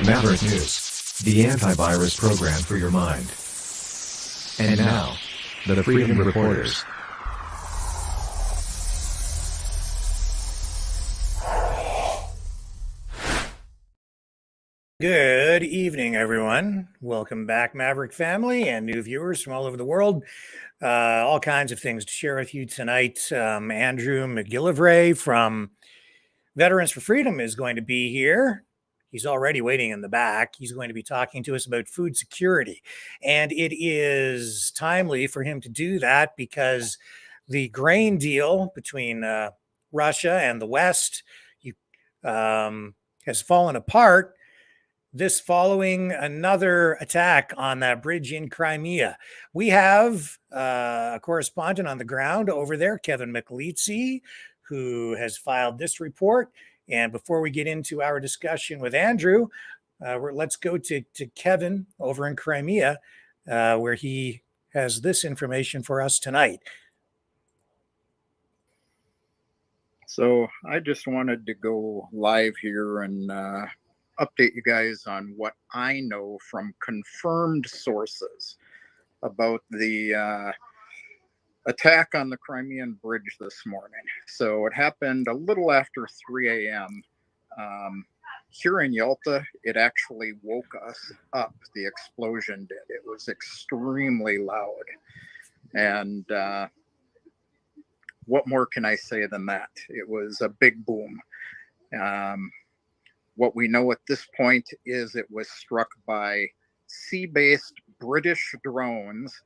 Maverick News, the antivirus program for your mind. And now, the Freedom Reporters. Good evening, everyone. Welcome back, Maverick family and new viewers from all over the world. All kinds of things to share with you tonight. Andrew McGillivray from Veterans for Freedom is going to be here. He's already waiting in the back. He's going to be talking to us about food security. And it is timely for him to do that because the grain deal between Russia and the West has fallen apart. This following another attack on that bridge in Crimea. We have a correspondent on the ground over there, Kevin McLeetsy, who has filed this report. And before we get into our discussion with Andrew, let's go to Kevin over in Crimea, where he has this information for us tonight. So I just wanted to go live here and update you guys on what I know from confirmed sources about the attack on the Crimean Bridge this morning. So it happened a little after 3 a.m. Here in Yalta. It actually woke us up. The explosion did. It was extremely loud. And what more can I say than that? It was a big boom. What we know at this point is it was struck by sea-based British drones.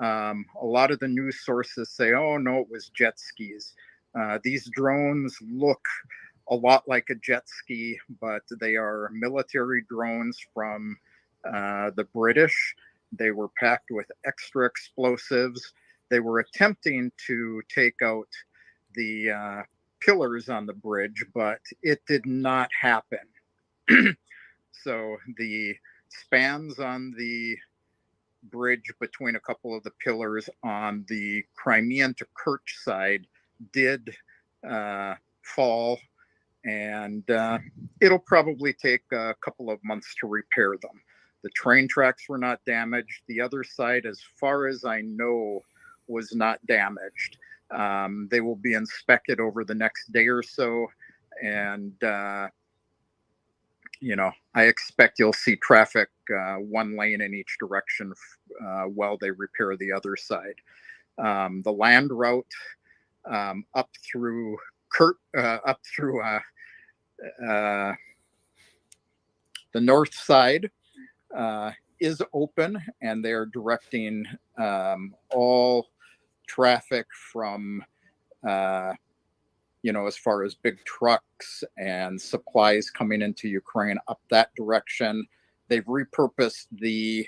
A lot of the news sources say, oh, no, it was jet skis. These drones look a lot like a jet ski, but they are military drones from the British. They were packed with extra explosives. They were attempting to take out the pillars on the bridge, but it did not happen. So the spans on the bridge between a couple of the pillars on the Crimean to Kerch side did fall, and it'll probably take a couple of months to repair them. The train tracks were not damaged. The other side, as far as I know, was not damaged. They will be inspected over the next day or so, and I expect you'll see traffic one lane in each direction while they repair the other side. The land route up through the north side is open, and they're directing all traffic from as far as big trucks and supplies coming into Ukraine up that direction. They've repurposed the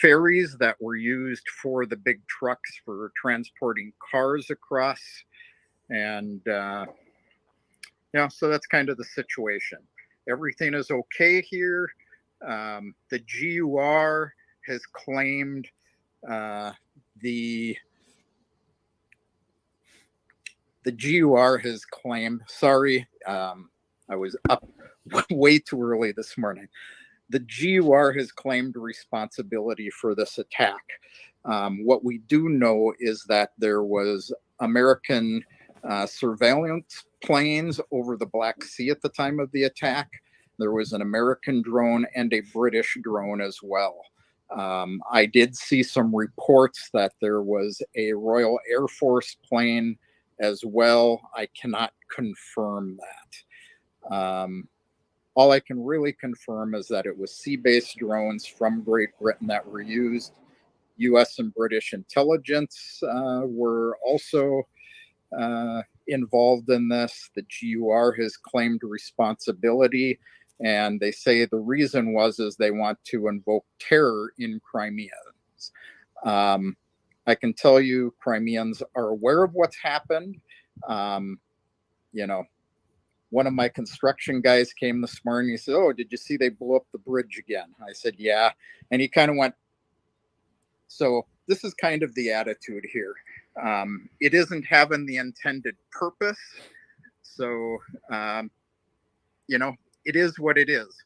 ferries that were used for the big trucks for transporting cars across. And so that's kind of the situation. Everything is okay here. The GUR has claimed the GUR has claimed, sorry, I was up way too early this morning. The GUR has claimed responsibility for this attack. What we do know is that there was American surveillance planes over the Black Sea at the time of the attack. There was an American drone and a British drone as well. I did see some reports that there was a Royal Air Force plane as well. I cannot confirm that. All I can really confirm is that it was sea-based drones from Great Britain that were used. U.S. and British intelligence were also involved in this. The GUR has claimed responsibility, and they say the reason is they want to invoke terror in Crimea. I can tell you Crimeans are aware of what's happened. One of my construction guys came this morning. He said, oh, did you see they blew up the bridge again? I said, yeah. And he kind of went, so this is kind of the attitude here. It isn't having the intended purpose. So, it is what it is.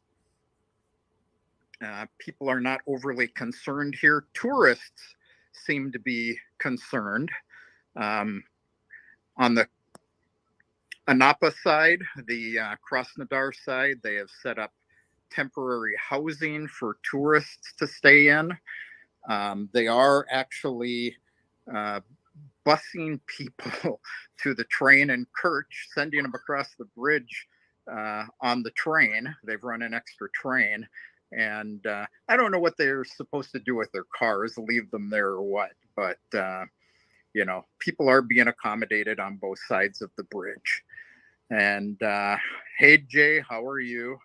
People are not overly concerned here. Tourists seem to be concerned. On the Anapa side, the Krasnodar side, they have set up temporary housing for tourists to stay in. They are actually busing people to the train in Kerch, sending them across the bridge on the train. They've run an extra train. And I don't know what they're supposed to do with their cars, leave them there or what. But, people are being accommodated on both sides of the bridge. And hey, Jay, how are you?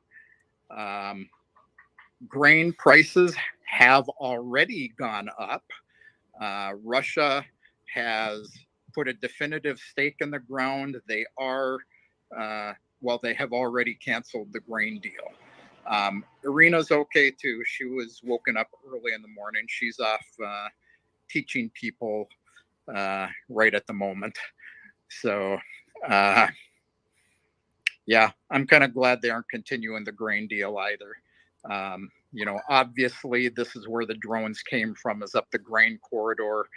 Grain prices have already gone up. Russia has put a definitive stake in the ground. They have already canceled the grain deal. Irina's okay too. She was woken up early in the morning. She's off teaching people right at the moment. So, yeah, I'm kind of glad they aren't continuing the grain deal either. Obviously this is where the drones came from, is up the grain corridor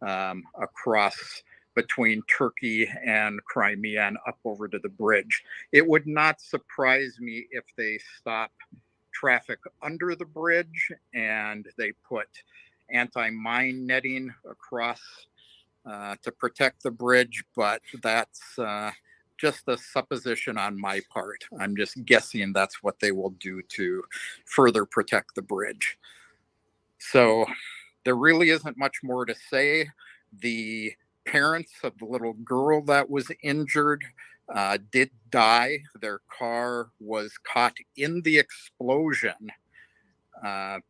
across between Turkey and Crimea and up over to the bridge. It would not surprise me if they stop traffic under the bridge and they put anti-mine netting across to protect the bridge, but that's just a supposition on my part. I'm just guessing that's what they will do to further protect the bridge. So there really isn't much more to say. The parents of the little girl that was injured did die. Their car was caught in the explosion of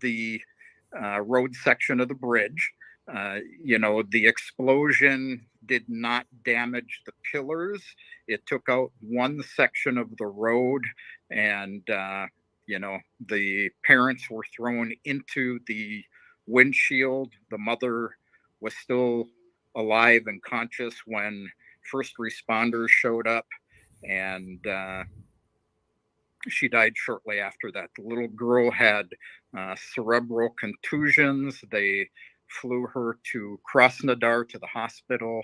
the road section of the bridge. The explosion did not damage the pillars. It took out one section of the road, and the parents were thrown into the windshield. The mother was still alive and conscious when first responders showed up, and she died shortly after that. The little girl had cerebral contusions. They flew her to Krasnodar to the hospital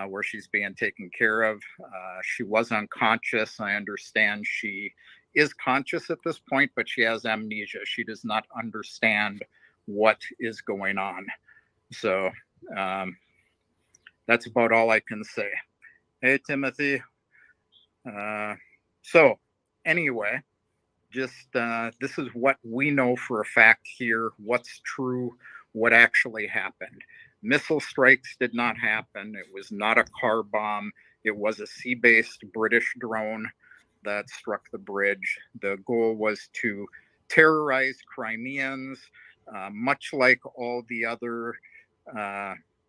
where she's being taken care of. She was unconscious. I understand she is conscious at this point, but she has amnesia. She does not understand what is going on. So that's about all I can say. Hey, Timothy. So anyway, just this is what we know for a fact here, what's true, what actually happened. Missile strikes did not happen. It was not a car bomb. It was a sea-based British drone that struck the bridge. The goal was to terrorize Crimeans, much like all the other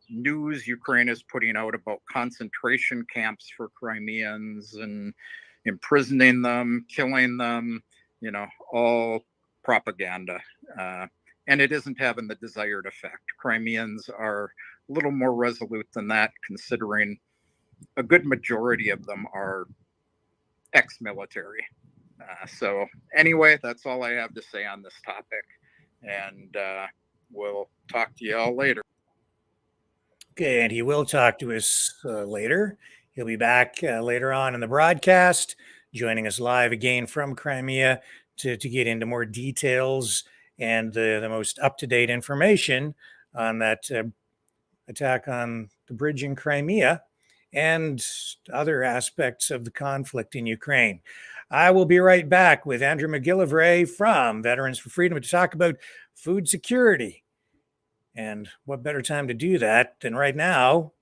news Ukraine is putting out about concentration camps for Crimeans and imprisoning them, killing them, all propaganda. And it isn't having the desired effect. Crimeans are a little more resolute than that, considering a good majority of them are ex-military. So anyway, that's all I have to say on this topic. And we'll talk to you all later. Okay, and he will talk to us later. He'll be back later on in the broadcast, joining us live again from Crimea to get into more details and the most up-to-date information on that attack on the bridge in Crimea and other aspects of the conflict in Ukraine. I will be right back with Andrew McGillivray from Veterans for Freedom to talk about food security. And what better time to do that than right now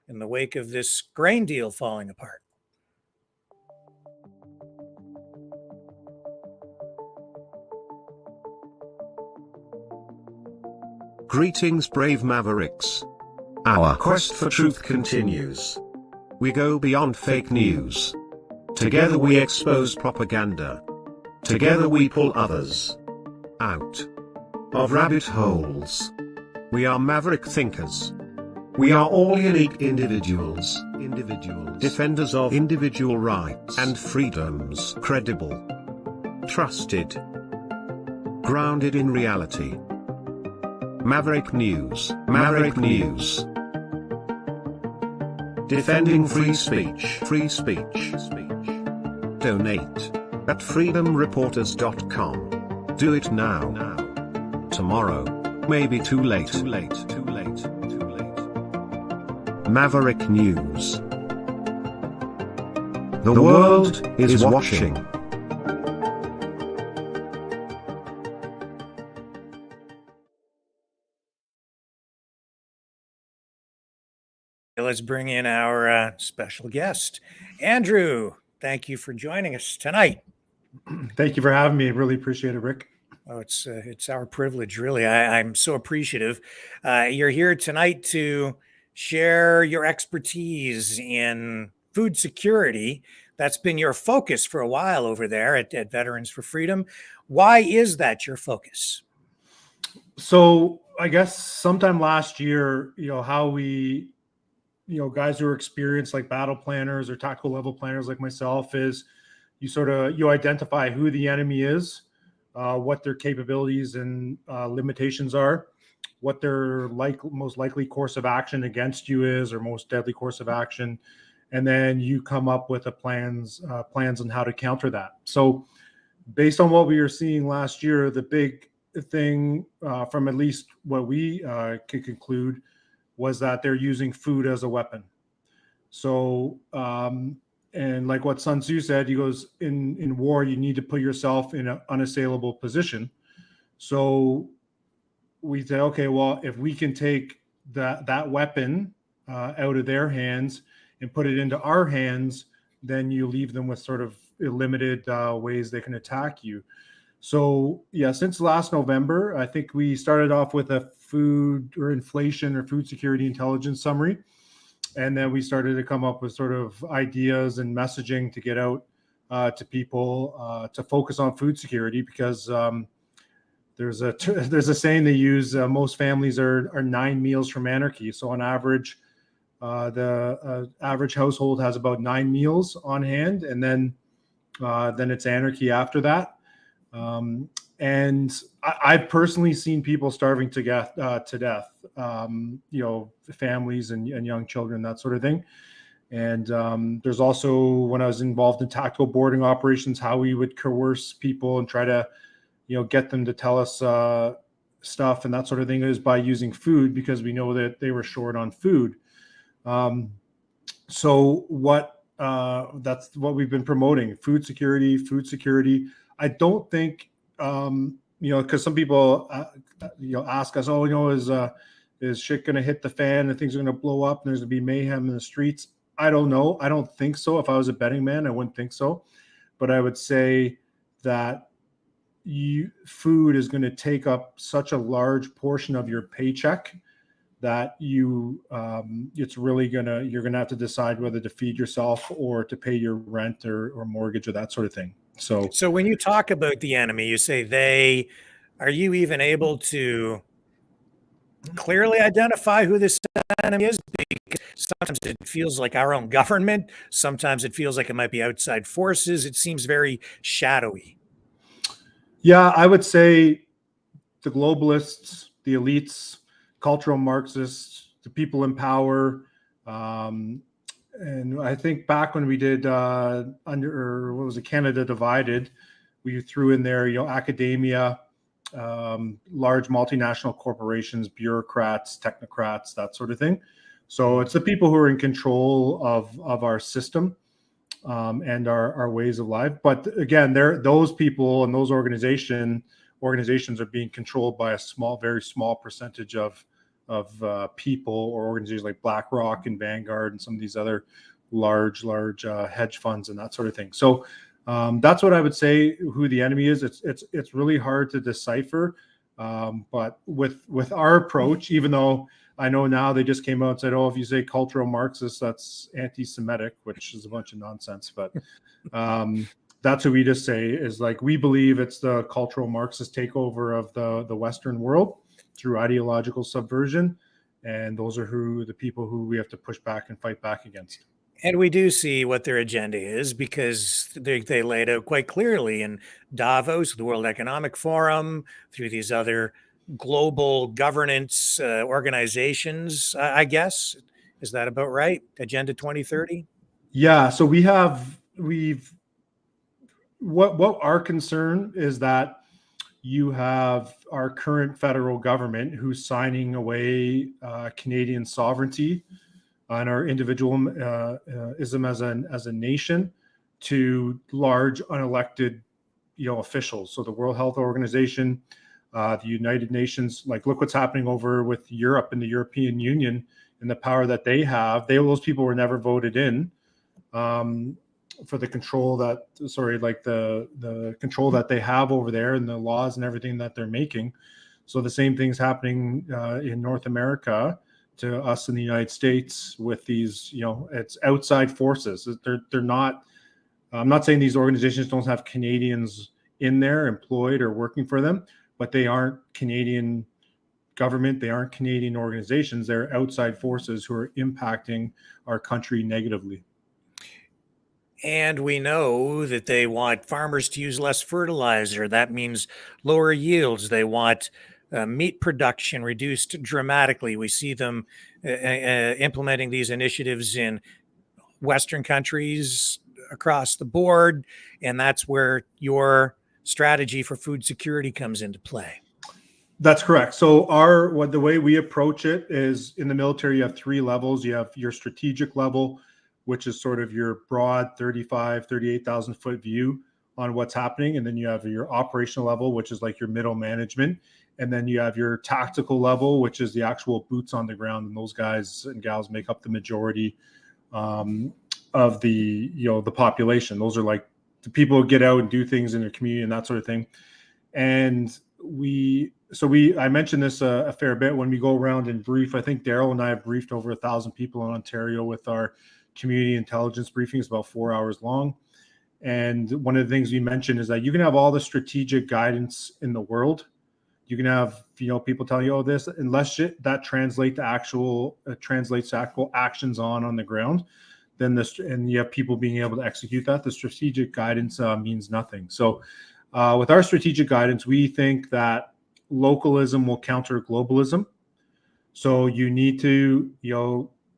in the wake of this grain deal falling apart? Greetings, brave Mavericks. Our quest for truth continues. We go beyond fake news. Together we expose propaganda. Together we pull others out of rabbit holes. We are maverick thinkers. We are all unique individuals, defenders of individual rights and freedoms, credible, trusted, grounded in reality. Maverick News, Maverick News. Defending free speech, free speech. Donate at freedomreporters.com. Do it now. Tomorrow may be too late. Maverick News. The world is watching. Let's bring in our special guest, Andrew. Thank you for joining us tonight. Thank you for having me. I really appreciate it, Rick. Oh, it's our privilege, really. I'm so appreciative. You're here tonight to share your expertise in food security. That's been your focus for a while over there at Veterans for Freedom. Why is that your focus? So I guess sometime last year, how we, guys who are experienced like battle planners or tactical level planners like myself is you identify who the enemy is, what their capabilities and limitations are, what their most likely course of action against you is, or most deadly course of action, and then you come up with plans on how to counter that. So based on what we were seeing last year, the big thing from at least what we could conclude was that they're using food as a weapon. So and like what Sun Tzu said, he goes, in war, you need to put yourself in an unassailable position. So we say, okay, well, if we can take that weapon out of their hands and put it into our hands, then you leave them with sort of limited ways they can attack you. So yeah, since last November, I think we started off with a food or inflation or food security intelligence summary. And then we started to come up with sort of ideas and messaging to get out to people to focus on food security, because there's a saying they use, most families are 9 meals from anarchy. So on average, the average household has about 9 meals on hand, and then it's anarchy after that. And I've personally seen people starving to death, families and young children, that sort of thing. And there's also, when I was involved in tactical boarding operations, how we would coerce people and try to, get them to tell us stuff and that sort of thing, is by using food, because we know that they were short on food. So that's what we've been promoting: food security. I don't think, because some people, ask us, is shit going to hit the fan and things are going to blow up and there's going to be mayhem in the streets? I don't know. I don't think so. If I was a betting man, I wouldn't think so. But I would say that food is going to take up such a large portion of your paycheck that it's really you're going to have to decide whether to feed yourself or to pay your rent or mortgage or that sort of thing. So when you talk about the enemy, you say they. Are you even able to clearly identify who this enemy is? Because sometimes it feels like our own government. Sometimes it feels like it might be outside forces. It seems very shadowy. Yeah, I would say the globalists, the elites, cultural Marxists, the people in power. And I think back when we did Canada Divided, we threw in there, academia, large multinational corporations, bureaucrats, technocrats, that sort of thing. So it's the people who are in control of our system and our ways of life. But again, those people and those organizations are being controlled by a very small percentage of people or organizations like BlackRock and Vanguard and some of these other large hedge funds and that sort of thing. So that's what I would say who the enemy is. It's really hard to decipher, but with our approach, even though I know now they just came out and said, if you say cultural Marxist, that's anti-Semitic, which is a bunch of nonsense. But that's what we just say is, like, we believe it's the cultural Marxist takeover of the Western world through ideological subversion. And those are the people who we have to push back and fight back against. And we do see what their agenda is because they laid out quite clearly in Davos, the World Economic Forum, through these other global governance organizations, I guess. Is that about right? Agenda 2030? Yeah. So what our concern is that you have our current federal government who's signing away Canadian sovereignty and our individualism as a nation to large unelected officials. So the World Health Organization, the United Nations, like look what's happening over with Europe and the European Union and the power that they have. Those people were never voted in for the control that the control that they have over there and the laws and everything that they're making. So the same thing's happening in North America to us in the United States with these, it's outside forces. They're not, I'm not saying these organizations don't have Canadians in there employed or working for them, but they aren't Canadian government. They aren't Canadian organizations. They're outside forces who are impacting our country negatively. And we know that they want farmers to use less fertilizer. That means lower yields. They want meat production reduced dramatically. We see them implementing these initiatives in Western countries across the board. And that's where your strategy for food security comes into play. That's correct. So the way we approach it is in the military, you have 3 levels. You have your strategic level, which is sort of your broad 38,000 foot view on what's happening. And then you have your operational level, which is like your middle management. And then you have your tactical level, which is the actual boots on the ground. And those guys and gals make up the majority of the population. Those are like the people who get out and do things in their community and that sort of thing. And I mentioned this a fair bit when we go around and brief. I think Daryl and I have briefed over 1,000 people in Ontario with our community intelligence briefings, about 4 hours long. And one of the things we mentioned is that you can have all the strategic guidance in the world. You can have, people telling you, this, unless that translates to actual actions on the ground, then and you have people being able to execute that. The strategic guidance means nothing. So with our strategic guidance, we think that localism will counter globalism. So you need to,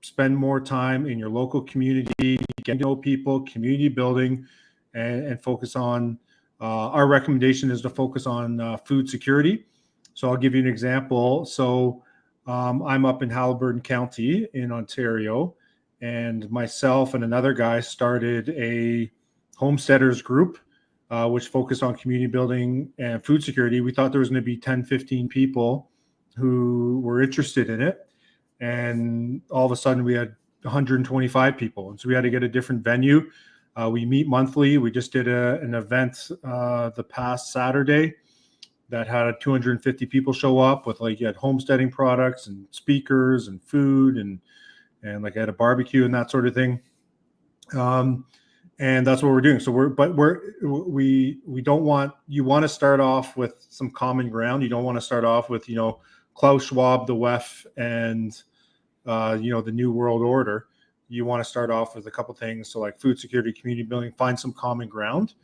spend more time in your local community, get to know people, community building, and focus on, our recommendation is to focus on food security. So I'll give you an example. So I'm up in Haliburton County in Ontario, and myself and another guy started a homesteaders group, which focused on community building and food security. We thought there was going to be 10, 15 people who were interested in it. And all of a sudden we had 125 people. And so we had to get a different venue. We meet monthly. We just did an event the past Saturday that had 250 people show up with you had homesteading products and speakers and food and I had a barbecue and that sort of thing. And that's what we're doing. So we don't want, you want to start off with some common ground. You don't want to start off with, Klaus Schwab, the WEF, and the New World Order. You want to start off with a couple things, so like food security, community building, find some common ground,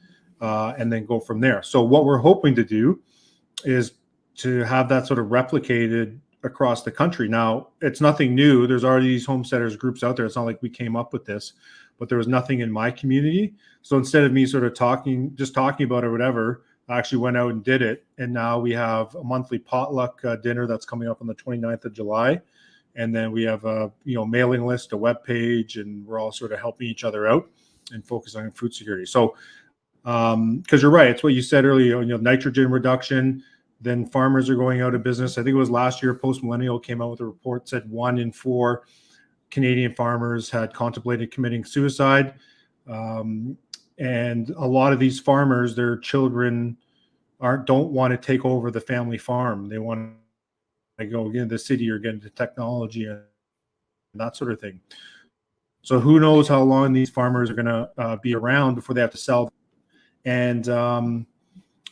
and then go from there. So what we're hoping to do is to have that sort of replicated across the country. Now, it's nothing new. There's already these homesteaders groups out there. It's not like we came up with this, but there was nothing in my community. So instead of me sort of talking about it or whatever, I actually went out and did it. And now we have a monthly potluck dinner that's coming up on the 29th of July. And then we have a mailing list, a web page, and we're all sort of helping each other out and focus on food security. So because you're right, it's what you said earlier, nitrogen reduction, then farmers are going out of business. I think it was last year, Post Millennial came out with a report, said 1 in 4 Canadian farmers had contemplated committing suicide. And a lot of these farmers, their children don't want to take over the family farm. They want to go into the city or get into technology and that sort of thing. So who knows how long these farmers are going to be around before they have to sell. And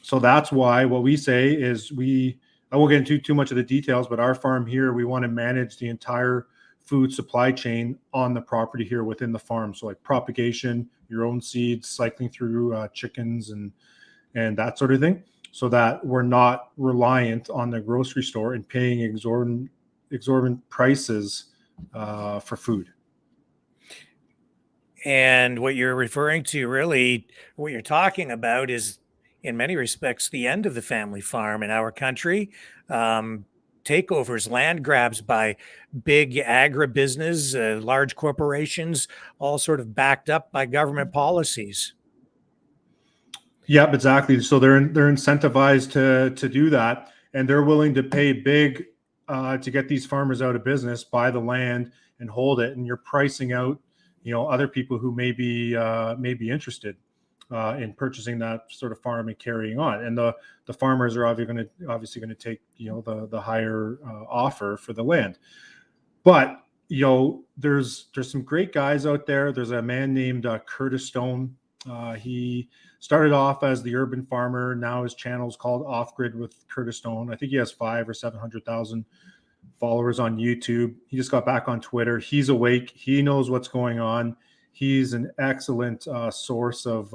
so that's why what we say is we I won't get into too much of the details, but our farm here, we want to manage the entire food supply chain on the property here within the farm. So like propagation, your own seeds, cycling through chickens and that sort of thing, so that we're not reliant on the grocery store and paying exorbitant prices for food. And what you're referring to, really, what you're talking about is, in many respects, the end of the family farm in our country. Takeovers, land grabs by big agribusiness, large corporations, all sort of backed up by government policies. Yep, exactly. So they're incentivized to do that, and they're willing to pay big to get these farmers out of business, buy the land and hold it, and you're pricing out, other people who may be interested in purchasing that sort of farm and carrying on. And the farmers are obviously going to take the higher offer for the land. But there's some great guys out there. There's a man named Curtis Stone. He started off as the urban farmer. Now his channel is called Off Grid with Curtis Stone. I think he has 500,000 or 700,000 followers on YouTube. He just got back on Twitter. He's awake. He knows what's going on. He's an excellent source of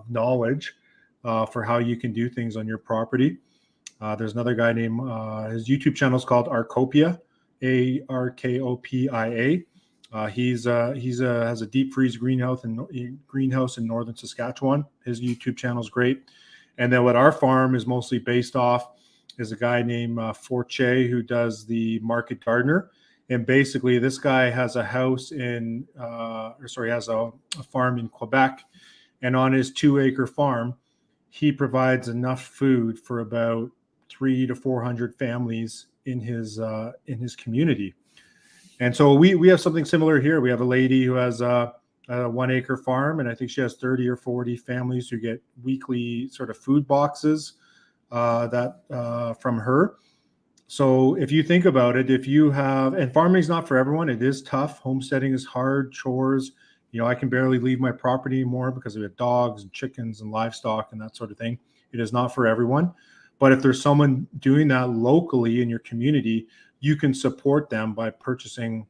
knowledge for how you can do things on your property. There's another guy named, his YouTube channel is called Arkopia, Arkopia. He has a deep freeze greenhouse in northern Saskatchewan. His YouTube channel is great. And then what our farm is mostly based off is a guy named Forche, who does the Market Gardener. And basically, this guy has a house has a farm in Quebec. And on his 2-acre farm, he provides enough food for about 300 to 400 families in his community. And so we have something similar here. We have a lady who has a 1-acre farm, and I think she has 30 or 40 families who get weekly sort of food boxes from her. So if you think about it, and farming is not for everyone. It is tough. Homesteading is hard, chores. I can barely leave my property anymore because we have dogs and chickens and livestock and that sort of thing. It is not for everyone. But if there's someone doing that locally in your community, you can support them by purchasing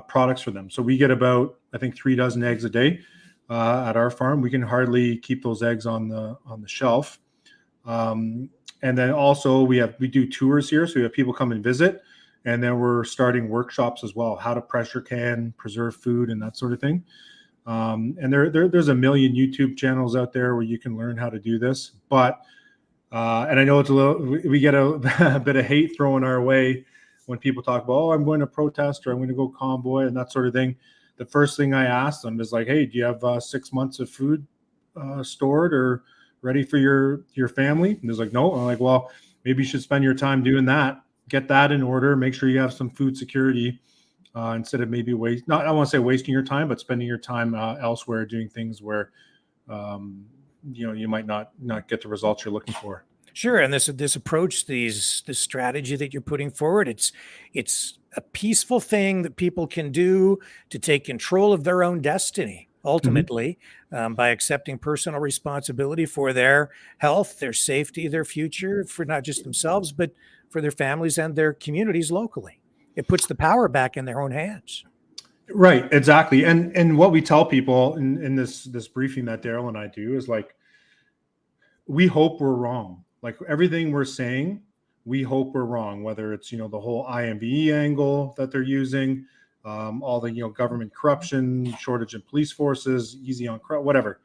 products for them. So we get about, I think, 3 dozen eggs a day at our farm. We can hardly keep those eggs on the shelf. And then also we do tours here. So we have people come and visit, and then we're starting workshops as well, how to pressure can, preserve food, and that sort of thing. And there's a million YouTube channels out there where you can learn how to do this. But and I know we get a bit of hate thrown our way when people talk about, I'm going to protest or I'm going to go convoy and that sort of thing. The first thing I ask them is like, hey, do you have 6 months of food stored or ready for your family? And there's like, no. I'm like, well, maybe you should spend your time doing that. Get that in order. Make sure you have some food security instead of maybe I don't want to say wasting your time, but spending your time elsewhere doing things where you might not get the results you're looking for. Sure, and this approach, this strategy that you're putting forward, it's a peaceful thing that people can do to take control of their own destiny, ultimately, by accepting personal responsibility for their health, their safety, their future, for not just themselves, but for their families and their communities locally. It puts the power back in their own hands. Right, exactly. And what we tell people in this briefing that Daryl and I do is like, we hope we're wrong. Like everything we're saying, we hope we're wrong, whether it's, the whole IMVE angle that they're using, all the, government corruption, shortage in police forces, easy on crowd, whatever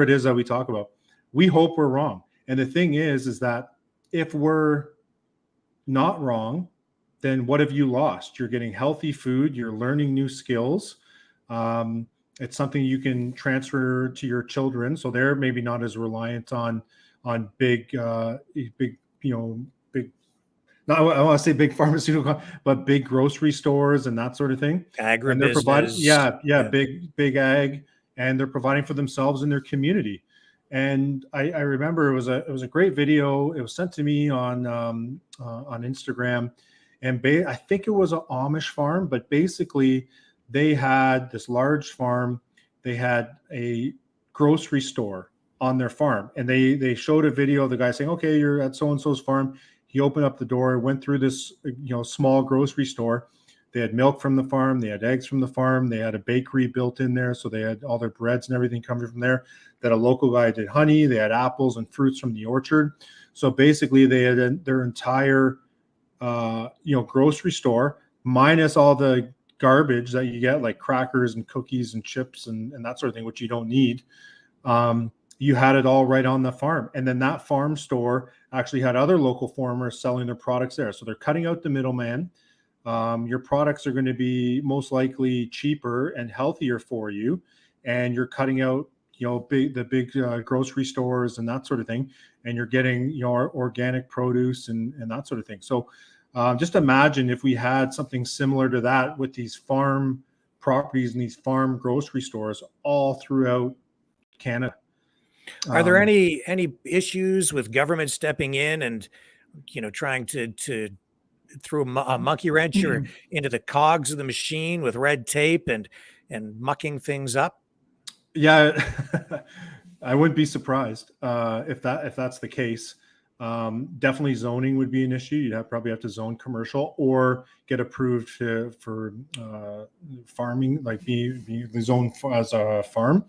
it is that we talk about. We hope we're wrong. And the thing is that if we're not wrong, then what have you lost? You're getting healthy food. You're learning new skills. It's something you can transfer to your children. So they're maybe not as reliant on big, not I want to say big pharmaceutical, but big grocery stores and that sort of thing. Agribusiness. And they're providing, big ag, and they're providing for themselves and their community. And I remember it was a great video. It was sent to me on Instagram, and I think it was an Amish farm, but basically they had this large farm. They had a grocery store on their farm, and they showed a video of the guy saying, okay, you're at so-and-so's farm. He opened up the door, went through this, small grocery store. They had milk from the farm. They had eggs from the farm. They had a bakery built in there. So they had all their breads and everything coming from there. That a local guy did honey. They had apples and fruits from the orchard. So basically they had their entire, grocery store minus all the garbage that you get, like crackers and cookies and chips and that sort of thing, which you don't need. You had it all right on the farm. And then that farm store actually had other local farmers selling their products there. So they're cutting out the middleman. Your products are going to be most likely cheaper and healthier for you. And you're cutting out, the big grocery stores and that sort of thing. And you're getting, your organic produce and that sort of thing. So just imagine if we had something similar to that with these farm properties and these farm grocery stores all throughout Canada. Are there any issues with government stepping in and, trying to throw a monkey wrench or into the cogs of the machine with red tape and mucking things up? Yeah, I wouldn't be surprised if that's the case. Definitely zoning would be an issue. You'd probably have to zone commercial or get approved for farming, like be zoned as a farm.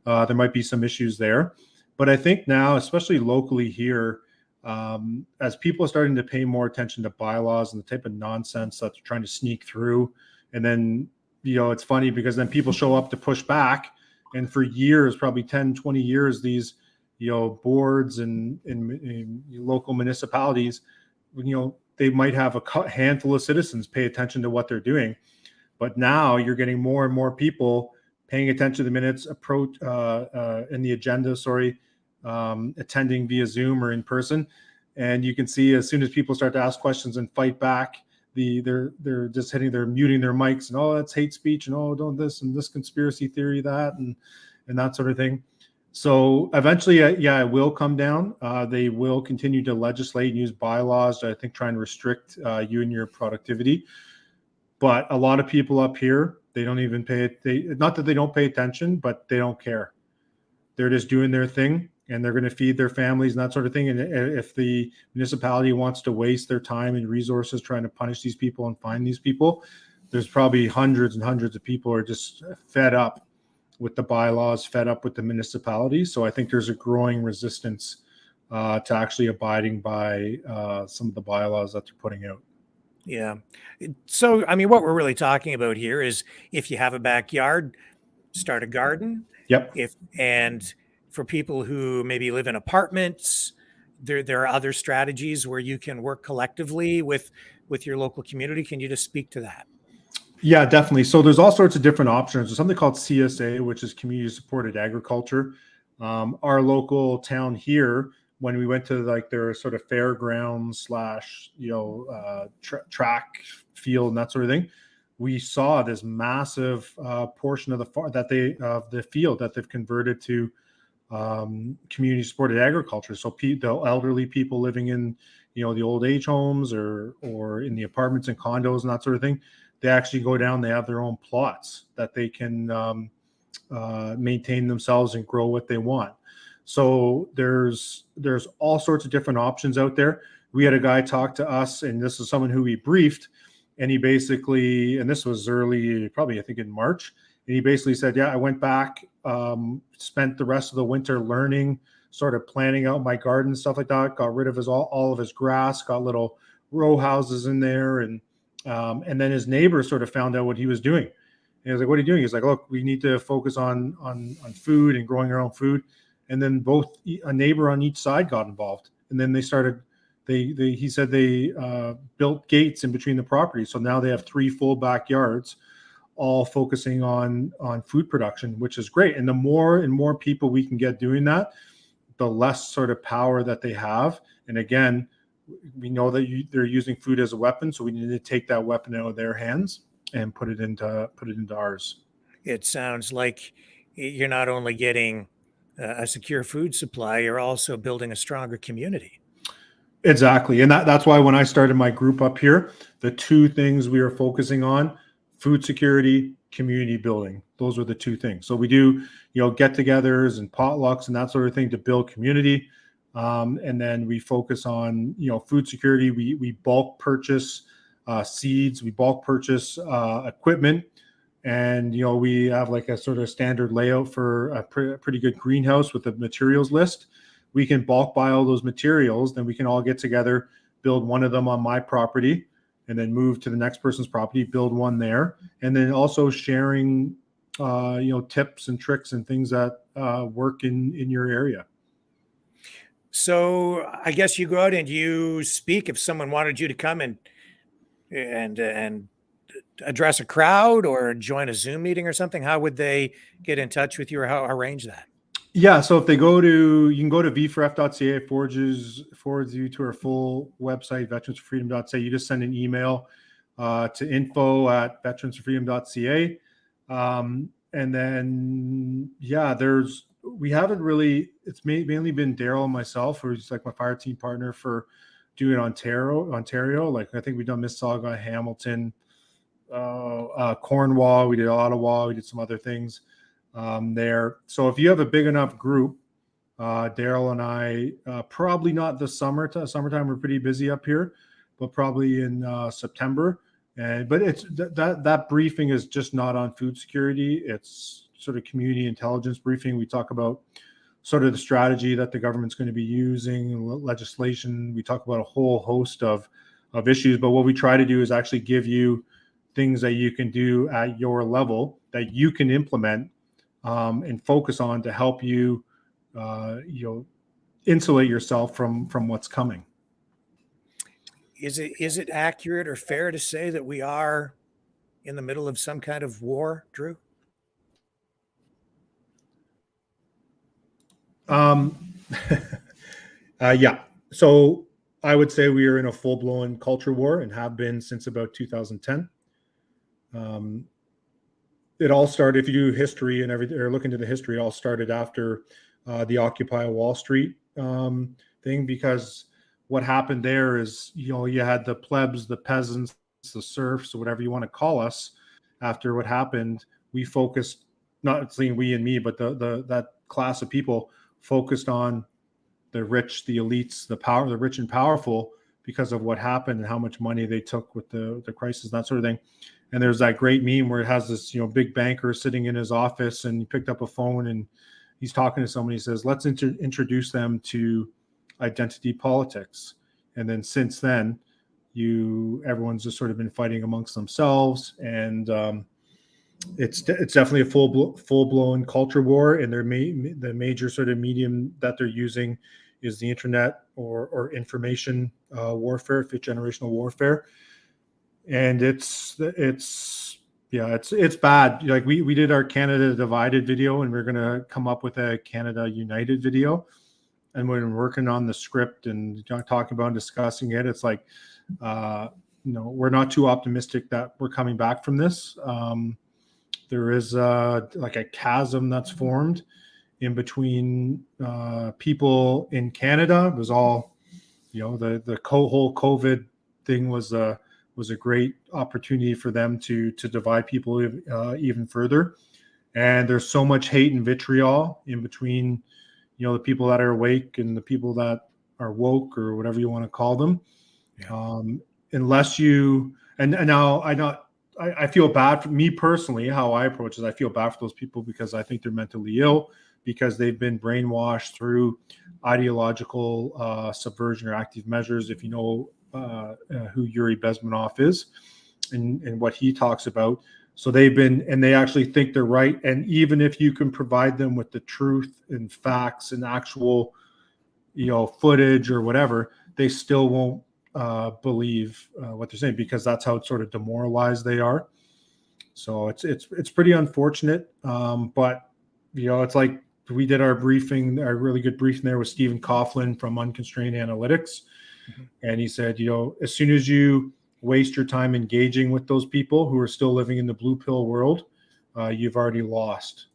There might be some issues there. But I think now, especially locally here, as people are starting to pay more attention to bylaws and the type of nonsense that they're trying to sneak through, and then, it's funny because then people show up to push back. And for years, probably 10, 20 years, these, boards and local municipalities, they might have a handful of citizens pay attention to what they're doing. But now you're getting more and more people paying attention to the minutes, in the agenda, attending via Zoom or in person. And you can see as soon as people start to ask questions and fight back, they're muting their mics and, that's hate speech and don't this and this conspiracy theory, that and that sort of thing. So eventually, it will come down. They will continue to legislate and use bylaws, I think, trying to restrict you and your productivity. But a lot of people up here, they don't even not that they don't pay attention, but they don't care. They're just doing their thing and they're going to feed their families and that sort of thing. And if the municipality wants to waste their time and resources trying to punish these people and find these people, there's probably hundreds and hundreds of people who are just fed up with the bylaws, fed up with the municipality. So I think there's a growing resistance to actually abiding by some of the bylaws that they're putting out. Yeah. So, I mean, what we're really talking about here is if you have a backyard, start a garden. Yep. And for people who maybe live in apartments, there are other strategies where you can work collectively with your local community. Can you just speak to that? Yeah, definitely. So there's all sorts of different options. There's something called CSA, which is community supported agriculture. Our local town here, when we went to their sort of fairgrounds / track field and that sort of thing, we saw this massive portion of the field that they've converted to community supported agriculture. So the elderly people living in the old age homes or in the apartments and condos and that sort of thing, they actually go down. They have their own plots that they can maintain themselves and grow what they want. So there's all sorts of different options out there. We had a guy talk to us, and this is someone who we briefed, and he basically, and this was early, probably I think in March, and he basically said, I went back, spent the rest of the winter learning, sort of planning out my garden, stuff like that, got rid of all of his grass, got little row houses in there, and then his neighbor sort of found out what he was doing. And he was like, what are you doing? He's like, look, we need to focus on food and growing our own food. And then both a neighbor on each side got involved. And then he said they built gates in between the properties. So now they have 3 full backyards, all focusing on food production, which is great. And the more and more people we can get doing that, the less sort of power that they have. And again, we know that they're using food as a weapon, so we need to take that weapon out of their hands and put it into ours. It sounds like you're not only getting a secure food supply, you're also building a stronger community. Exactly. And that's why when I started my group up here, the 2 things we are focusing on, food security, community building. Those are the 2 things. So we do, get-togethers and potlucks and that sort of thing to build community. And then we focus on, food security. We bulk purchase seeds, we bulk purchase equipment. And, we have like a sort of standard layout for a pretty good greenhouse with a materials list. We can bulk buy all those materials, then we can all get together, build one of them on my property, and then move to the next person's property, build one there. And then also sharing, tips and tricks and things that work in your area. So I guess you go out and you speak. If someone wanted you to come and address a crowd or join a Zoom meeting or something, how would they get in touch with you, or how arrange that? Yeah, so if they you can go to v4f.ca, forwards you to our full website, veteransforfreedom.ca. You just send an email to info@veteransforfreedom.ca. And then, we haven't really, it's mainly been Daryl and myself, who's like my fire team partner for doing Ontario. Like I think we've done Mississauga, Hamilton, Cornwall, we did Ottawa, we did some other things there. So if you have a big enough group, Daryl and I, probably not the summertime, we're pretty busy up here, but probably in September. But it's that briefing is just not on food security. It's sort of community intelligence briefing. We talk about sort of the strategy that the government's going to be using, legislation. We talk about a whole host of issues. But what we try to do is actually give you things that you can do at your level that you can implement and focus on to help you, insulate yourself from what's coming. Is it accurate or fair to say that we are in the middle of some kind of war, Drew? Yeah. So I would say we are in a full-blown culture war and have been since about 2010. It all started, if you do history and everything, or look into the history, it all started after the Occupy Wall Street thing, because what happened there is, you had the plebs, the peasants, the serfs, or whatever you want to call us. After what happened, we focused, not saying we and me, but that class of people focused on the rich, the elites, the rich and powerful, because of what happened and how much money they took with the crisis, that sort of thing. And there's that great meme where it has this, big banker sitting in his office, and he picked up a phone and he's talking to somebody. He says, let's introduce them to identity politics. And then since then, everyone's just sort of been fighting amongst themselves. And it's definitely a full-blown culture war. And the major sort of medium that they're using is the internet or information warfare, fifth generational warfare. And it's bad. Like we did our Canada Divided video, and we're going to come up with a Canada United video. And when we're working on the script and talking about and discussing it, it's like, we're not too optimistic that we're coming back from this. There is like a chasm that's formed in between people in Canada. It was all, the whole COVID thing was a great opportunity for them to divide people even further. And there's so much hate and vitriol in between, the people that are awake and the people that are woke, or whatever you want to call them. Yeah. Unless you, and now I feel bad for me personally, how I approach it. I feel bad for those people because I think they're mentally ill, because they've been brainwashed through ideological subversion or active measures. If you know who Yuri Bezmenov is and what he talks about. So they actually think they're right. And even if you can provide them with the truth and facts and actual, footage or whatever, they still won't believe what they're saying, because that's how sort of demoralized they are. So it's pretty unfortunate. But it's like we did our really good briefing there with Stephen Coughlin from Unconstrained Analytics. Mm-hmm. And he said, as soon as you waste your time engaging with those people who are still living in the blue pill world, you've already lost,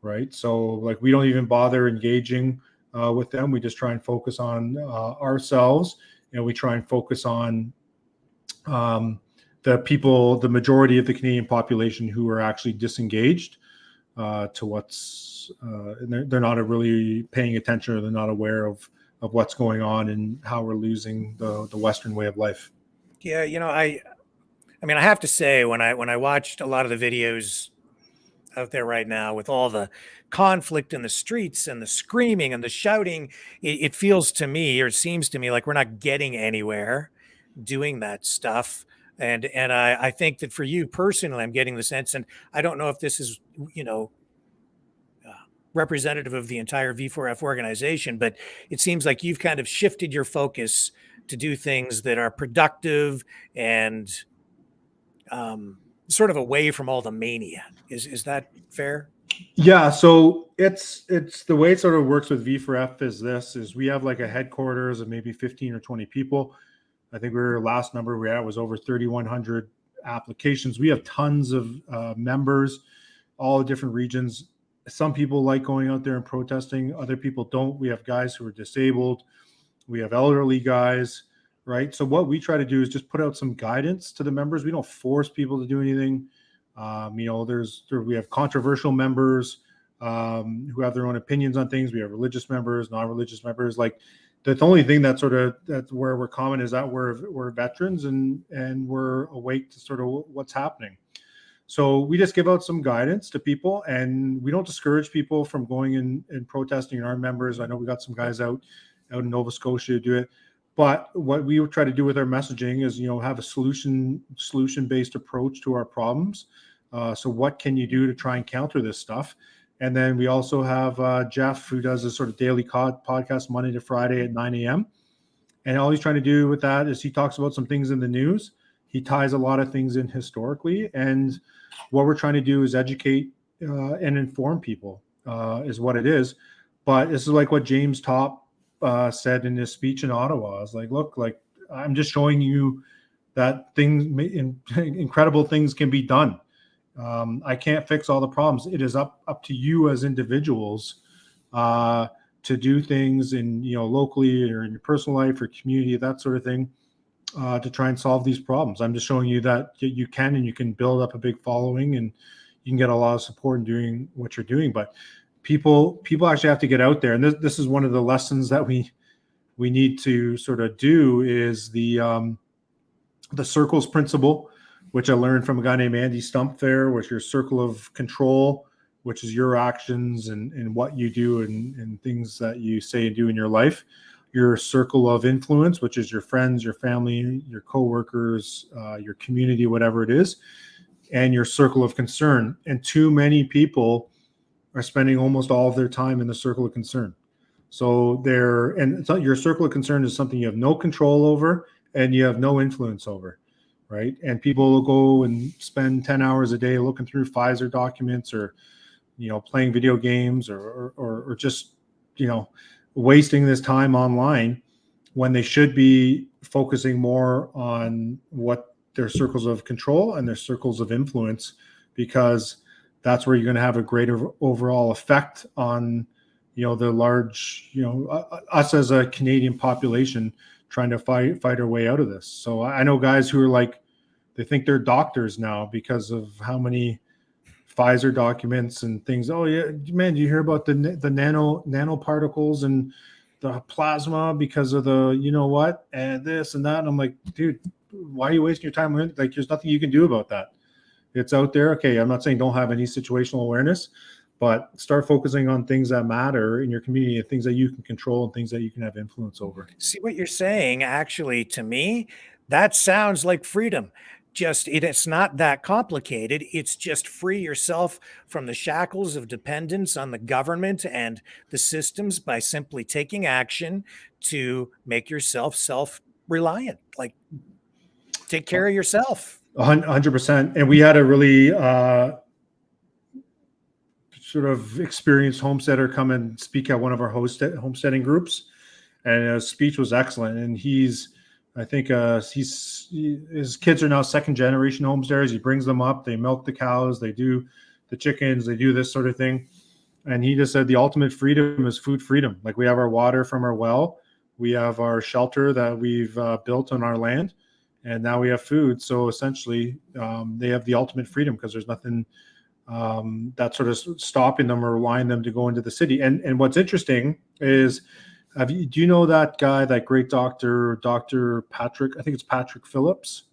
right? So like, we don't even bother engaging with them. We just try and focus on ourselves, and we try and focus on the people, the majority of the Canadian population who are actually disengaged to what's, they're not really paying attention, or they're not aware of what's going on and how we're losing the Western way of life. Yeah, I mean, I have to say, when I watched a lot of the videos out there right now with all the conflict in the streets and the screaming and the shouting, it feels to me, or it seems to me, like we're not getting anywhere doing that stuff. And I think that for you personally, I'm getting the sense, and I don't know if this is, representative of the entire V4F organization, but it seems like you've kind of shifted your focus to do things that are productive and sort of away from all the mania. Is that fair? Yeah, so it's the way it sort of works with V4F is we have like a headquarters of maybe 15 or 20 people. I think last number we had was over 3,100 applications. We have tons of members, all the different regions. Some people like going out there and protesting. Other people don't. We have guys who are disabled. We have elderly guys, right? So what we try to do is just put out some guidance to the members. We don't force people to do anything. We have controversial members who have their own opinions on things. We have religious members, non-religious members. Like the only thing that's where we're common is that we're veterans and we're awake to sort of what's happening. So we just give out some guidance to people, and we don't discourage people from going and protesting. Our members, I know we got some guys out in Nova Scotia to do it. But what we try to do with our messaging is, have a solution-based approach to our problems. So what can you do to try and counter this stuff? And then we also have Jeff, who does a sort of daily podcast Monday to Friday at 9 a.m. And all he's trying to do with that is he talks about some things in the news. He ties a lot of things in historically. And what we're trying to do is educate and inform people is what it is. But this is like what James Topp said in his speech in Ottawa. I was like, look, like I'm just showing you that incredible things can be done. I can't fix all the problems. It is up to you as individuals to do things in locally or in your personal life or community, that sort of thing, to try and solve these problems. I'm just showing you that you can, and you can build up a big following, and you can get a lot of support in doing what you're doing. But people actually have to get out there, and this is one of the lessons that we need to sort of do is the circles principle, which I learned from a guy named Andy Stumpfair, which is your circle of control, which is your actions and what you do and things that you say and do in your life. Your circle of influence, which is your friends, your family, your coworkers, your community, whatever it is, and your circle of concern. And too many people are spending almost all of their time in the circle of concern. So your circle of concern is something you have no control over and you have no influence over, right? And people will go and spend 10 hours a day looking through Pfizer documents or, playing video games or just, wasting this time online when they should be focusing more on what their circles of control and their circles of influence, because that's where you're going to have a greater overall effect on, the large, us as a Canadian population trying to fight our way out of this. So I know guys who are like, they think they're doctors now because of how many Pfizer documents and things. Oh yeah, man, do you hear about the nanoparticles and the plasma because of the what and this and that? And I'm like, dude, why are you wasting your time? Like, there's nothing you can do about that. It's out there. Okay, I'm not saying don't have any situational awareness, but start focusing on things that matter in your community and things that you can control and things that you can have influence over. See, what you're saying, actually, to me, that sounds like freedom. It's not that complicated. It's just free yourself from the shackles of dependence on the government and the systems by simply taking action to make yourself self-reliant. Like, take care of yourself. 100%. And we had a really sort of experienced homesteader come and speak at one of our homesteading groups, and his speech was excellent. And his kids are now second generation homesteaders. He brings them up, they milk the cows, they do the chickens, they do this sort of thing. And he just said the ultimate freedom is food freedom. Like, we have our water from our well, we have our shelter that we've built on our land, and now we have food. So essentially they have the ultimate freedom because there's nothing that's sort of stopping them or relying them to go into the city. And what's interesting is Do you know that guy, that great doctor, Dr. Patrick? I think it's Patrick Phillips.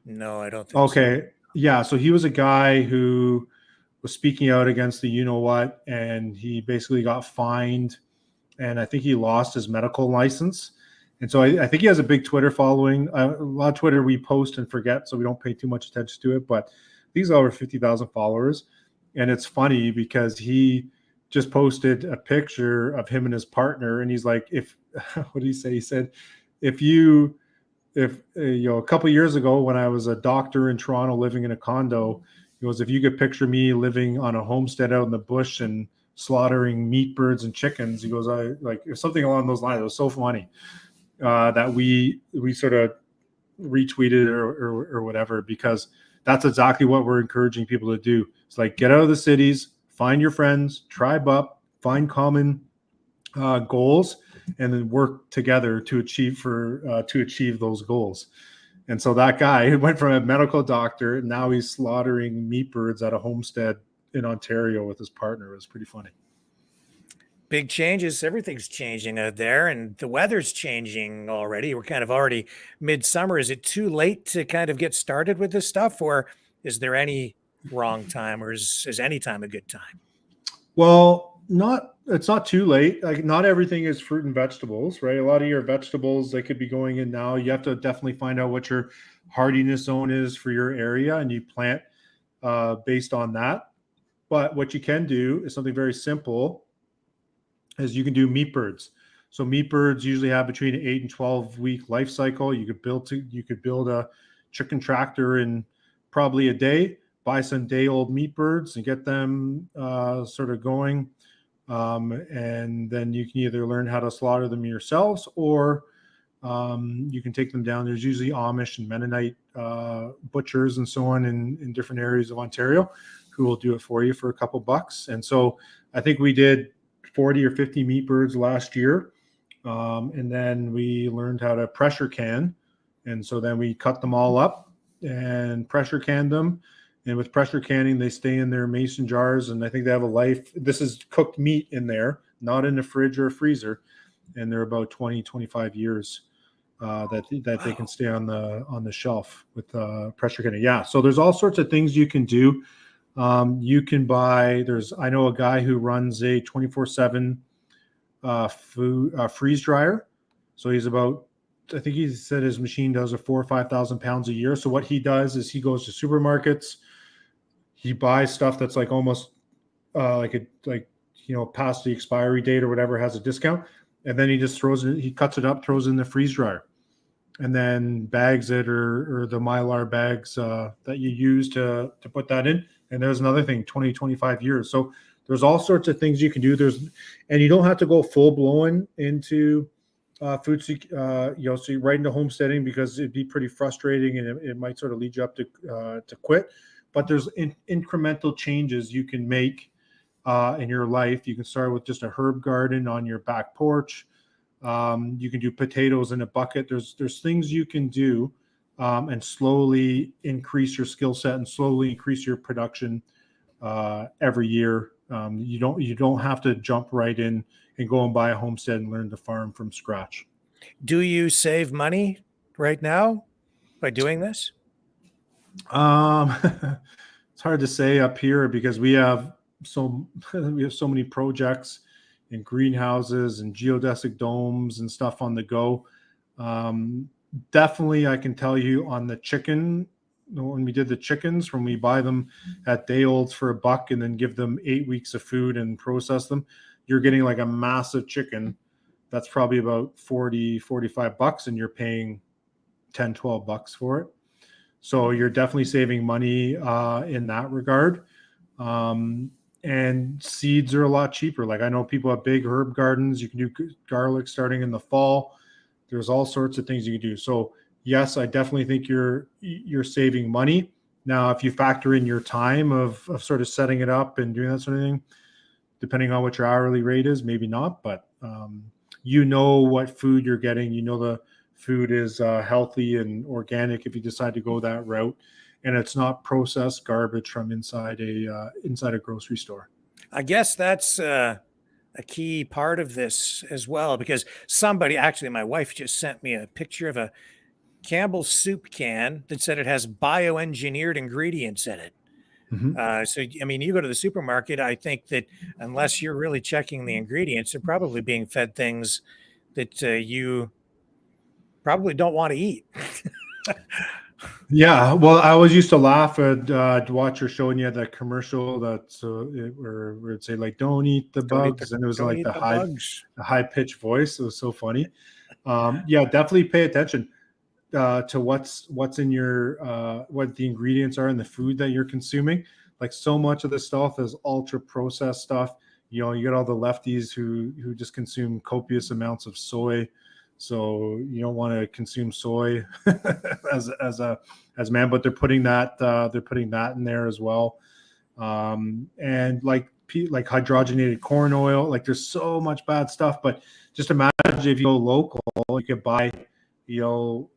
No, I don't think so. Okay. Yeah. So he was a guy who was speaking out against the what, and he basically got fined, and I think he lost his medical license. And so I think he has a big Twitter following. A lot of Twitter we post and forget, so we don't pay too much attention to it. But he's over 50,000 followers. And it's funny because he just posted a picture of him and his partner. And he's like, what did he say? He said, if a couple of years ago when I was a doctor in Toronto living in a condo, he goes, if you could picture me living on a homestead out in the bush and slaughtering meat birds and chickens, he goes, I like something along those lines. It was so funny that we sort of retweeted or whatever, because that's exactly what we're encouraging people to do. It's like, get out of the cities, find your friends, tribe up, find common goals, and then work together to achieve those goals. And so that guy went from a medical doctor, and now he's slaughtering meat birds at a homestead in Ontario with his partner. It was pretty funny. Big changes. Everything's changing out there, and the weather's changing already. We're kind of already midsummer. Is it too late to kind of get started with this stuff, or is there any wrong time, or is any time a good time? Well, it's not too late. Like, not everything is fruit and vegetables, right? A lot of your vegetables, they could be going in now. You have to definitely find out what your hardiness zone is for your area, and you plant based on that. But what you can do is something very simple, is you can do meat birds. So meat birds usually have between an 8 and 12 week life cycle. You could build a chicken tractor in probably a day, buy some day old meat birds and get them sort of going. And then you can either learn how to slaughter them yourselves, or you can take them down. There's usually Amish and Mennonite butchers and so on in different areas of Ontario who will do it for you for a couple bucks. And so I think we did 40 or 50 meat birds last year. And then we learned how to pressure can. And so then we cut them all up and pressure canned them. And with pressure canning, they stay in their mason jars. And I think they have a life. This is cooked meat in there, not in a fridge or a freezer. And they're about 20, 25 years that they can stay on the shelf with pressure canning. Yeah. So there's all sorts of things you can do. You can buy, I know a guy who runs a 24/7 freeze dryer. So he's I think he said his machine does 4,000 or 5,000 pounds a year. So what he does is he goes to supermarkets, he buys stuff that's like almost past the expiry date or whatever, has a discount. And then he just he cuts it up, throws it in the freeze dryer, and then bags it, or the Mylar bags that you use to put that in. And there's another thing, 20, 25 years. So there's all sorts of things you can do. And you don't have to go full blown into food, so you're right into homesteading, because it'd be pretty frustrating and it might sort of lead you up to quit. But there's incremental changes you can make in your life. You can start with just a herb garden on your back porch. You can do potatoes in a bucket. There's things you can do and slowly increase your skill set and slowly increase your production every year. You don't have to jump right in and go and buy a homestead and learn to farm from scratch. Do you save money right now by doing this? It's hard to say up here because we have so many projects and greenhouses and geodesic domes and stuff on the go. Definitely, I can tell you on the chicken, when we did the chickens, when we buy them at day olds for $1 and then give them 8 weeks of food and process them, you're getting like a massive chicken that's probably about 40, 45 bucks, and you're paying 10, 12 bucks for it. So you're definitely saving money in that regard. And seeds are a lot cheaper. Like, I know people have big herb gardens. You can do garlic starting in the fall. There's all sorts of things you can do. So yes, I definitely think you're saving money. Now, if you factor in your time of sort of setting it up and doing that sort of thing, depending on what your hourly rate is, maybe not, but you know what food you're getting. You know the food is healthy and organic if you decide to go that route, and it's not processed garbage from inside a grocery store. I guess that's a key part of this as well, because somebody, actually, my wife just sent me a picture of a Campbell's soup can that said it has bioengineered ingredients in it. So, I mean, you go to the supermarket, I think that unless you're really checking the ingredients, they're probably being fed things that you probably don't want to eat. Yeah, well, I always used to laugh at to watch her showing you that commercial that's where it'd say like "Don't eat the bugs," and it was Don't like eat the bugs. the high pitched voice. It was so funny. Yeah, definitely pay attention to what's in your what the ingredients are in the food that you're consuming. Like so much of this stuff is ultra processed stuff. You know, you get all the lefties who just consume copious amounts of soy. So you don't want to consume soy as man, but they're putting that in there as well. And like hydrogenated corn oil, like there's so much bad stuff. But just imagine if you go local, you could buy, local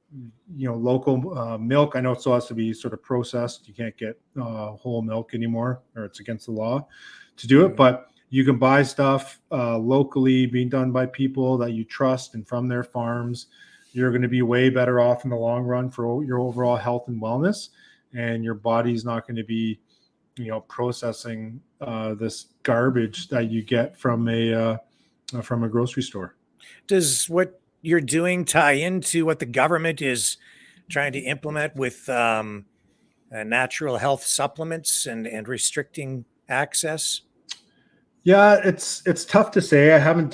milk. I know it still has to be sort of processed. You can't get whole milk anymore, or it's against the law to do it. But you can buy stuff locally, being done by people that you trust and from their farms. You're going to be way better off in the long run for your overall health and wellness, and your body's not going to be, processing this garbage that you get from a grocery store. Does what you're doing tie into what the government is trying to implement with natural health supplements and restricting access? Yeah, it's tough to say. I haven't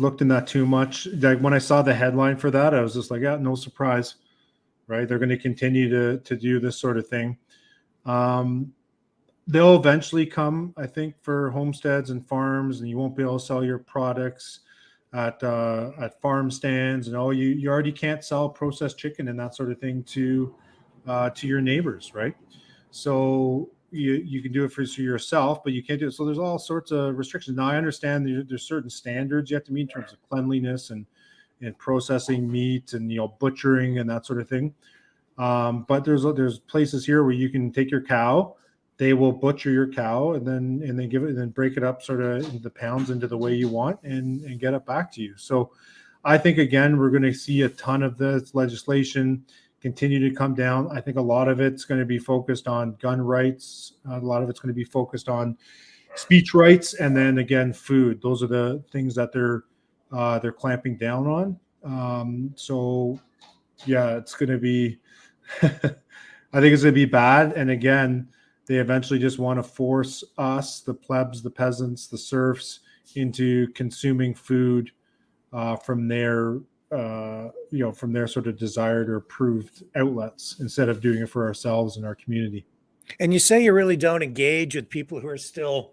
looked in that too much. Like when I saw the headline for that, I was just like, yeah, no surprise, right? They're going to continue to do this sort of thing. They'll eventually come, I think, for homesteads and farms, and you won't be able to sell your products at farm stands, and you already can't sell processed chicken and that sort of thing to your neighbors, right? So you can do it for yourself, but you can't do it. So there's all sorts of restrictions. Now I understand there's certain standards you have to meet in terms of cleanliness and processing meat and butchering and that sort of thing. But there's places here where you can take your cow. They will butcher your cow and then give it and then break it up sort of into pounds into the way you want and get it back to you. So I think again we're going to see a ton of this legislation continue to come down. I think a lot of it's going to be focused on gun rights. A lot of it's going to be focused on speech rights, and then again food. Those are the things that they're clamping down on. So yeah, it's going to be. I think it's going to be bad. And again, they eventually just want to force us, the plebs, the peasants, the serfs, into consuming food from their sort of desired or approved outlets instead of doing it for ourselves and our community. And you say you really don't engage with people who are still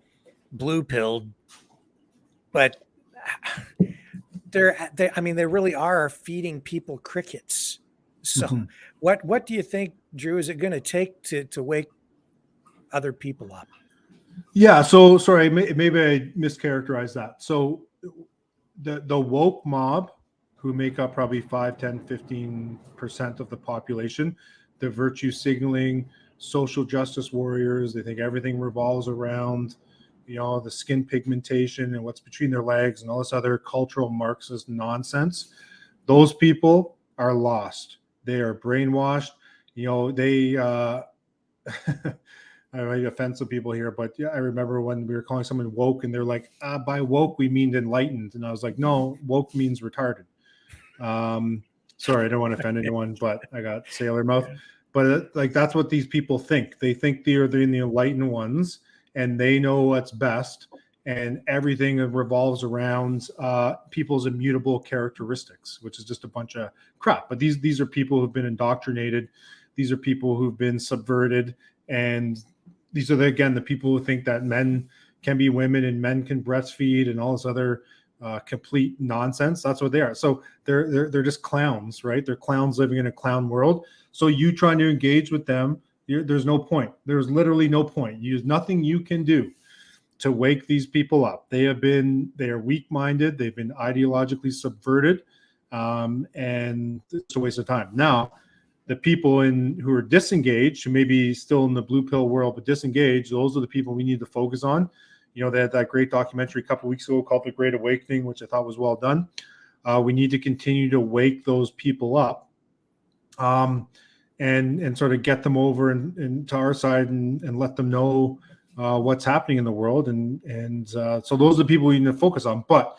blue-pilled, but they really are feeding people crickets. So what do you think, Drew, is it going to take to wake other people up? Yeah. So sorry, maybe I mischaracterized that. So the woke mob, who make up probably 5, 10, 15% of the population, the virtue signaling, social justice warriors, they think everything revolves around, the skin pigmentation and what's between their legs and all this other cultural Marxist nonsense. Those people are lost. They are brainwashed. I might offend some people here, but yeah, I remember when we were calling someone woke and they're like, by woke, we mean enlightened. And I was like, no, woke means retarded. Sorry, I don't want to offend anyone, but I got sailor mouth. But that's what these people think. They think they're the enlightened ones and they know what's best. And everything revolves around people's immutable characteristics, which is just a bunch of crap. But these are people who've been indoctrinated. These are people who've been subverted. And these are, the people who think that men can be women and men can breastfeed and all this other complete nonsense. That's what they are. So they're just clowns, right? They're clowns living in a clown world. So you trying to engage with them, there's no point. There's literally no point. There's nothing you can do to wake these people up. They are weak-minded. They've been ideologically subverted, and it's a waste of time. Now, the people who are disengaged, who may be still in the blue pill world but disengaged, those are the people we need to focus on. They had that great documentary a couple of weeks ago called The Great Awakening, which I thought was well done. We need to continue to wake those people up, and sort of get them over and to our side and let them know what's happening in the world. And so those are the people we need to focus on. But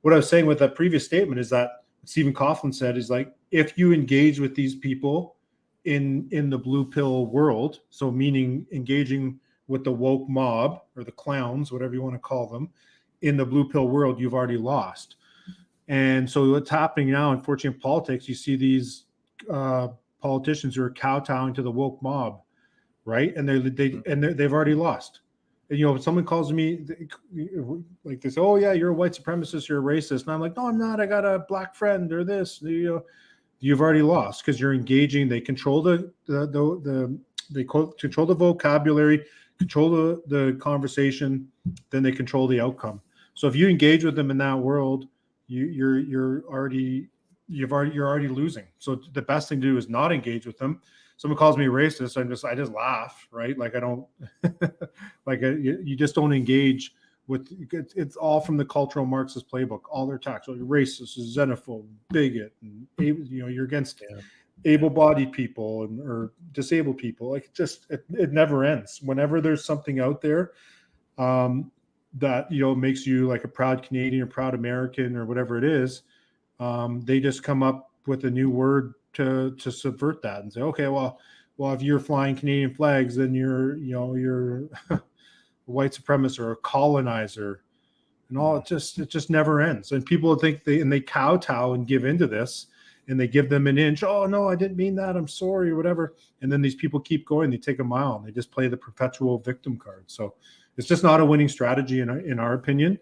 what I was saying with that previous statement is that Stephen Coughlin said is like, if you engage with these people in the blue pill world, so meaning engaging with the woke mob or the clowns, whatever you want to call them, in the blue pill world, you've already lost. And so what's happening now, unfortunately, in politics, you see these politicians who are kowtowing to the woke mob, right? And they've already lost. And, if someone calls me like this, oh yeah, you're a white supremacist, you're a racist, and I'm like, no, I'm not. I got a black friend or this. You've already lost because you're engaging. They control they control the vocabulary, control the conversation, then they control the outcome. So if you engage with them in that world, you're already losing. So the best thing to do is not engage with them. Someone calls me racist, I just laugh, right? Like I don't like you just don't engage with. It's all from the cultural Marxist playbook. All their attacks, you're racist, xenophobe, bigot, and you're against able-bodied people or disabled people. Like it never ends. Whenever there's something out there that makes you like a proud Canadian or proud American or whatever it is, they just come up with a new word to subvert that and say, okay, well, if you're flying Canadian flags, then you're a white supremacist or a colonizer, and all. It just never ends. And people think they kowtow and give into this, and they give them an inch. Oh no, I didn't mean that. I'm sorry, or whatever. And then these people keep going. They take a mile, and they just play the perpetual victim card. So it's just not a winning strategy in our opinion.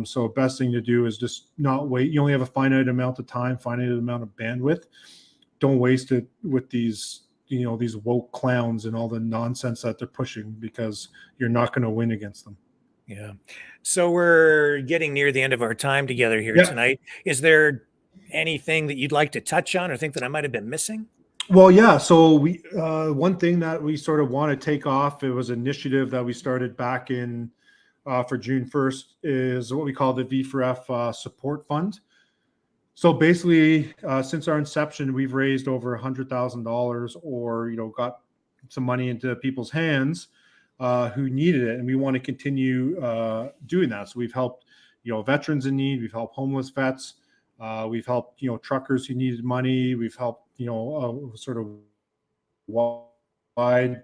So best thing to do is just not wait. You only have a finite amount of time, finite amount of bandwidth. Don't waste it with these woke clowns and all the nonsense that they're pushing, because you're not going to win against them. Yeah. So we're getting near the end of our time together here tonight. Is there anything that you'd like to touch on or think that I might have been missing? Well, yeah. So we one thing that we sort of want to take off, it was an initiative that we started back in for June 1st, is what we call the V4F support fund. So basically, since our inception, we've raised over $100,000 or, got some money into people's hands who needed it. And we want to continue doing that. So we've helped, veterans in need. We've helped homeless vets. We've helped, truckers who needed money. We've helped, sort of wide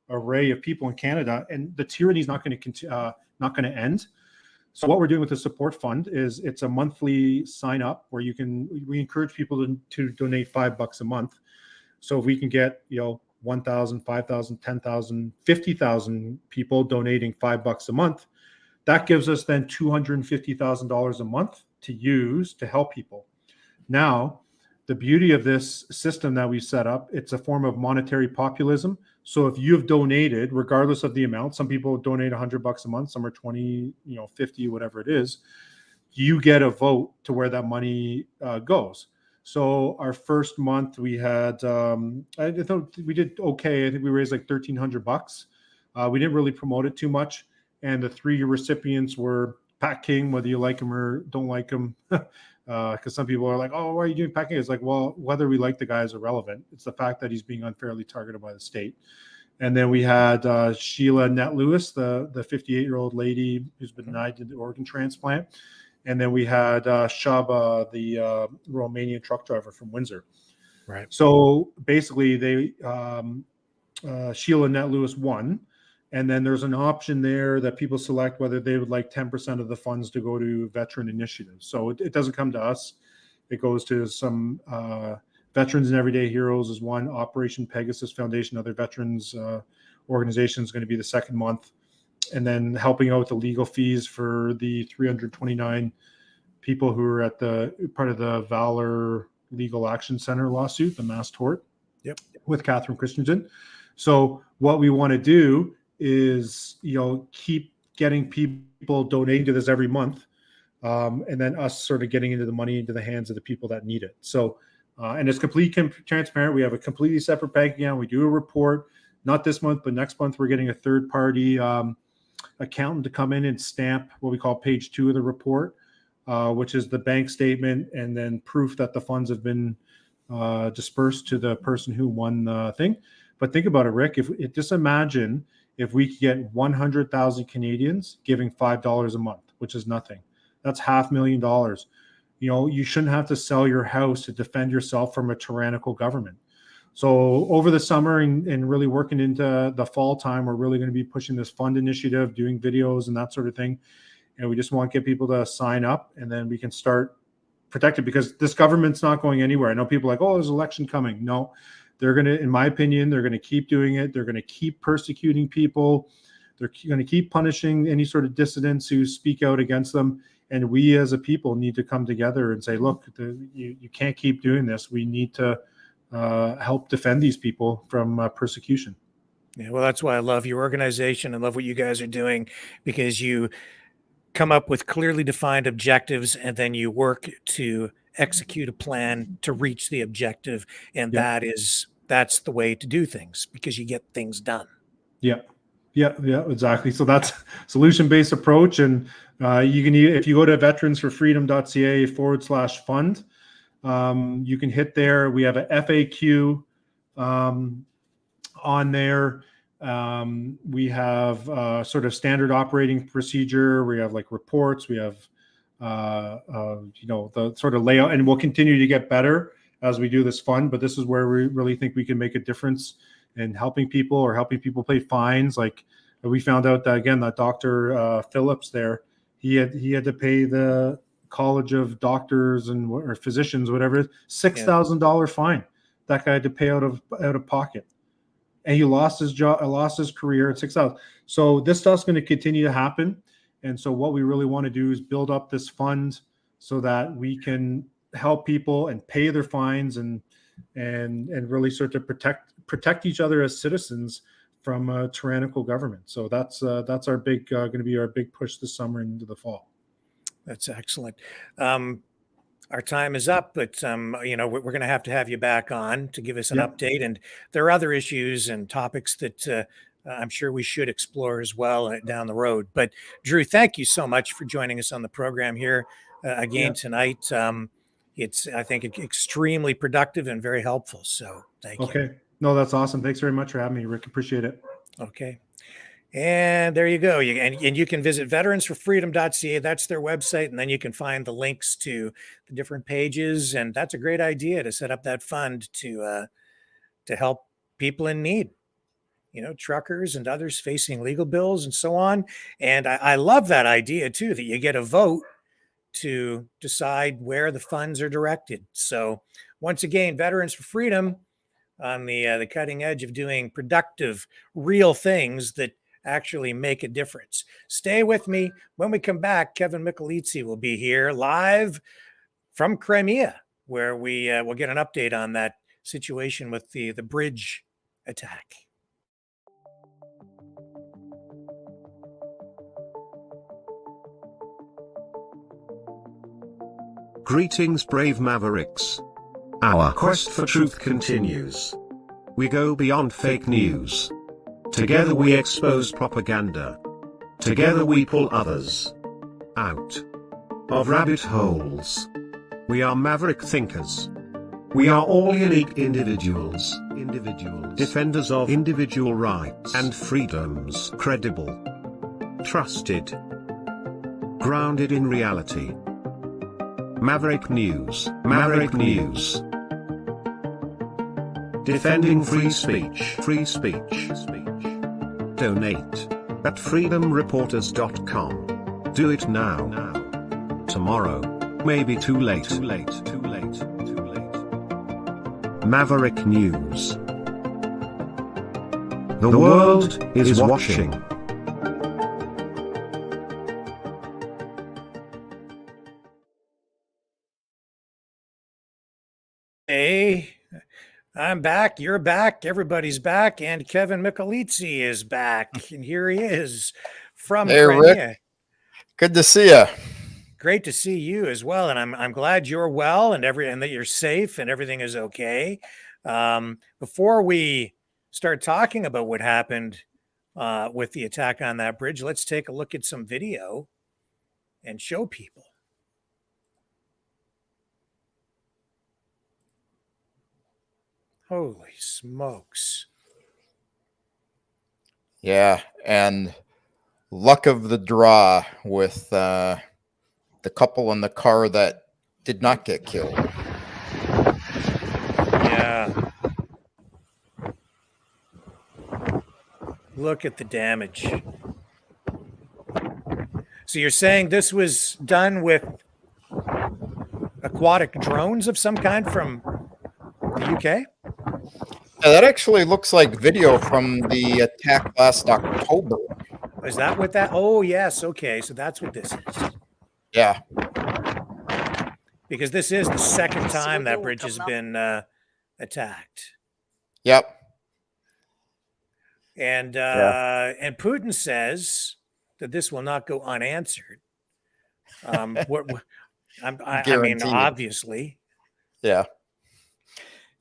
array of people in Canada. And the tyranny is not going to end. So what we're doing with the support fund is it's a monthly sign up where we encourage people to donate $5 a month. So if we can get, 1,000, 5,000, 10,000, 50,000 people donating $5 a month, that gives us then $250,000 a month to use to help people. Now, the beauty of this system that we set up, it's a form of monetary populism. So if you've donated, regardless of the amount, some people donate $100 a month, some are 20, 50, whatever it is, you get a vote to where that money goes. So our first month we had, I thought we did okay. I think we raised like $1,300. We didn't really promote it too much. And the 3 recipients were Pat King, whether you like him or don't like him, because some people are like, oh, why are you doing Pat King? It's like, well, whether we like the guy is irrelevant. It's the fact that he's being unfairly targeted by the state. And then we had Sheila Net-Lewis, the 58-year-old lady who's been denied the organ transplant. And then we had Shaba, the Romanian truck driver from Windsor. Right. So basically, Sheila Net-Lewis won. And then there's an option there that people select whether they would like 10% of the funds to go to veteran initiatives. So it doesn't come to us. It goes to some Veterans and Everyday Heroes is one. Operation Pegasus Foundation, other veterans organizations, going to be the second month. And then helping out with the legal fees for the 329 people who are at the part of the Valor Legal Action Center lawsuit, the mass tort, with Catherine Christensen. So what we want to do is, keep getting people donating to this every month, and then us sort of getting into the money into the hands of the people that need it. So, and it's completely transparent. We have a completely separate bank account. We do a report, not this month, but next month we're getting a third party accountant to come in and stamp what we call page 2 of the report, which is the bank statement and then proof that the funds have been dispersed to the person who won the thing. But think about it, Rick. Just imagine if we could get 100,000 Canadians giving $5 a month, which is nothing. That's $500,000. You shouldn't have to sell your house to defend yourself from a tyrannical government. So over the summer and really working into the fall time, we're really going to be pushing this fund initiative, doing videos and that sort of thing. And we just want to get people to sign up, and then we can start protected, because this government's not going anywhere. I know people are like, oh, there's an election coming. No, they're going to, in my opinion, they're going to keep doing it. They're going to keep persecuting people. They're going to keep punishing any sort of dissidents who speak out against them. And we as a people need to come together and say, look, you can't keep doing this. We need to help defend these people from persecution. Yeah, well, that's why I love your organization and love what you guys are doing, because you come up with clearly defined objectives and then you work to execute a plan to reach the objective. And that's the way to do things, because you get things done. Yeah, exactly. So that's solution-based approach. And you can, if you go to veteransforfreedom.ca/fund, you can hit there. We have a FAQ on there. We have sort of standard operating procedure. We have like reports. We have the sort of layout, and we'll continue to get better as we do this fund. But this is where we really think we can make a difference in helping people pay fines. Like we found out that, again, that Dr. Phillips there, he had to pay the College of Doctors or Physicians, whatever, $6,000 fine. That guy had to pay out of pocket. And he lost his job, lost his career at $6,000. So this stuff's going to continue to happen. And so what we really want to do is build up this fund so that we can help people and pay their fines and really start to protect each other as citizens from a tyrannical government. So that's our big going to be our big push this summer into the fall. That's excellent. Our time is up, but we're going to have you back on to give us an update. And there are other issues and topics that I'm sure we should explore as well down the road. But Drew, thank you so much for joining us on the program here again tonight. It's, I think, extremely productive and very helpful. So thank you. Okay. No, that's awesome. Thanks very much for having me, Rick. Appreciate it. Okay. And there you go. And you can visit veteransforfreedom.ca. That's their website. And then you can find the links to the different pages. And that's a great idea to set up that fund to help people in need, truckers and others facing legal bills and so on. And I love that idea too, that you get a vote to decide where the funds are directed. So once again, Veterans for Freedom on the cutting edge of doing productive, real things that actually make a difference. Stay with me. When we come back, Kevin Michelizzi will be here live from Crimea, where we will get an update on that situation with the bridge attack. Greetings, brave Mavericks. Our quest for truth continues. We go beyond fake news. Together we expose propaganda. Together we pull others out of rabbit holes. We are maverick thinkers. We are all unique individuals. Defenders of individual rights and freedoms. Credible. Trusted. Grounded in reality. Maverick News. Defending free speech. Donate at freedomreporters.com. Do it now. Tomorrow may be too late. Maverick News. The world is watching. Hey, I'm back. You're back. Everybody's back. And Kevin Michelizzi is back. And here he is from Crimea. Rick. Good to see you. Great to see you as well. And I'm glad you're well and that you're safe and everything is okay. Before we start talking about what happened with the attack on that bridge. Let's take a look at some video and show people. Holy smokes. Yeah, and luck of the draw with the couple in the car that did not get killed. Yeah. Look at the damage. So you're saying this was done with aquatic drones of some kind from the UK? Yeah, that actually looks like video from the attack last October. Is that what that? Oh, yes. Okay. So that's what this is. Yeah. Because this is the second time that bridge has been attacked. Yep. And Putin says that this will not go unanswered. I mean, obviously. Yeah.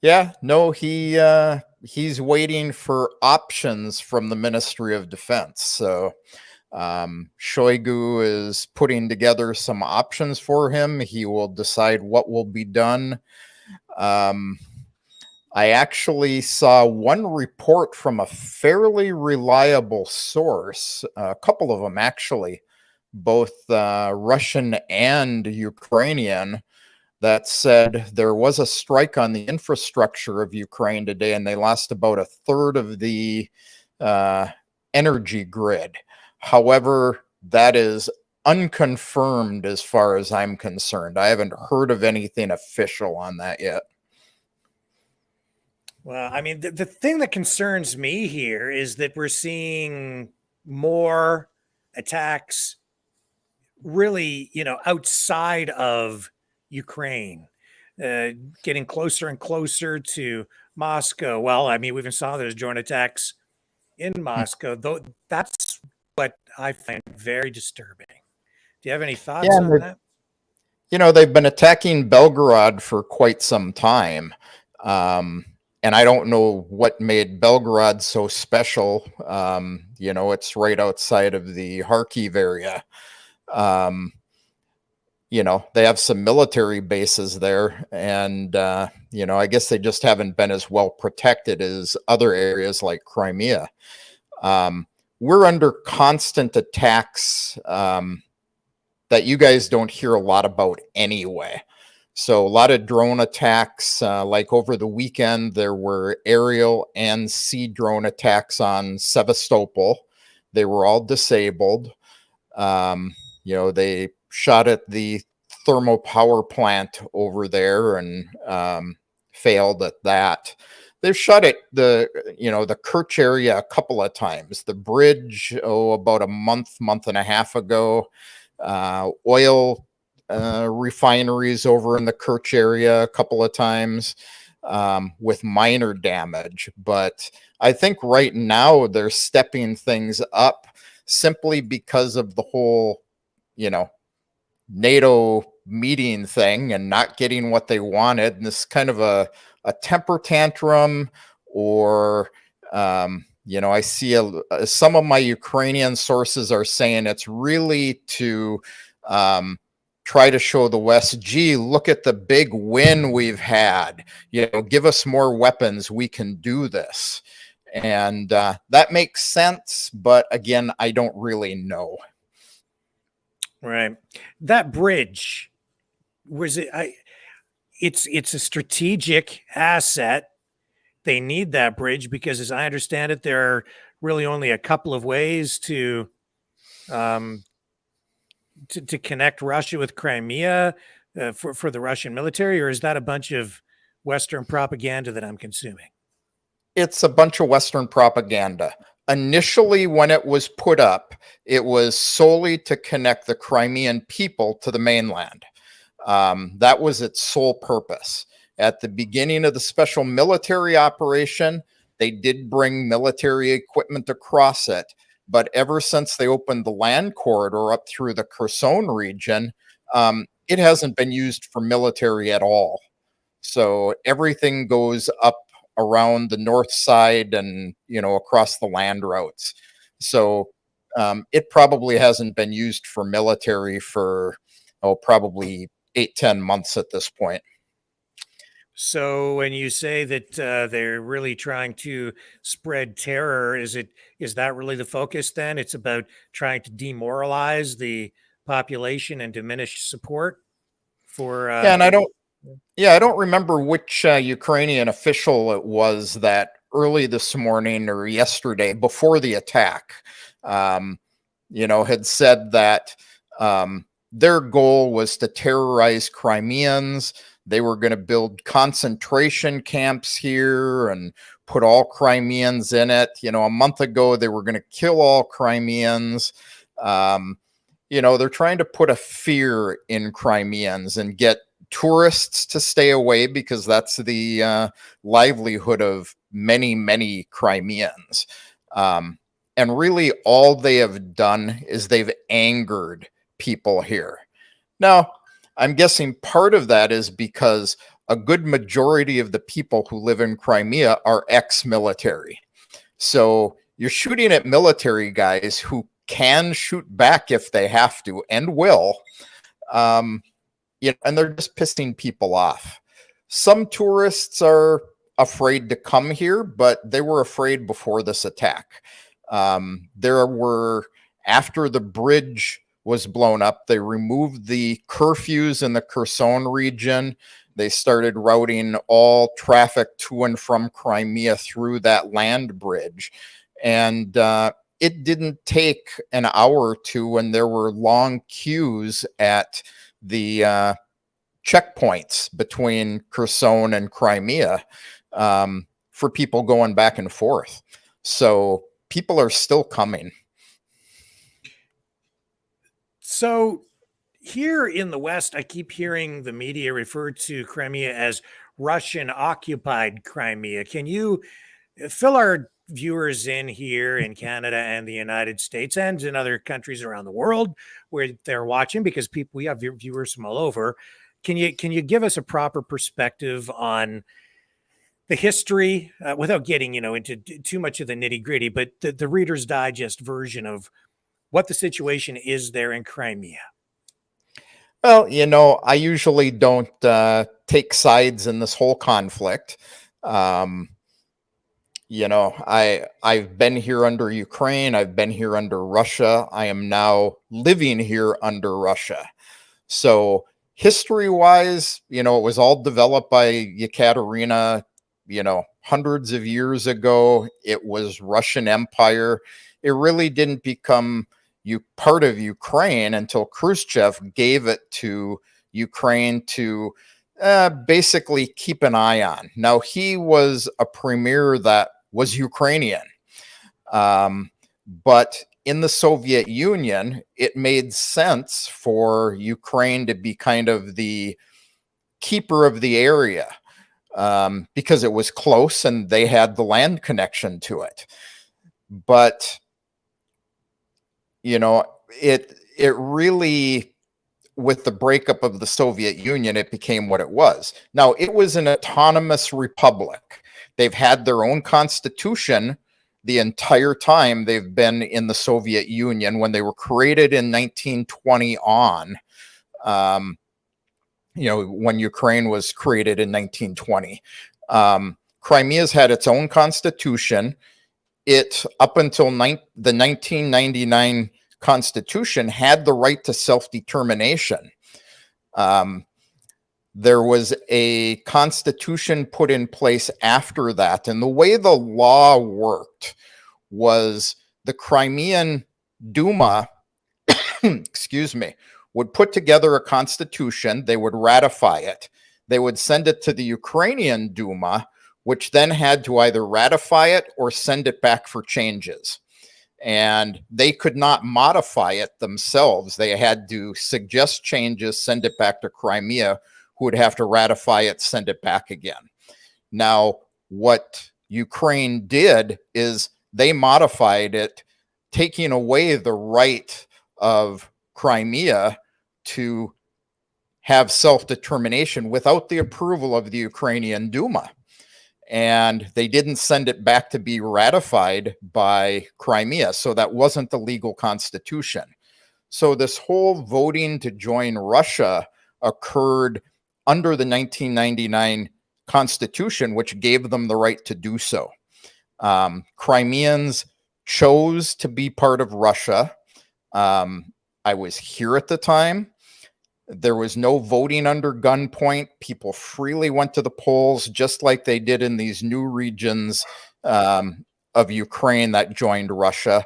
Yeah. No, he's waiting for options from the Ministry of Defense. So Shoigu is putting together some options for him. He will decide what will be done. I actually saw one report from a fairly reliable source, a couple of them actually, both Russian and Ukrainian, that said there was a strike on the infrastructure of Ukraine today, and they lost about a third of the energy grid. However, that is unconfirmed as far as I'm concerned. I haven't heard of anything official on that yet. Well, I mean, the thing that concerns me here is that we're seeing more attacks really, outside of Ukraine, getting closer and closer to Moscow. Well, I mean, we even saw those drone attacks in Moscow, though. That's what I find very disturbing. Do you have any thoughts on that? They've been attacking Belgorod for quite some time. And I don't know what made Belgorod so special. It's right outside of the Kharkiv area. They have some military bases there, and I guess they just haven't been as well protected as other areas like Crimea. We're under constant attacks that you guys don't hear a lot about anyway. So a lot of drone attacks, like over the weekend, there were aerial and sea drone attacks on Sevastopol. They were all disabled. They shot at the thermal power plant over there and failed at that. They've shot at the Kerch area a couple of times. The bridge, about a month and a half ago. Oil refineries over in the Kerch area a couple of times with minor damage. But I think right now they're stepping things up simply because of the whole, NATO meeting thing and not getting what they wanted. And this kind of a temper tantrum, or, I see some of my Ukrainian sources are saying it's really to try to show the West, gee, look at the big win we've had. Give us more weapons. We can do this. And that makes sense. But again, I don't really know. Right. That bridge, it's a strategic asset. They need that bridge because, as I understand it, there are really only a couple of ways to connect Russia with Crimea for the Russian military, or is that a bunch of Western propaganda that I'm consuming? It's a bunch of Western propaganda. Initially, when it was put up, it was solely to connect the Crimean people to the mainland. That was its sole purpose. At the beginning of the special military operation, they did bring military equipment across it. But ever since they opened the land corridor up through the Kherson region, it hasn't been used for military at all. So everything goes up around the north side and, across the land routes. So it probably hasn't been used for military for, probably 8-10 months at this point. So when you say that they're really trying to spread terror, is that really the focus then? It's about trying to demoralize the population and diminish support for Yeah, and I don't remember which Ukrainian official it was that early this morning or yesterday before the attack, had said that their goal was to terrorize Crimeans. They were going to build concentration camps here and put all Crimeans in it. A month ago, they were going to kill all Crimeans. They're trying to put a fear in Crimeans and get tourists to stay away, because that's the livelihood of many, many Crimeans. And really all they have done is they've angered people here. Now, I'm guessing part of that is because a good majority of the people who live in Crimea are ex-military. So you're shooting at military guys who can shoot back if they have to and will. And they're just pissing people off. Some tourists are afraid to come here, but they were afraid before this attack. After the bridge was blown up, they removed the curfews in the Kherson region. They started routing all traffic to and from Crimea through that land bridge. And it didn't take an hour or two when there were long queues at the checkpoints between Kherson and Crimea for people going back and forth. So people are still coming. So here in the West, I keep hearing the media refer to Crimea as Russian occupied Crimea. Can you fill our viewers in here in Canada and the United States and in other countries around the world where they're watching, because we have viewers from all over. Can you give us a proper perspective on the history without getting, into too much of the nitty gritty, but the Reader's Digest version of what the situation is there in Crimea? Well, I usually don't take sides in this whole conflict. I've been here under Ukraine. I've been here under Russia. I am now living here under Russia. So history-wise, it was all developed by Yekaterina, hundreds of years ago. It was Russian Empire. It really didn't become part of Ukraine until Khrushchev gave it to Ukraine to basically keep an eye on. Now, he was a premier that was Ukrainian. But in the Soviet Union, it made sense for Ukraine to be kind of the keeper of the area because it was close and they had the land connection to it. But it really, with the breakup of the Soviet Union, it became what it was. Now, it was an autonomous republic. They've had their own constitution the entire time they've been in the Soviet Union. When they were created in 1920 on, when Ukraine was created in 1920. Crimea's had its own constitution. It, up until the 1999 Constitution, had the right to self-determination. There was a constitution put in place after that. And the way the law worked was the Crimean Duma, excuse me, would put together a constitution. They would ratify it. They would send it to the Ukrainian Duma, which then had to either ratify it or send it back for changes. And they could not modify it themselves. They had to suggest changes, send it back to Crimea, who would have to ratify it, send it back again. Now, what Ukraine did is they modified it, taking away the right of Crimea to have self-determination without the approval of the Ukrainian Duma. and they didn't send it back to be ratified by Crimea. So that wasn't the legal constitution. So this whole voting to join Russia occurred under the 1999 constitution, which gave them the right to do so. Crimeans chose to be part of Russia. I was here at the time. There was no voting under gunpoint. People freely went to the polls, just like they did in these new regions of Ukraine that joined Russia.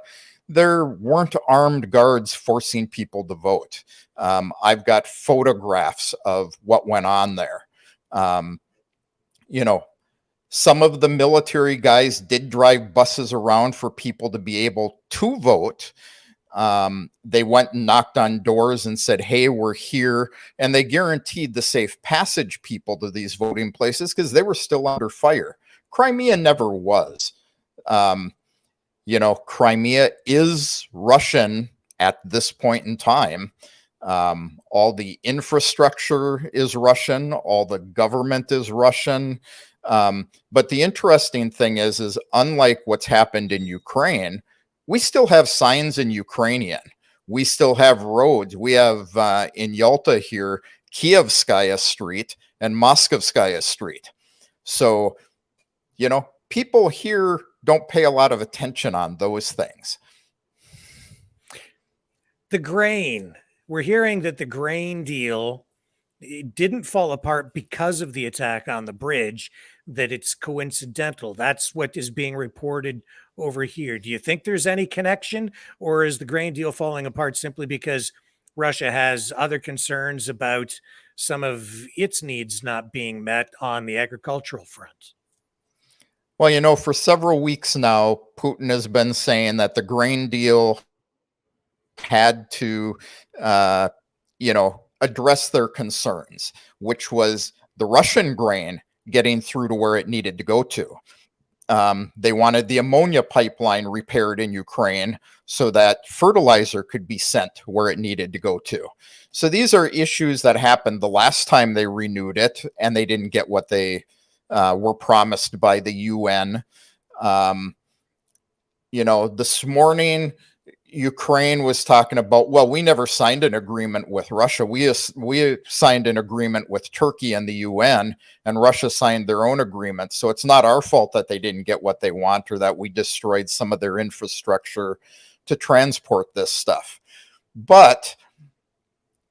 There weren't armed guards forcing people to vote. I've got photographs of what went on there. You know, some of the military guys did drive buses around for people to be able to vote. They went and knocked on doors and said, hey, we're here. And they guaranteed the safe passage people to these voting places because they were still under fire. Crimea never was. You know, Crimea is Russian at this point in time. All the infrastructure is Russian. All the government is Russian. But the interesting thing is unlike what's happened in Ukraine, we still have signs in Ukrainian. We still have roads. We have in Yalta here, Kievskaya Street and Moskovskaya Street. So, you know, people here don't pay a lot of attention on those things. The grain. We're hearing that the grain deal, it didn't fall apart because of the attack on the bridge, that it's coincidental. That's what is being reported over here. Do you think there's any connection, or is the grain deal falling apart simply because Russia has other concerns about some of its needs not being met on the agricultural front? Well, you know, for several weeks now, Putin has been saying that the grain deal had to, you know, address their concerns, which was the Russian grain getting through to where it needed to go to. They wanted the ammonia pipeline repaired in Ukraine so that fertilizer could be sent where it needed to go to. So these are issues that happened the last time they renewed it, and they didn't get what they were promised by the UN. You know, this morning, Ukraine was talking about, well, we never signed an agreement with Russia. We signed an agreement with Turkey and the UN, and Russia signed their own agreement. So it's not our fault that they didn't get what they want or that we destroyed some of their infrastructure to transport this stuff. But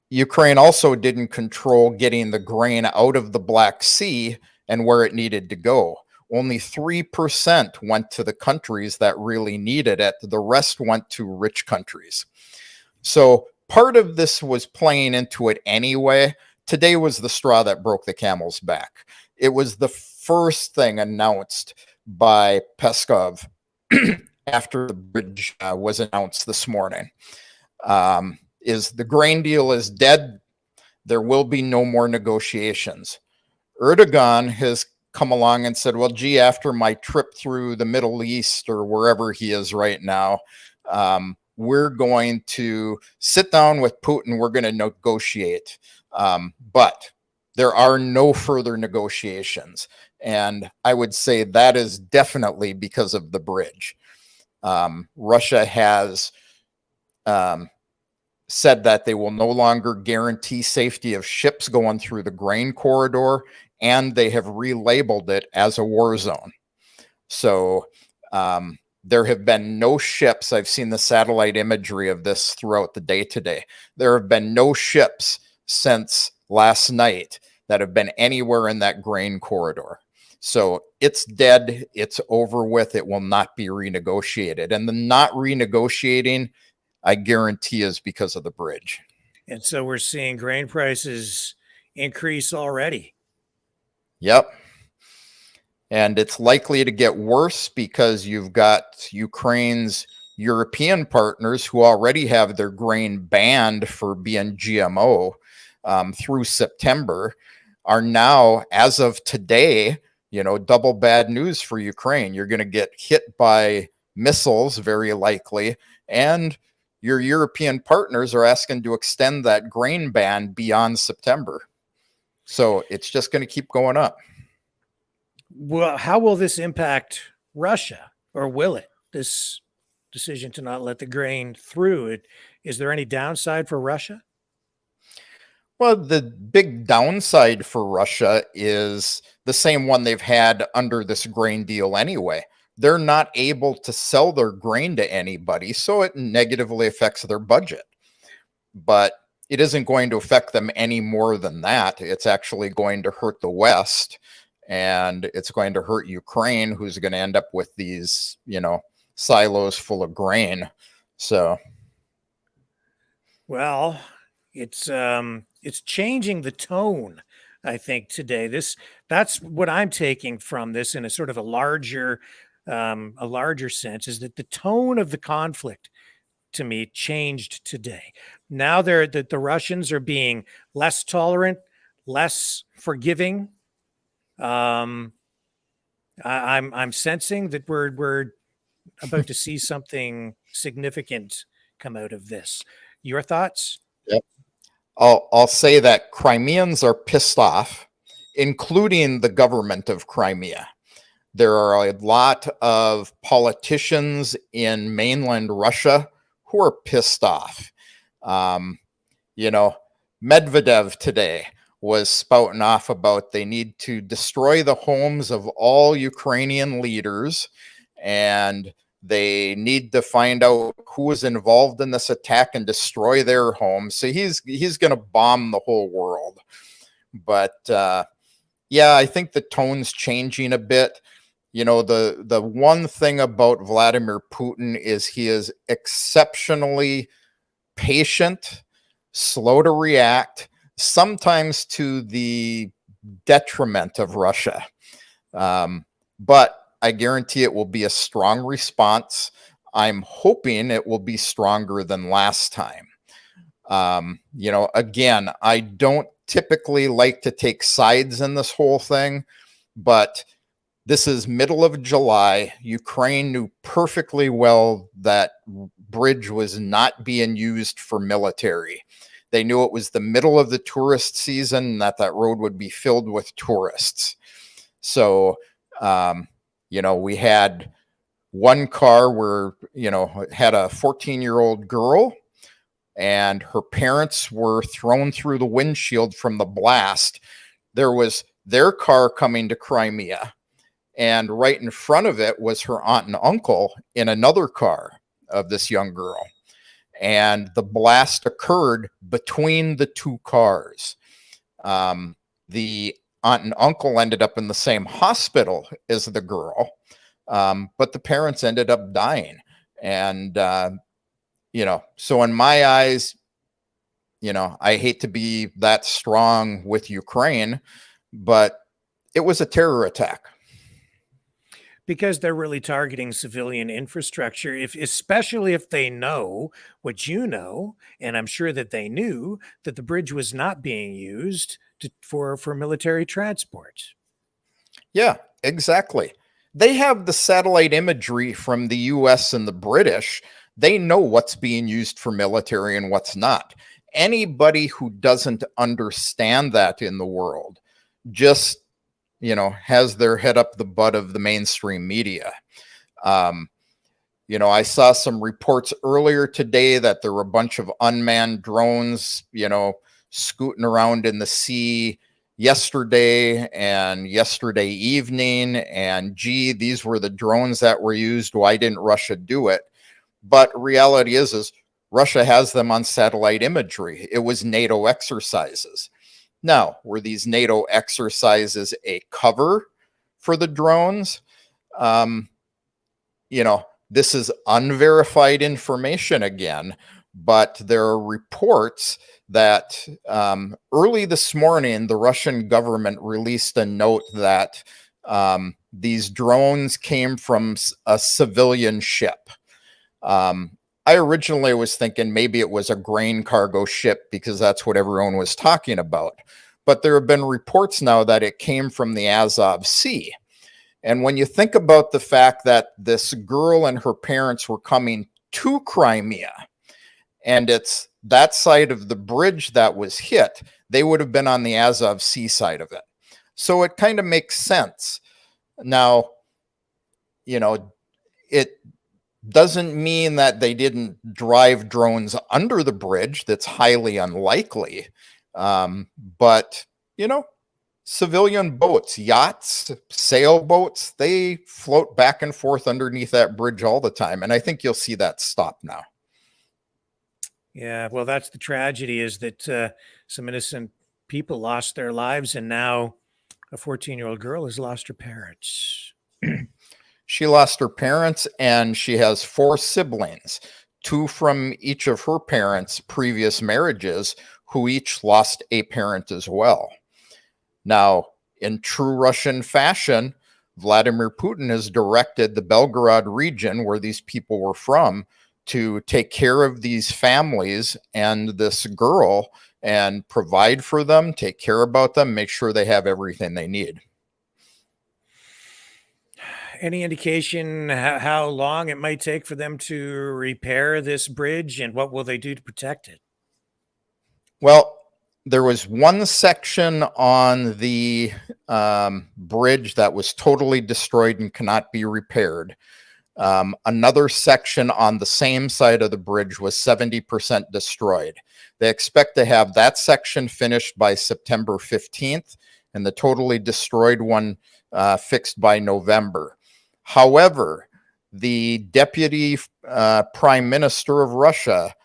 Ukraine also didn't control getting the grain out of the Black Sea and where it needed to go. Only 3% went to the countries that really needed it. The rest went to rich countries. So part of this was playing into it anyway. Today was the straw that broke the camel's back. It was the first thing announced by Peskov after the bridge was announced this morning. Is the grain deal is dead. There will be no more negotiations. Erdogan has come along and said, well, gee, after my trip through the Middle East or wherever he is right now, we're going to sit down with Putin. We're going to negotiate. But there are no further negotiations. And I would say that is definitely because of the bridge. Russia has said that they will no longer guarantee safety of ships going through the grain corridor, and they have relabeled it as a war zone. So there have been no ships. I've seen the satellite imagery of this throughout the day today. There have been no ships since last night that have been anywhere in that grain corridor. So it's dead. It's over with. It will not be renegotiated. And the not renegotiating, I guarantee, is because of the bridge. And so we're seeing grain prices increase already. Yep. And it's likely to get worse because you've got Ukraine's European partners who already have their grain banned for being GMO through September are now, as of today, you know, double bad news for Ukraine. You're going to get hit by missiles, very likely, and your European partners are asking to extend that grain ban beyond September. So it's just going to keep going up. Well, how will this impact Russia, or will it? This decision to not let the grain through it. Is there any downside for Russia? Well, the big downside for Russia is the same one they've had under this grain deal anyway. They're not able to sell their grain to anybody, so it negatively affects their budget. But it isn't going to affect them any more than that. It's actually going to hurt the West, and it's going to hurt Ukraine, who's going to end up with these, silos full of grain. So, well, it's changing the tone, I think, today. That's what I'm taking from this in a sort of a larger sense, is that the tone of the conflict to me changed today. Now that the Russians are being less tolerant, less forgiving. I'm sensing that we're about to see something significant come out of this. Your thoughts? yep. I'll say that Crimeans are pissed off, including the government of Crimea. There are a lot of politicians in mainland Russia who are pissed off. Medvedev today was spouting off about they need to destroy the homes of all Ukrainian leaders, and they need to find out who was involved in this attack and destroy their homes. So he's going to bomb the whole world. But yeah, I think the tone's changing a bit. The one thing about Vladimir Putin is he is exceptionally patient, slow to react, sometimes to the detriment of Russia. But I guarantee it will be a strong response. I'm hoping it will be stronger than last time. Again, I don't typically like to take sides in this whole thing, but this is middle of July. Ukraine knew perfectly well that bridge was not being used for military. They knew it was the middle of the tourist season, and that road would be filled with tourists. So, we had one car where, had a 14-year-old girl, and her parents were thrown through the windshield from the blast. There was their car coming to Crimea, and right in front of it was her aunt and uncle in another car of this young girl. And the blast occurred between the two cars. The aunt and uncle ended up in the same hospital as the girl, but the parents ended up dying. And, so in my eyes, I hate to be that strong with Ukraine, but it was a terror attack. Because they're really targeting civilian infrastructure, especially if they know what you know, and I'm sure that they knew that the bridge was not being used for military transport. Yeah, exactly. They have the satellite imagery from the US and the British. They know what's being used for military and what's not. Anybody who doesn't understand that in the world just has their head up the butt of the mainstream media. I saw some reports earlier today that there were a bunch of unmanned drones, scooting around in the sea yesterday and yesterday evening. And gee, these were the drones that were used. Why didn't Russia do it? But reality is Russia has them on satellite imagery. It was NATO exercises. Now, were these NATO exercises a cover for the drones? This is unverified information again, but there are reports that early this morning, the Russian government released a note that these drones came from a civilian ship. I originally was thinking maybe it was a grain cargo ship because that's what everyone was talking about. But there have been reports now that it came from the Azov Sea. And when you think about the fact that this girl and her parents were coming to Crimea, and it's that side of the bridge that was hit, they would have been on the Azov Sea side of it. So it kind of makes sense. Now, it doesn't mean that they didn't drive drones under the bridge. That's highly unlikely. But, civilian boats, yachts, sailboats, they float back and forth underneath that bridge all the time. And I think you'll see that stop now. Yeah, well, that's the tragedy, is that some innocent people lost their lives, and now a 14-year-old girl has lost her parents. She lost her parents, and she has 4 siblings, 2 from each of her parents' previous marriages, who each lost a parent as well. Now, in true Russian fashion, Vladimir Putin has directed the Belgorod region, where these people were from, to take care of these families and this girl and provide for them, take care about them, make sure they have everything they need. Any indication how long it might take for them to repair this bridge, and what will they do to protect it? Well, there was one section on the bridge that was totally destroyed and cannot be repaired. Another section on the same side of the bridge was 70% destroyed. They expect to have that section finished by September 15th and the totally destroyed one fixed by November. However, the deputy prime minister of Russia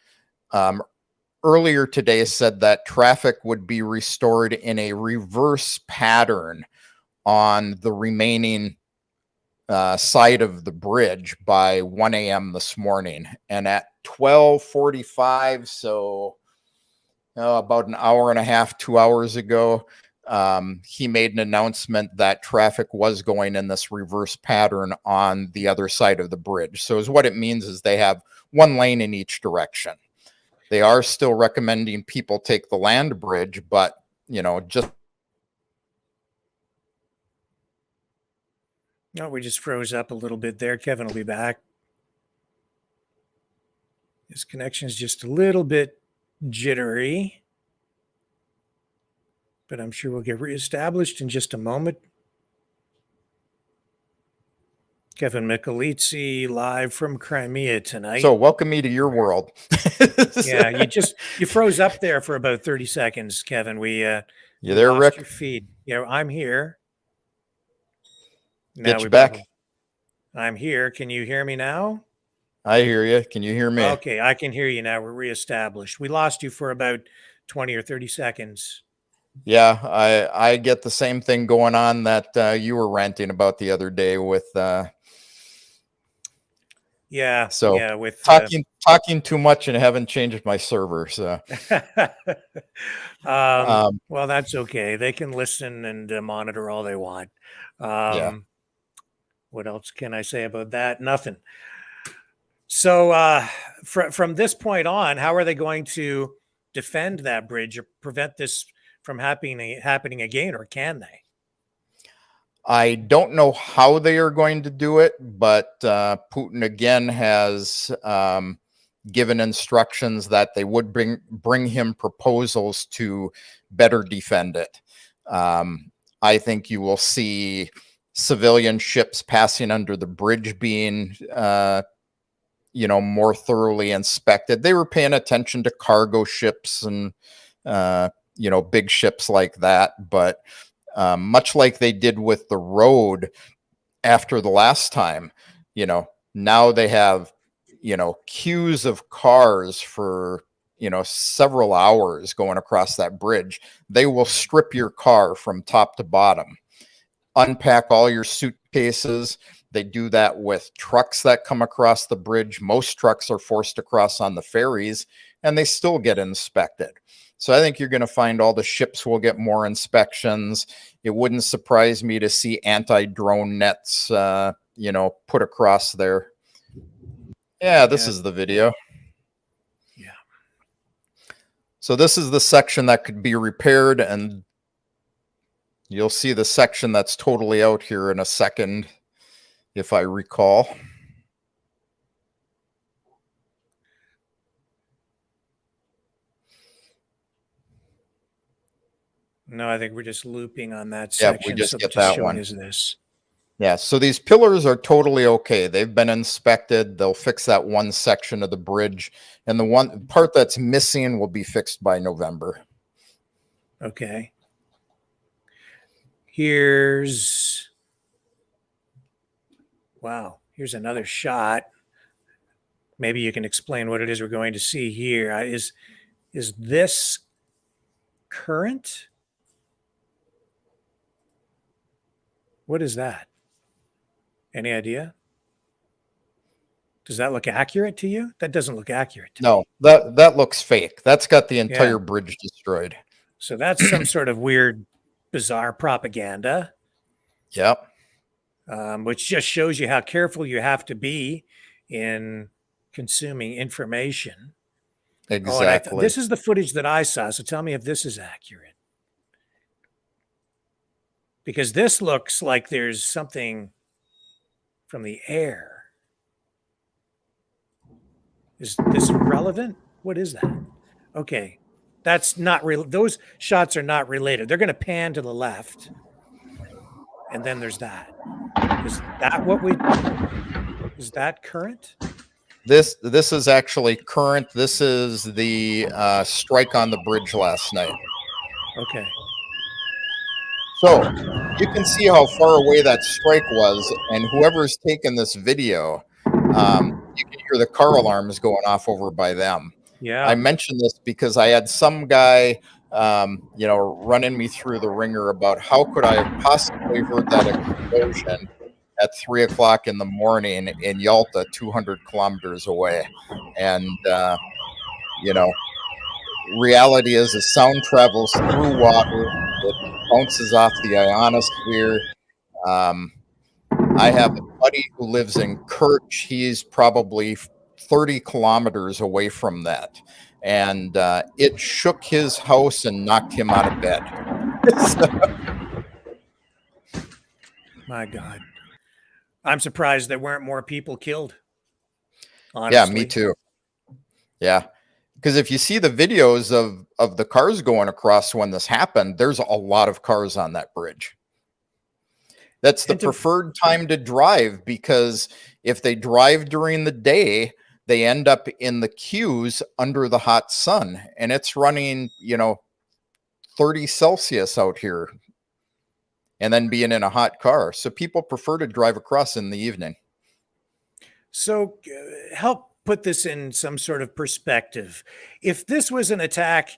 earlier today said that traffic would be restored in a reverse pattern on the remaining side of the bridge by 1 a.m. this morning. And at 12:45, so about an hour and a half, 2 hours ago, he made an announcement that traffic was going in this reverse pattern on the other side of the bridge. So what it means is they have one lane in each direction. They are still recommending people take the land bridge, but, just. No, we just froze up a little bit there. Kevin will be back. His connection is just a little bit jittery, but I'm sure we'll get reestablished in just a moment. Kevin Michelizzi live from Crimea tonight. So welcome me to your world. Yeah, you froze up there for about 30 seconds, Kevin. You there, lost Rick? Your feed. Yeah, I'm here. Get you back. I'm here. Can you hear me now? I hear you. Can you hear me? Okay, I can hear you now. We're reestablished. We lost you for about 20 or 30 seconds. Yeah, I get the same thing going on that you were ranting about the other day with with talking too much and haven't changed my server. So well, that's okay. They can listen and monitor all they want. What else can I say about that? Nothing. So from this point on, how are they going to defend that bridge or prevent this from happening again, or can they? I don't know how they are going to do it, but Putin again has given instructions that they would bring him proposals to better defend it. I think you will see civilian ships passing under the bridge being more thoroughly inspected. They were paying attention to cargo ships and big ships like that, but much like they did with the road after the last time, now they have, queues of cars for, several hours going across that bridge. They will strip your car from top to bottom, unpack all your suitcases. They do that with trucks that come across the bridge. Most trucks are forced across on the ferries, and they still get inspected. So I think you're going to find all the ships will get more inspections. It wouldn't surprise me to see anti-drone nets, put across there. Yeah, this is the video. Yeah. So this is the section that could be repaired, and you'll see the section that's totally out here in a second, if I recall. No, I think we're just looping on that section. Yeah, we just so get just that showing one. is this. Yeah, so these pillars are totally okay. They've been inspected. They'll fix that one section of the bridge, and the one part that's missing will be fixed by November. Okay. Here's here's another shot. Maybe you can explain what it is we're going to see here. Is this current? What is that? Any idea? Does that look accurate to you? That doesn't look accurate to me. No, that looks fake. That's got the entire Yeah. bridge destroyed. So that's some sort of weird, bizarre propaganda, Yep. which just shows you how careful you have to be in consuming information. Exactly. This is the footage that I saw. So tell me if this is accurate. Because this looks like there's something from the air. Is this relevant? What is that? Okay. That's not real. Those shots are not related. They're going to pan to the left. And then there's that. Is that current? This is actually current. This is the strike on the bridge last night. Okay. So you can see how far away that strike was, and whoever's taken this video, you can hear the car alarms going off over by them. Yeah. I mentioned this because I had some guy, running me through the ringer about how could I have possibly heard that explosion at 3 o'clock in the morning in Yalta, 200 kilometers away. And, reality is the sound travels through water. It bounces off the ionosphere. I have a buddy who lives in Kerch. He's probably 30 kilometers away from that. And it shook his house and knocked him out of bed. My God. I'm surprised there weren't more people killed. Honestly. Yeah, me too. Yeah. Because if you see the videos of the cars going across when this happened, there's a lot of cars on that bridge. That's the preferred time to drive, because if they drive during the day, they end up in the queues under the hot sun, and it's running, 30 Celsius out here, and then being in a hot car. So people prefer to drive across in the evening. So help put this in some sort of perspective. If this was an attack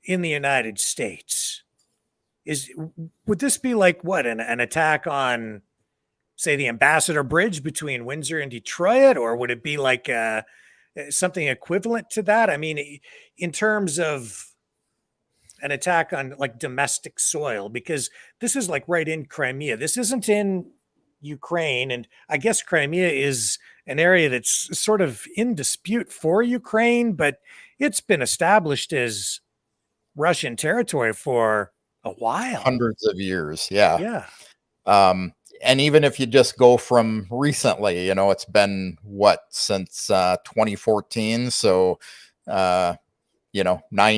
in the United States, would this be like what, an attack on, say, the Ambassador Bridge between Windsor and Detroit, or would it be like something equivalent to that? I mean, in terms of an attack on like domestic soil, because this is like right in Crimea. This isn't in Ukraine, and I guess Crimea is an area that's sort of in dispute for Ukraine, but it's been established as Russian territory for a while. Hundreds of years. Yeah. Yeah. And even if you just go from recently, it's been since 2014. So, 9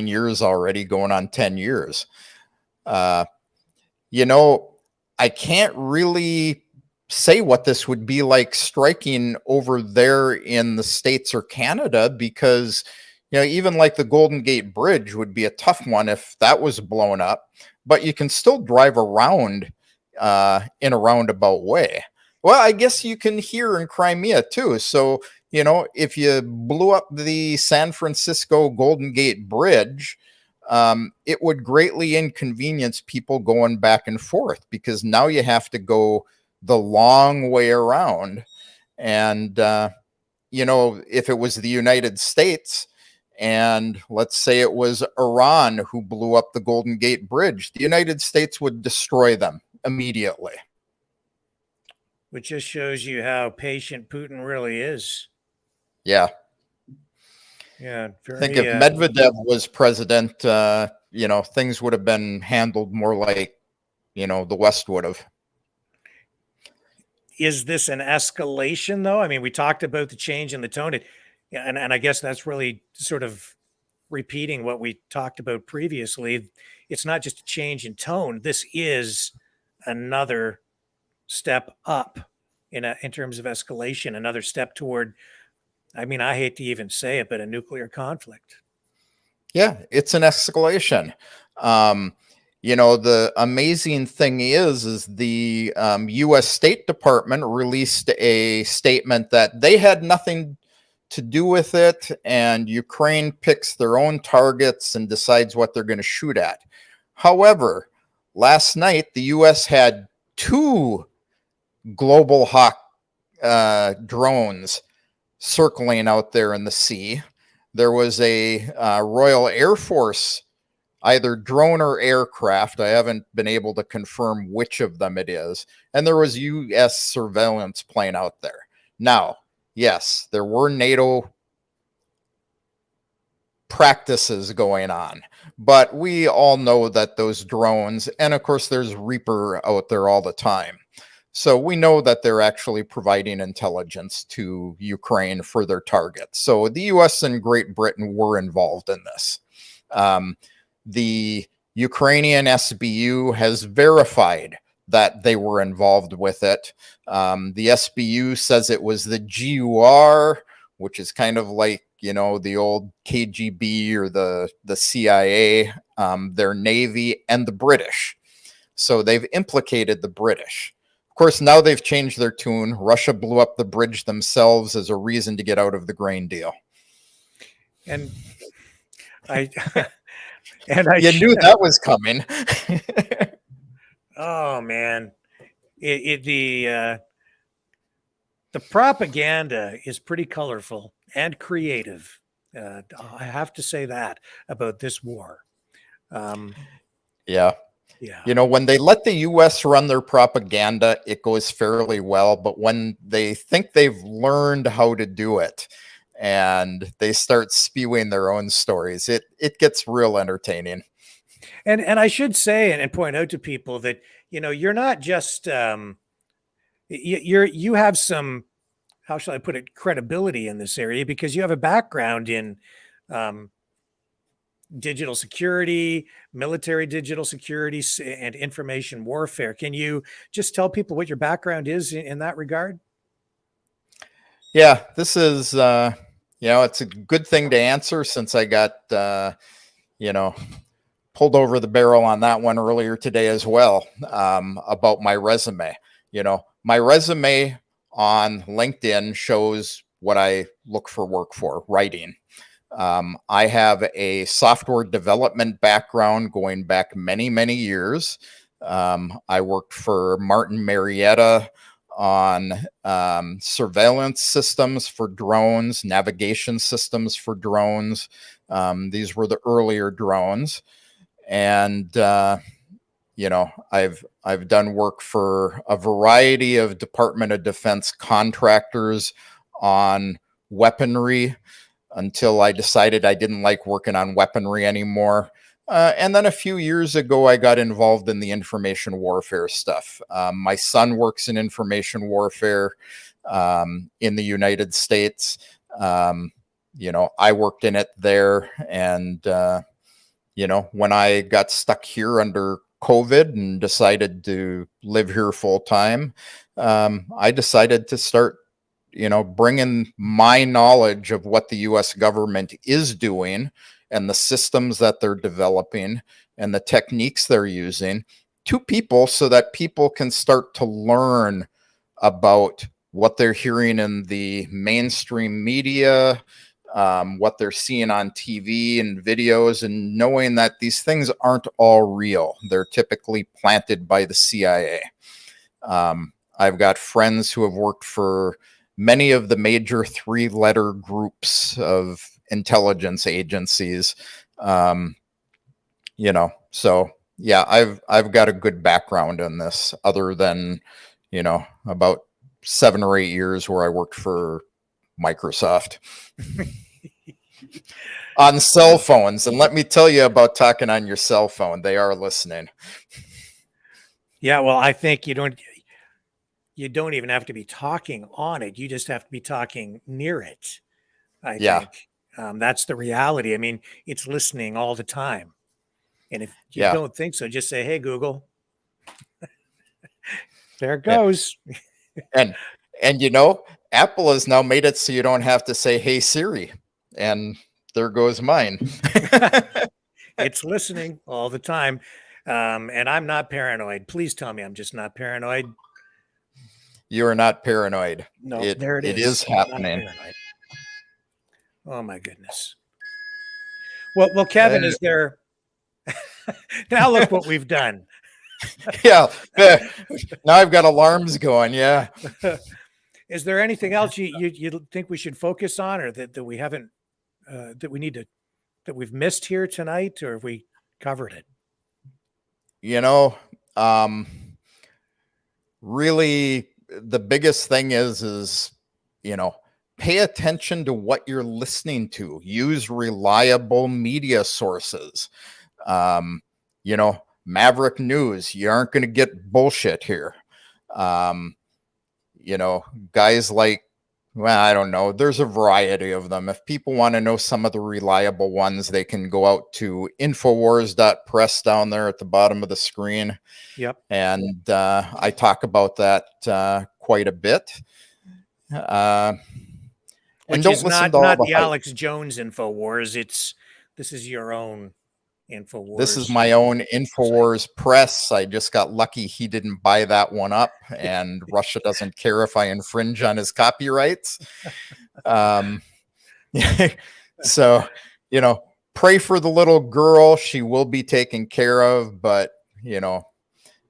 years already, going on 10 years. I can't really say what this would be like striking over there in the States or Canada, because, even like the Golden Gate Bridge would be a tough one if that was blown up, but you can still drive around in a roundabout way. Well, I guess you can here in Crimea too. So, if you blew up the San Francisco Golden Gate Bridge, it would greatly inconvenience people going back and forth, because now you have to go the long way around. And, if it was the United States, and let's say it was Iran who blew up the Golden Gate Bridge, the United States would destroy them immediately. Which just shows you how patient Putin really is. Yeah. Yeah. I think if Medvedev was president, things would have been handled more like, the West would have. Is this an escalation, though? I mean, we talked about the change in the tone, and I guess that's really sort of repeating what we talked about previously. It's not just a change in tone. This is another step up in terms of escalation, another step toward, I mean, I hate to even say it, but a nuclear conflict. Yeah, it's an escalation. The amazing thing is the U.S. State Department released a statement that they had nothing to do with it, and Ukraine picks their own targets and decides what they're going to shoot at. However, last night the U.S. had 2 Global Hawk drones circling out there in the sea. There was a Royal Air Force, either drone or aircraft. I haven't been able to confirm which of them it is. And there was U.S. surveillance plane out there. Now, yes, there were NATO practices going on, but we all know that those drones, and of course there's Reaper out there all the time. So we know that they're actually providing intelligence to Ukraine for their targets. So the US and Great Britain were involved in this. The Ukrainian SBU has verified that they were involved with it. The SBU says it was the GUR, which is kind of like, the old KGB or the CIA, their Navy, and the British. So they've implicated the British. Of course, now they've changed their tune. Russia blew up the bridge themselves as a reason to get out of the grain deal. And I you knew that was coming. Oh man, the propaganda is pretty colorful and creative. I have to say that about this war. Yeah. Yeah. When they let the U.S. run their propaganda, it goes fairly well. But when they think they've learned how to do it and they start spewing their own stories, it gets real entertaining. And I should say and point out to people that, you're not just you have some, how shall I put it, credibility in this area because you have a background in digital security, military digital security, and information warfare. Can you just tell people what your background is in that regard? Yeah, this is, it's a good thing to answer since I got, pulled over the barrel on that one earlier today as well, about my resume. My resume on LinkedIn shows what I look for work for, writing. I have a software development background going back many, many years. I worked for Martin Marietta on surveillance systems for drones, navigation systems for drones. These were the earlier drones. And, I've done work for a variety of Department of Defense contractors on weaponry until I decided I didn't like working on weaponry anymore. And then a few years ago, I got involved in the information warfare stuff. My son works in information warfare in the United States. I worked in it there. And, when I got stuck here under COVID and decided to live here full time, I decided to start bringing my knowledge of what the U.S. government is doing and the systems that they're developing and the techniques they're using to people so that people can start to learn about what they're hearing in the mainstream media, what they're seeing on TV and videos, and knowing that these things aren't all real. They're typically planted by the CIA. I've got friends who have worked for many of the major 3-letter groups of intelligence agencies, so yeah, I've got a good background in this other than, about 7 or 8 years where I worked for Microsoft on cell phones. And let me tell you about talking on your cell phone. They are listening. Yeah. Well, I think you don't even have to be talking on it. You just have to be talking near it. I think that's the reality. I mean, it's listening all the time. And if you don't think so, just say, "Hey, Google." There it goes. And Apple has now made it so you don't have to say, "Hey Siri," and there goes mine. It's listening all the time. And I'm not paranoid. Please tell me I'm just not paranoid. You are not paranoid. No, there it is. It is I'm not happening. paranoid. Oh my goodness. Well, Kevin, is there? Now look what we've done. Yeah. Now I've got alarms going. Yeah. Is there anything else you think we should focus on, or that we haven't, that we need to, that we've missed here tonight, or have we covered it? Really, the biggest thing is, pay attention to what you're listening to. Use reliable media sources. Maverick News, you aren't going to get bullshit here. Guys like, well, I don't know. There's a variety of them. If people want to know some of the reliable ones, they can go out to infowars.press down there at the bottom of the screen. Yep. And I talk about that quite a bit. Which and don't is listen not to all the the hype. Alex Jones InfoWars. This is your own InfoWars. This is my own InfoWars press. I just got lucky he didn't buy that one up, and Russia doesn't care if I infringe on his copyrights. So, pray for the little girl. She will be taken care of, but,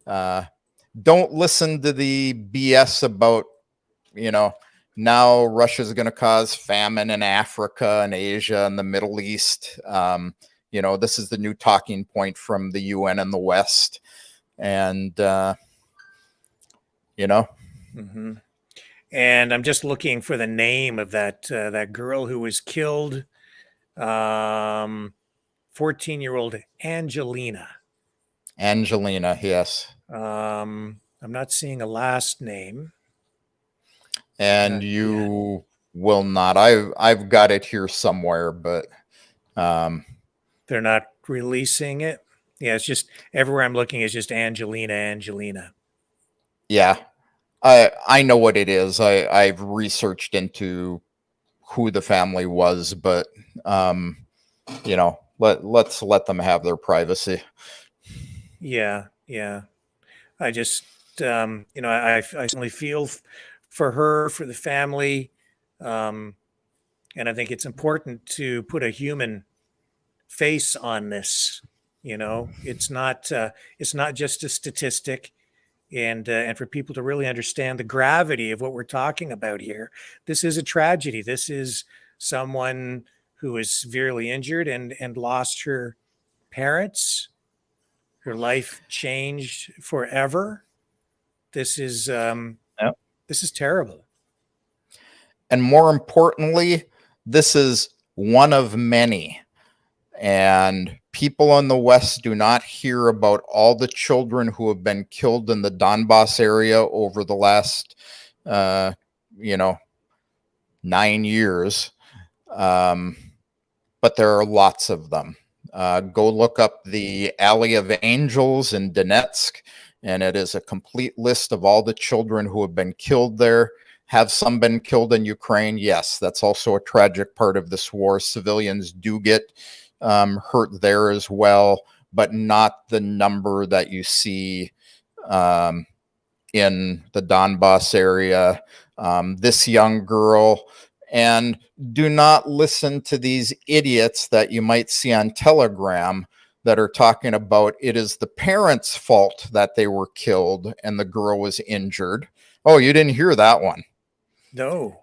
don't listen to the BS about, now Russia's going to cause famine in Africa and Asia and the Middle East. This is the new talking point from the UN and the West. And, Mm-hmm. And I'm just looking for the name of that girl who was killed. 14-year-old Angelina. Angelina, yes. I'm not seeing a last name. And you will not. I've got it here somewhere, but they're not releasing it. Yeah, it's just everywhere I'm looking is just Angelina. Yeah, I know what it is. I've researched into who the family was, but let's let them have their privacy. Yeah. I just I certainly feel for her, for the family, and I think it's important to put a human face on this. It's not just a statistic, and for people to really understand the gravity of what we're talking about here. This is a tragedy. This is someone who is severely injured and lost her parents. Her life changed forever. This is This is terrible. And more importantly, this is one of many. And people in the West do not hear about all the children who have been killed in the Donbass area over the last, 9 years. But there are lots of them. Go look up the Alley of Angels in Donetsk, and it is a complete list of all the children who have been killed there. Have some been killed in Ukraine? Yes, that's also a tragic part of this war. Civilians do get hurt there as well, but not the number that you see in the Donbass area. This young girl. And do not listen to these idiots that you might see on Telegram that are talking about it is the parents' fault that they were killed and the girl was injured. Oh, you didn't hear that one? No.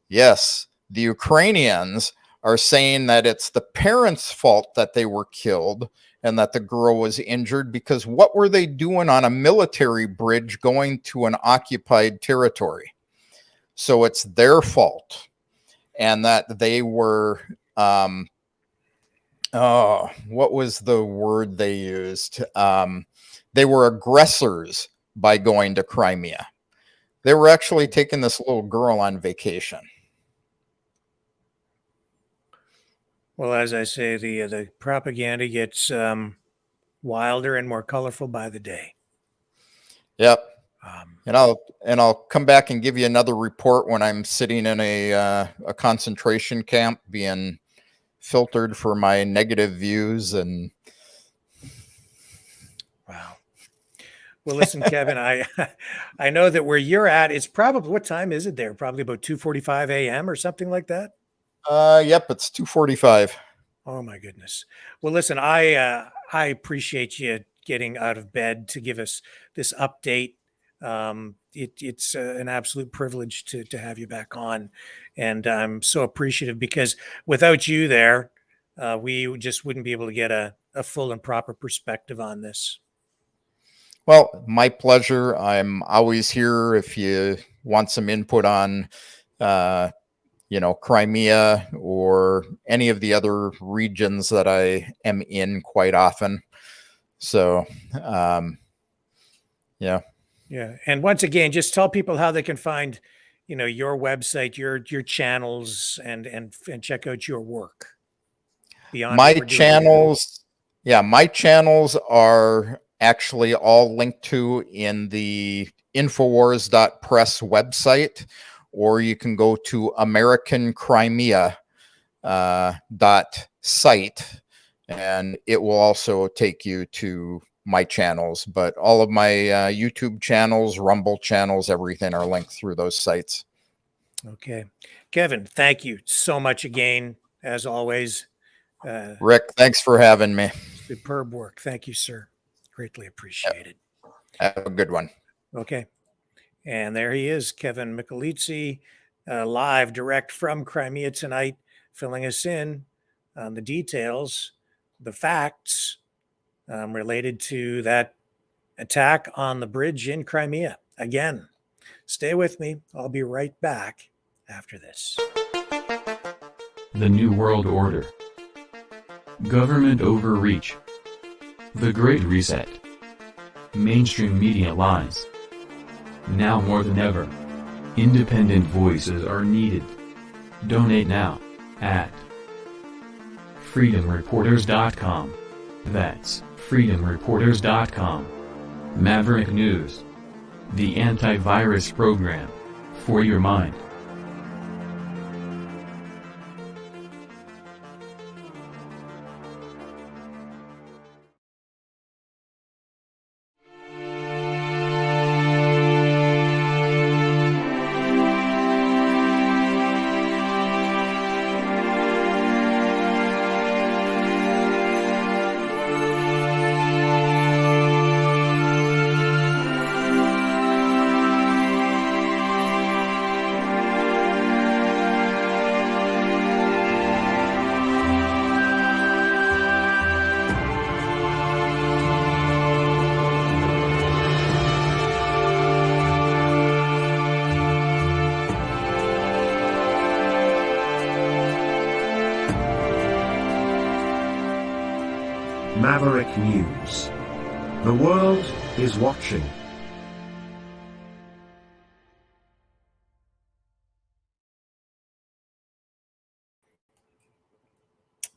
Yes. The Ukrainians are saying that it's the parents' fault that they were killed and that the girl was injured because what were they doing on a military bridge going to an occupied territory? So it's their fault. And that they were, what was the word they used? They were aggressors by going to Crimea. They were actually taking this little girl on vacation. Well, as I say, the propaganda gets wilder and more colorful by the day. Yep. And I'll come back and give you another report when I'm sitting in a concentration camp being filtered for my negative views. And Wow. Well, listen, Kevin, I know that where you're at, it's probably, what time is it there? Probably about 2:45 a.m. or something like that. yep, it's 2:45. Oh my goodness. Well, listen, I appreciate you getting out of bed to give us this update. It's an absolute privilege to have you back on, and I'm so appreciative because without you there, we just wouldn't be able to get a full and proper perspective on this. Well, my pleasure. I'm always here if you want some input on, Crimea or any of the other regions that I am in quite often. So, yeah. Yeah, and once again, just tell people how they can find, your website, your channels, and check out your work beyond My what we're doing here. channels, yeah, my channels are actually all linked to in the infowars.press website, or you can go to American Crimea site, and it will also take you to my channels. But all of my YouTube channels, Rumble channels, everything are linked through those sites. Okay, Kevin, thank you so much again, as always. Rick, thanks for having me. Superb work. Thank you, sir. Greatly appreciated. Have a good one. Okay, and there he is, Kevin Michelizzi, live, direct from Crimea tonight, filling us in on the details, the facts related to that attack on the bridge in Crimea. Again, stay with me. I'll be right back after this. The New World Order. Government overreach. The Great Reset. Mainstream media lies. Now more than ever, independent voices are needed. Donate now at freedomreporters.com. That's freedomreporters.com. Maverick News. The antivirus program for your mind. Maverick News. The world is watching.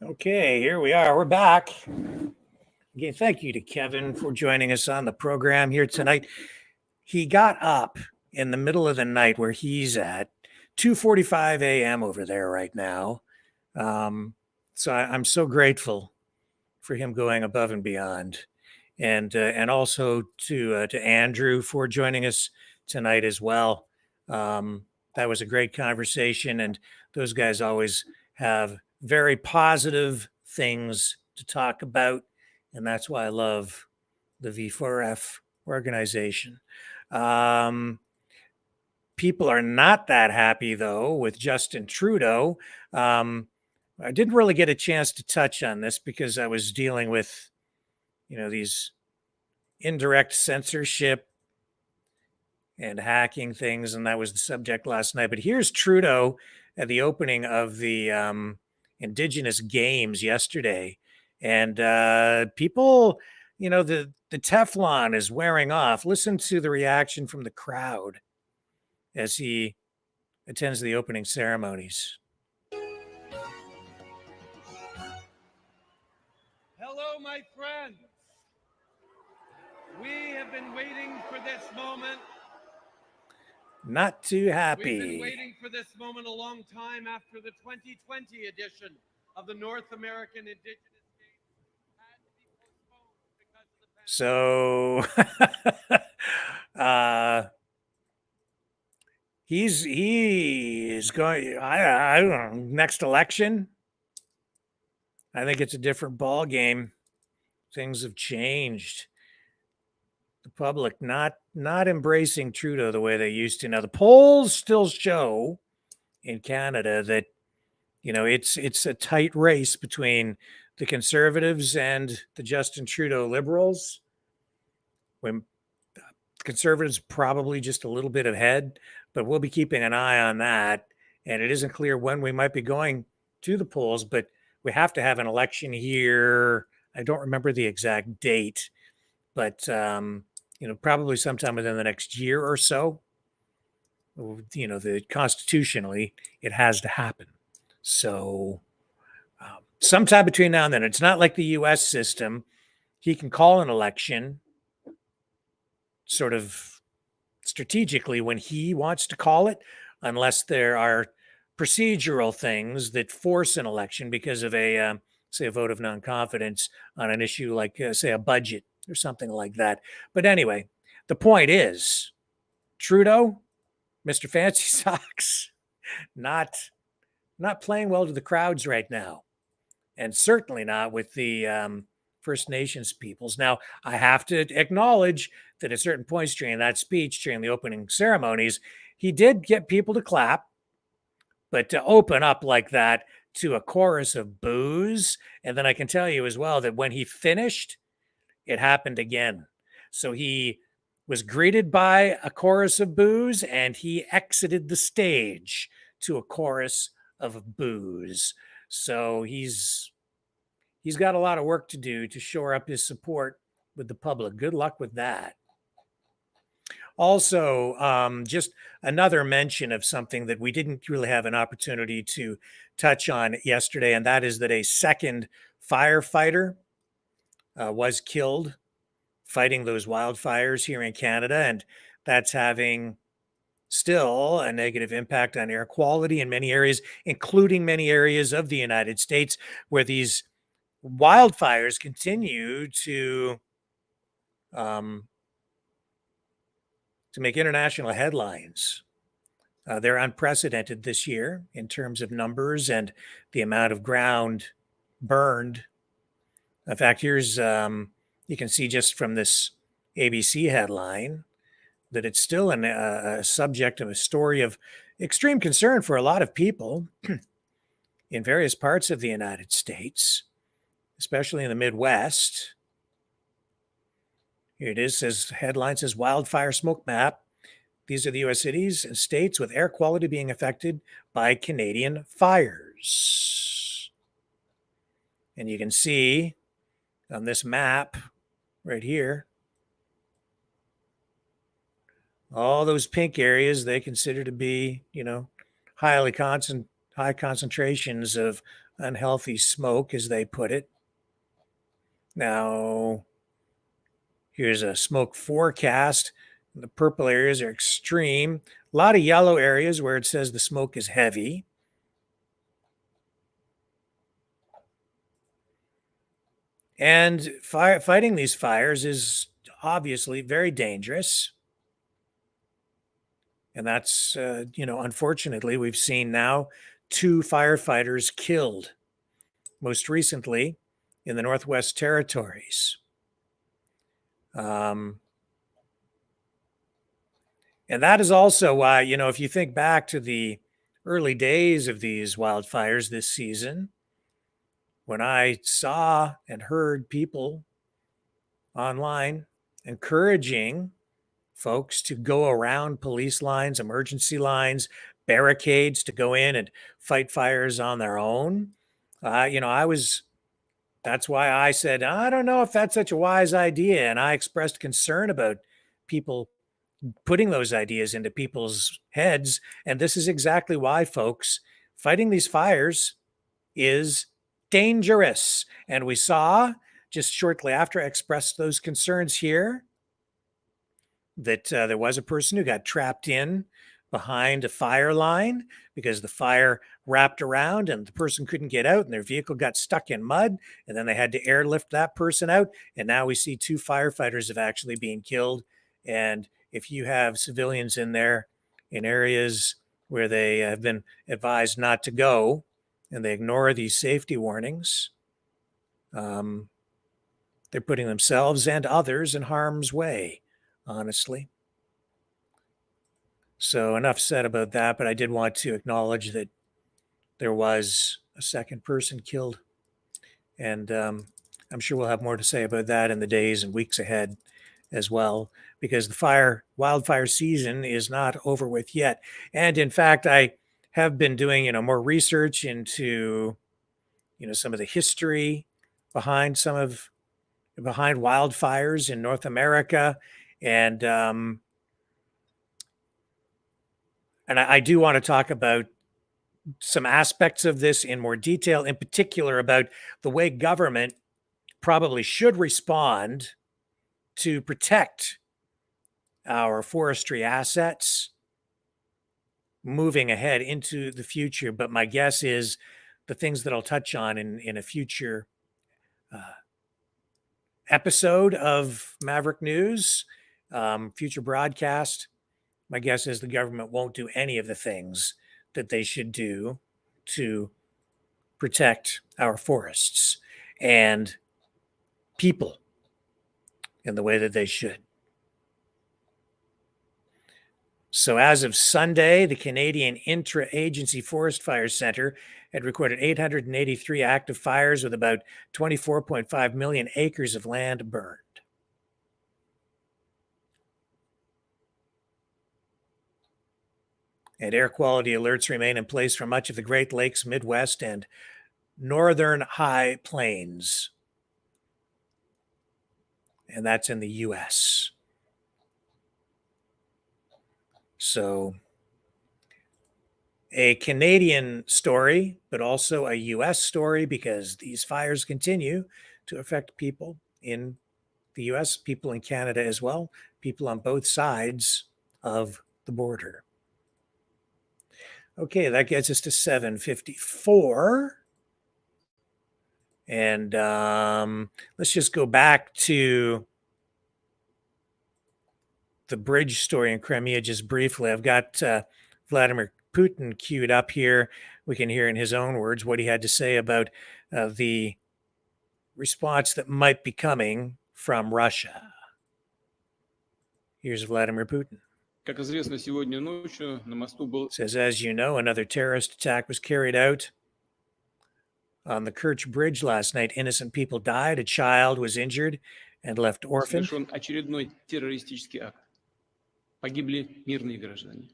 Okay, here we are. We're back. Again, thank you to Kevin for joining us on the program here tonight. He got up in the middle of the night where he's at, 2:45 a.m. over there right now. So I'm so grateful for him going above and beyond, and also to Andrew for joining us tonight as well. That was a great conversation, and those guys always have very positive things to talk about, and that's why I love the V4F organization. People are not that happy though with Justin Trudeau. I didn't really get a chance to touch on this because I was dealing with, these indirect censorship and hacking things, and that was the subject last night. But here's Trudeau at the opening of the Indigenous Games yesterday, and people, the Teflon is wearing off. Listen to the reaction from the crowd as he attends the opening ceremonies. Hello, my friends. We have been waiting for this moment not too We've been happy. waiting for this moment a long time after the 2020 edition of the North American Indigenous Games had to be postponed because of the pandemic. So he's going. I don't know. Next election, I think it's a different ball game. Things have changed. The public not embracing Trudeau the way they used to. Now the polls still show in Canada that it's a tight race between the Conservatives and the Justin Trudeau Liberals. When the Conservatives probably just a little bit ahead, but we'll be keeping an eye on that. And it isn't clear when we might be going to the polls, but we have to have an election here. I don't remember the exact date, but probably sometime within the next year or so. Constitutionally, it has to happen. So sometime between now and then, it's not like the U.S. system. He can call an election sort of strategically when he wants to call it, unless there are procedural things that force an election because of say a vote of non-confidence on an issue like say a budget or something like that. But anyway, the point is Trudeau, Mr. Fancy Socks, not playing well to the crowds right now, and certainly not with the First Nations peoples. Now, I have to acknowledge that at certain points during that speech, during the opening ceremonies, he did get people to clap, but to open up like that to a chorus of boos, and then I can tell you as well that when he finished, it happened again. So he was greeted by a chorus of boos, and he exited the stage to a chorus of boos. So he's got a lot of work to do to shore up his support with the public. Good luck with that. Also, just another mention of something that we didn't really have an opportunity to touch on yesterday, and that is that a second firefighter was killed fighting those wildfires here in Canada, and that's having still a negative impact on air quality in many areas, including many areas of the United States where these wildfires continue to make international headlines. They're unprecedented this year in terms of numbers and the amount of ground burned. In fact, here's you can see just from this ABC headline that it's still a subject of a story of extreme concern for a lot of people in various parts of the United States, especially in the Midwest. Here it is, headline says wildfire smoke map. These are the U.S. cities and states with air quality being affected by Canadian fires. And you can see on this map right here, all those pink areas they consider to be, high concentrations of unhealthy smoke, as they put it. Now, here's a smoke forecast. The purple areas are extreme. A lot of yellow areas where it says the smoke is heavy. And fighting these fires is obviously very dangerous. And that's, unfortunately, we've seen now 2 firefighters killed, most recently in the Northwest Territories. And that is also why, if you think back to the early days of these wildfires this season, when I saw and heard people online encouraging folks to go around police lines, emergency lines, barricades to go in and fight fires on their own. That's why I said, I don't know if that's such a wise idea. And I expressed concern about people putting those ideas into people's heads. And this is exactly why, folks, fighting these fires is dangerous. And we saw just shortly after I expressed those concerns here, that there was a person who got trapped in behind a fire line because the fire wrapped around and the person couldn't get out and their vehicle got stuck in mud, and then they had to airlift that person out. And now we see 2 firefighters have actually been killed. And if you have civilians in there in areas where they have been advised not to go and they ignore these safety warnings, they're putting themselves and others in harm's way, honestly. So enough said about that, but I did want to acknowledge that there was a second person killed. And I'm sure we'll have more to say about that in the days and weeks ahead as well, because the wildfire season is not over with yet. And in fact, I have been doing, more research into, some of the history behind behind wildfires in North America. And I do want to talk about some aspects of this in more detail, in particular about the way government probably should respond to protect our forestry assets moving ahead into the future. But my guess is the things that I'll touch on in a future episode of Maverick News, future broadcast, my guess is the government won't do any of the things that they should do to protect our forests and people in the way that they should. So as of Sunday, the Canadian Intra-Agency Forest Fire Center had recorded 883 active fires with about 24.5 million acres of land burned. And air quality alerts remain in place for much of the Great Lakes, Midwest, and Northern High Plains. And that's in the U.S. So a Canadian story, but also a U.S. story, because these fires continue to affect people in the U.S., people in Canada as well, people on both sides of the border. Okay, that gets us to 7:54. And let's just go back to the bridge story in Crimea just briefly. I've got Vladimir Putin queued up here. We can hear in his own words what he had to say about the response that might be coming from Russia. Here's Vladimir Putin. Как известно, сегодня ночью на мосту был Says, as you know, another terrorist attack was carried out on the Kerch Bridge last night. Innocent people died. A child was injured and left orphaned. совершен очередной террористический акт. Погибли мирные граждане.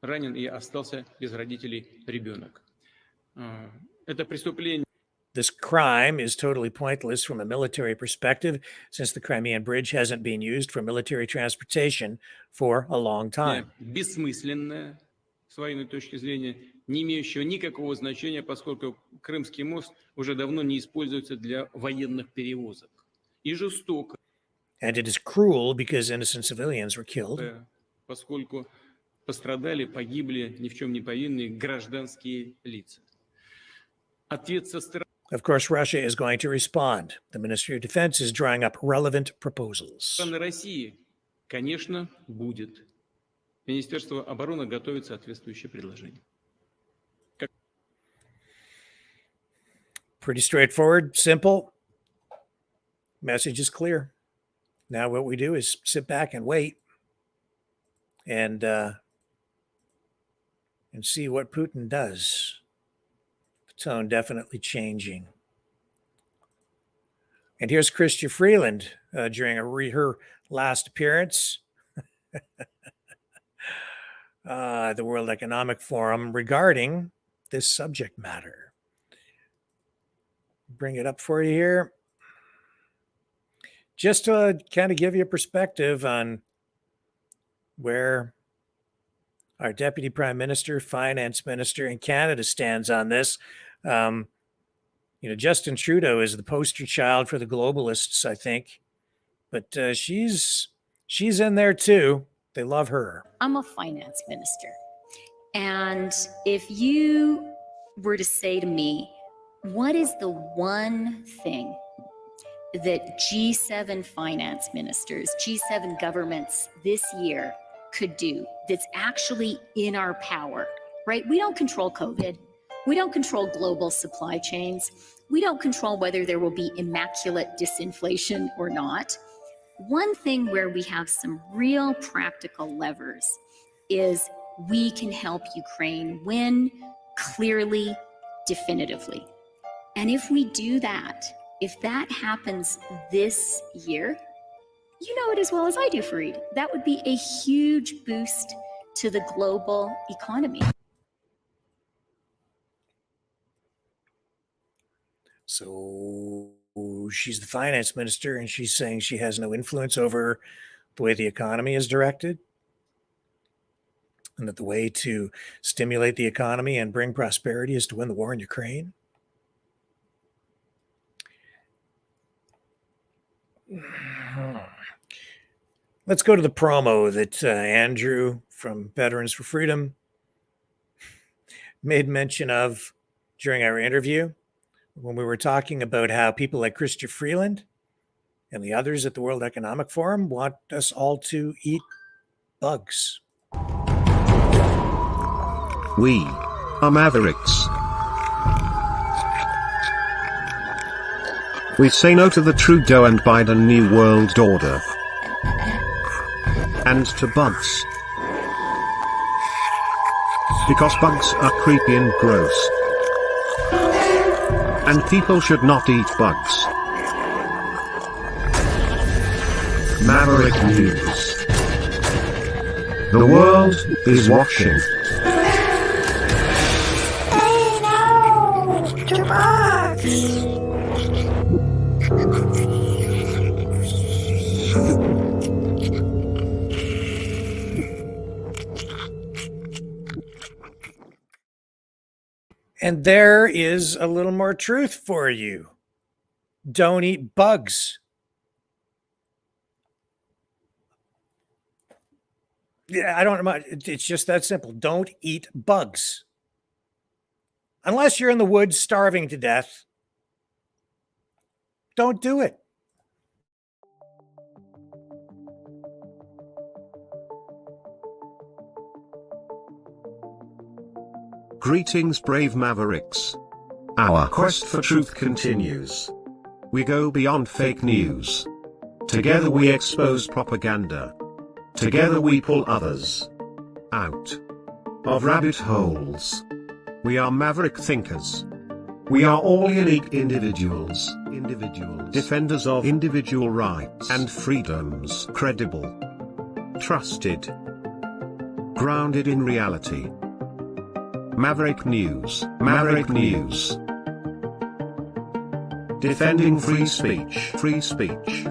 Ранен и остался без родителей ребенок. Это преступление. This crime is totally pointless from a military perspective, since the Crimean Bridge hasn't been used for military transportation for a long time. Бессмысленное, с военной точки зрения, не имеющего никакого значения, поскольку Крымский мост уже давно не используется для военных перевозок. И жестоко. And it is cruel because innocent civilians were killed. Поскольку пострадали, погибли ни в чем не повинные гражданские лица. Ответ со стороны. Of course, Russia is going to respond. The Ministry of Defense is drawing up relevant proposals. России, конечно, будет. Министерство обороны готовит соответствующее предложение. Pretty straightforward, simple. Message is clear. Now what we do is sit back and wait and see what Putin does. Tone definitely changing. And here's Chrystia Freeland during her last appearance at the World Economic Forum regarding this subject matter. Bring it up for you here. Just to kind of give you a perspective on where our Deputy Prime Minister, Finance Minister in Canada stands on this. Justin Trudeau is the poster child for the globalists, I think, but she's She's in there too. They love her. I'm a finance minister. And if you were to say to me, what is the one thing that G7 finance ministers, G7 governments this year could do that's actually in our power, right? We don't control COVID. We don't control global supply chains. We don't control whether there will be immaculate disinflation or not. One thing where we have some real practical levers is we can help Ukraine win clearly, definitively. And if we do that, if that happens this year, you know it as well as I do, Fareed, that would be a huge boost to the global economy. So she's the finance minister, and she's saying she has no influence over the way the economy is directed, and that the way to stimulate the economy and bring prosperity is to win the war in Ukraine. Let's go to the promo that Andrew from Veterans for Freedom made mention of during our interview when we were talking about how people like Chrystia Freeland and the others at the World Economic Forum want us all to eat bugs. We are Mavericks. We say no to the Trudeau and Biden New World Order. And to bugs. Because bugs are creepy and gross. And people should not eat bugs. Maverick News. The world is watching. And there is a little more truth for you. Don't eat bugs. Yeah, I don't know. It's just that simple. Don't eat bugs. Unless you're in the woods starving to death, don't do it. Greetings, brave Mavericks. Our quest for truth continues. We go beyond fake news. Together we expose propaganda. Together we pull others out of rabbit holes. We are maverick thinkers. We are all unique individuals. Defenders of individual rights and freedoms. Credible. Trusted. Grounded in reality. Maverick News. Maverick News. Defending free speech. Free speech.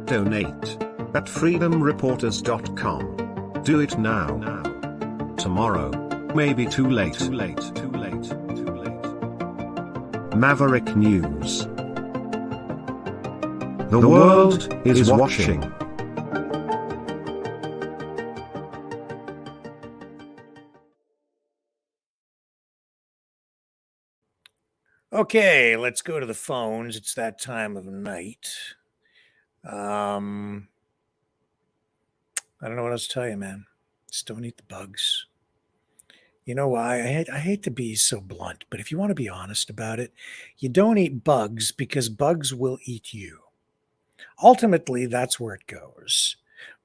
Donate at freedomreporters.com. Do it now. Tomorrow may be too late. Maverick News. The world is watching. Okay, let's go to the phones. It's that time of night. I don't know what else to tell you, man. Just don't eat the bugs. You know why? I hate to be so blunt, but if you want to be honest about it, you don't eat bugs because bugs will eat you. Ultimately, that's where it goes.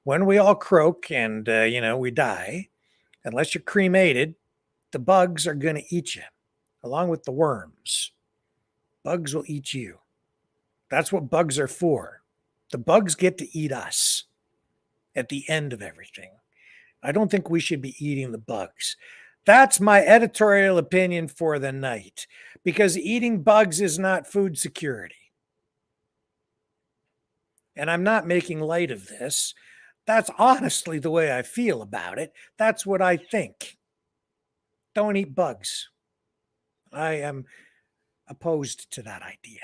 When we all croak and, we die, unless you're cremated, the bugs are going to eat you, along with the worms. Bugs will eat you. That's what bugs are for. The bugs get to eat us at the end of everything. I don't think we should be eating the bugs. That's my editorial opinion for the night, because eating bugs is not food security. And I'm not making light of this. That's honestly the way I feel about it. That's what I think. Don't eat bugs. I am opposed to that idea.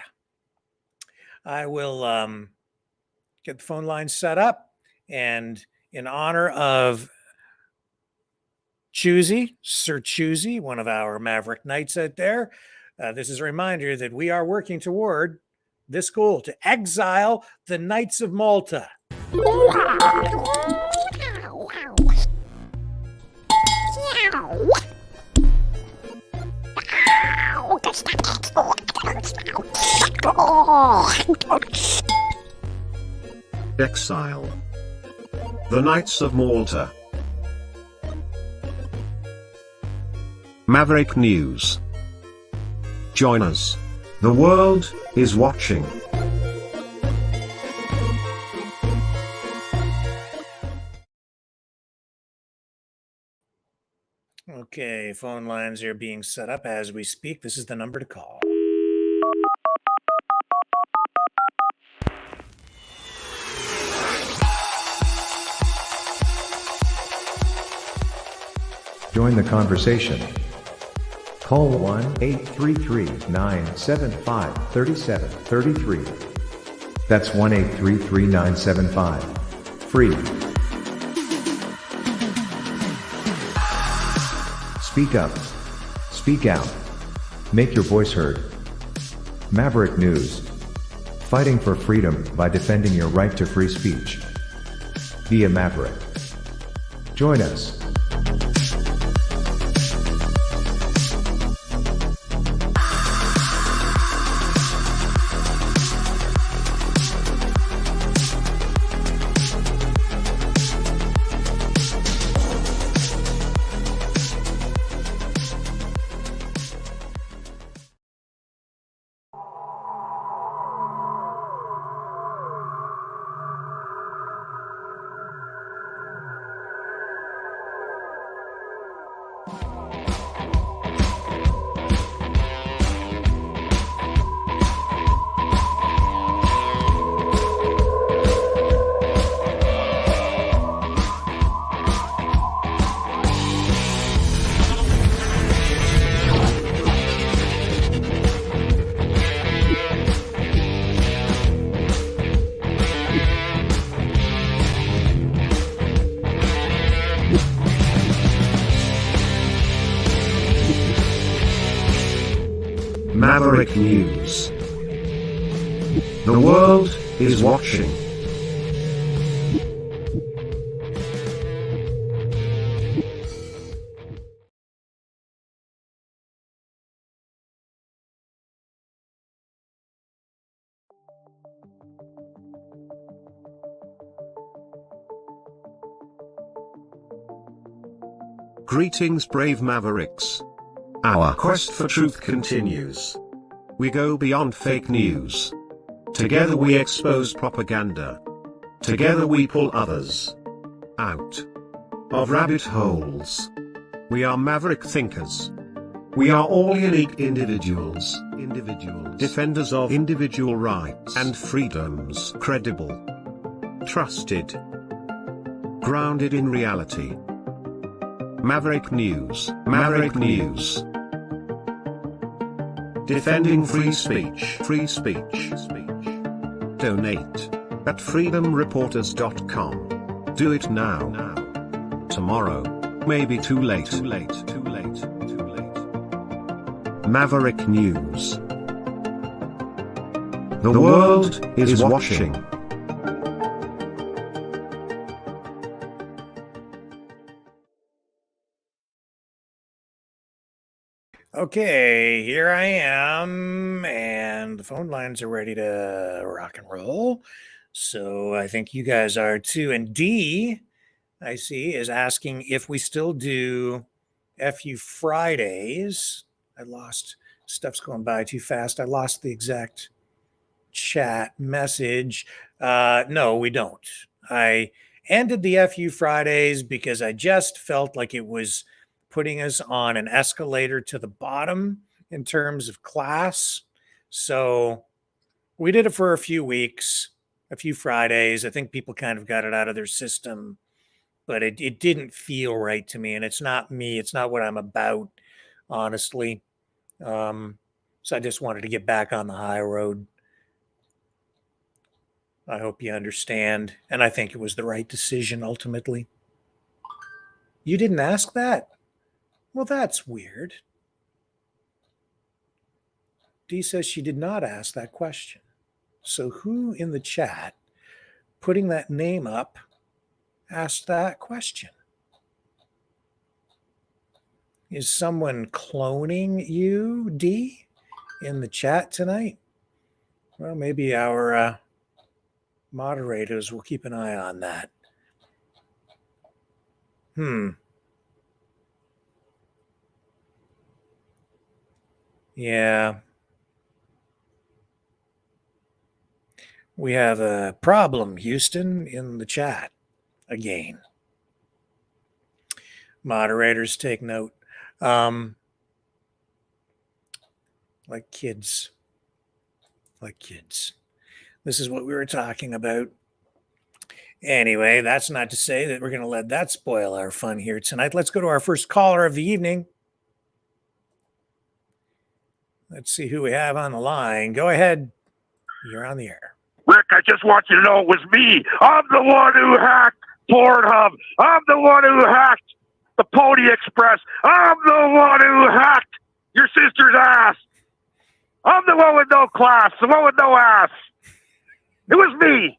I will get the phone line set up. And in honor of Choosy, Sir Choosy, one of our Maverick Knights out there, this is a reminder that we are working toward this goal to exile the Knights of Malta. Exile. The Knights of Malta. Maverick News. Join us. The world is watching. Okay, phone lines are being set up as we speak. This is the number to call. Join the conversation. Call 1-833-975-3733. That's 1-833-975. Free. Speak up. Speak out. Make your voice heard. Maverick News. Fighting for freedom by defending your right to free speech. Be a Maverick. Join us. Maverick News. The world is watching. Greetings, brave Mavericks. Our quest for truth continues. We go beyond fake news. Together we expose propaganda. Together we pull others out of rabbit holes. We are maverick thinkers. We are all unique individuals. Defenders of individual rights and freedoms. Credible. Trusted. Grounded in reality. Maverick News. Maverick News. Defending free speech. Free speech. Donate at freedomreporters.com. Do it now. Tomorrow may be too late. Maverick News. The world is watching. Okay, here I am, and the phone lines are ready to rock and roll. So I think you guys are too. And D, I see, is asking if we still do FU Fridays. I lost, stuff's going by too fast. I lost the exact chat message. No, we don't. I ended the FU Fridays because I just felt like it was putting us on an escalator to the bottom in terms of class. So we did it for a few weeks, a few Fridays. I think people kind of got it out of their system, but it didn't feel right to me. And it's not me. It's not what I'm about, honestly. So I just wanted to get back on the high road. I hope you understand. And I think it was the right decision ultimately. You didn't ask that? Well, that's weird. Dee says she did not ask that question. So who in the chat putting that name up asked that question? Is someone cloning you, Dee, in the chat tonight? Well, maybe our moderators will keep an eye on that. Yeah. We have a problem, Houston, in the chat again. Moderators take note. Like kids. Like kids. This is what we were talking about. Anyway, that's not to say that we're going to let that spoil our fun here tonight. Let's go to our first caller of the evening. Let's see who we have on the line. Go ahead. You're on the air. Rick, I just want you to know it was me. I'm the one who hacked Pornhub. I'm the one who hacked the Pony Express. I'm the one who hacked your sister's ass. I'm the one with no class, the one with no ass. It was me.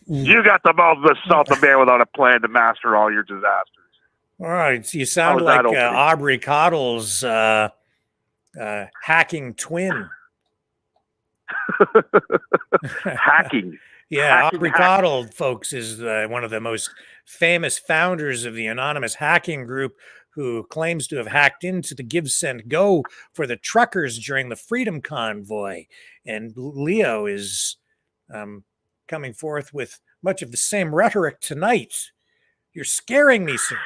You got the mouth of a South man without a plan to master all your disasters. All right. You sound like Aubrey Cottle's hacking twin. Hacking. Yeah, Aubrey Cottle, folks, is one of the most famous founders of the anonymous hacking group who claims to have hacked into the Give, Send, Go for the truckers during the Freedom Convoy. And Leo is coming forth with much of the same rhetoric tonight. You're scaring me, sir.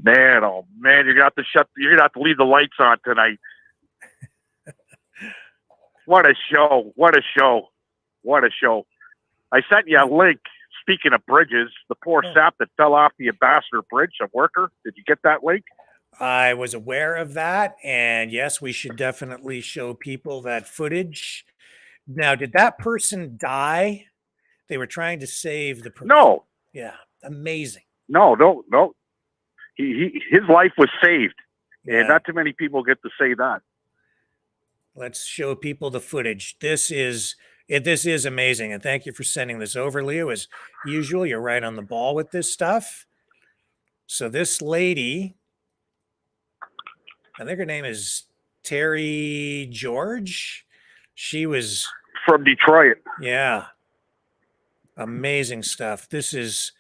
Man, oh man, you're gonna have to leave the lights on tonight. What a show. What a show. What a show. I sent you a link. Speaking of bridges, the poor sap that fell off the Ambassador Bridge, a worker. Did you get that link? I was aware of that. And yes, we should definitely show people that footage. Now, did that person die? They were trying to save the person. No. Yeah. Amazing. No. His life was saved. Yeah. And not too many people get to say that. Let's show people the footage. This is amazing. And thank you for sending this over, Leo. As usual, you're right on the ball with this stuff. So this lady, I think her name is Terry George. She was from Detroit. Yeah. Amazing stuff. This is,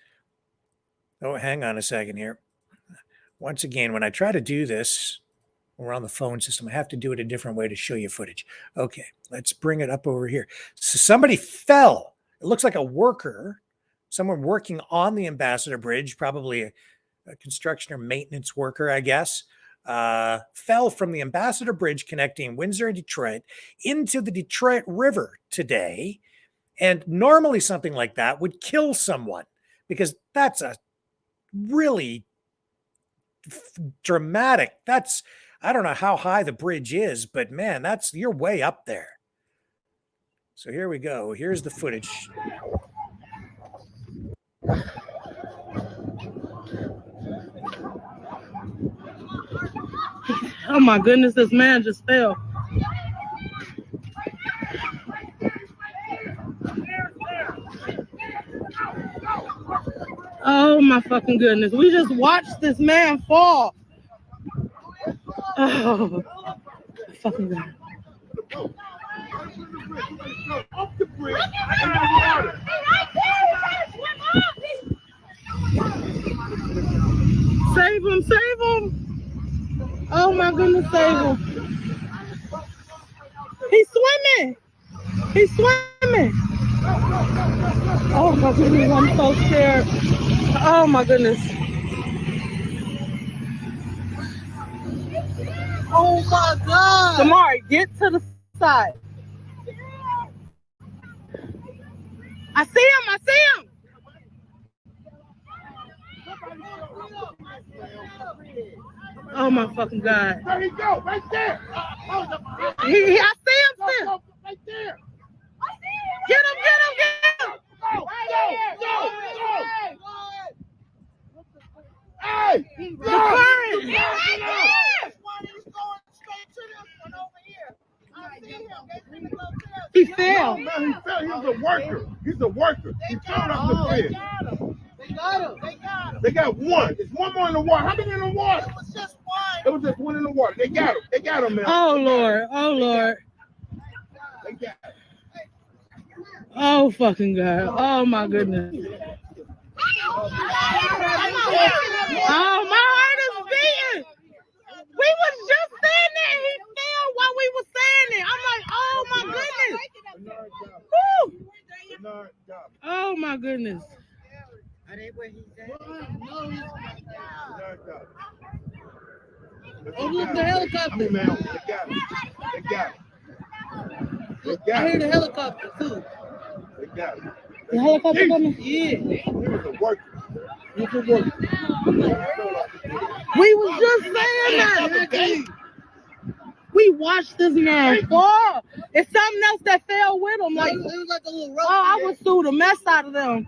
oh, hang on a second here. Once again, when I try to do this, we're on the phone system. I have to do it a different way to show you footage. Okay, let's bring it up over here. So somebody fell. It looks like a worker, someone working on the Ambassador Bridge, probably a construction or maintenance worker, I guess, fell from the Ambassador Bridge connecting Windsor and Detroit into the Detroit River today. And normally something like that would kill someone because that's a really dramatic. I don't know how high the bridge is, but man, you're way up there. So here we go. Here's the footage. Oh my goodness, this man just fell. Oh my fucking goodness. We just watched this man fall. Oh, fucking God. Save him, save him. Oh my goodness, save him. He's swimming. He's swimming. Oh my goodness, I'm so scared. Oh my goodness. Oh my God. Damari, get to the side. I see him, I see him. Oh my fucking God. There he go, right there. I see him still. Right there. Hey! The current! He fell. No, man, he fell. He was a worker. He's a worker. He fell off the bridge. They got him. They got him. They got one. There's one more in the water. How many in the water? It was just one. It was just one in the water. They got him. They got him, man. Oh, Lord. Oh, Lord. They got him. Oh, fucking God. Oh, my goodness. Oh, my heart is beating. We was just saying that. He fell while we were saying it. I'm like, oh, my goodness. Woo. Oh, my goodness. Are they where he's at? Oh, look, the helicopter. They got him. They got him. They got him. I hear the helicopter, too. They got him. The helicopter coming? Yeah. He was a worker. He was a worker. We was just saying that. We watched this man fall. It's something else that fell with him. Like, it was like a little rope. Oh, I would sue the mess out of them.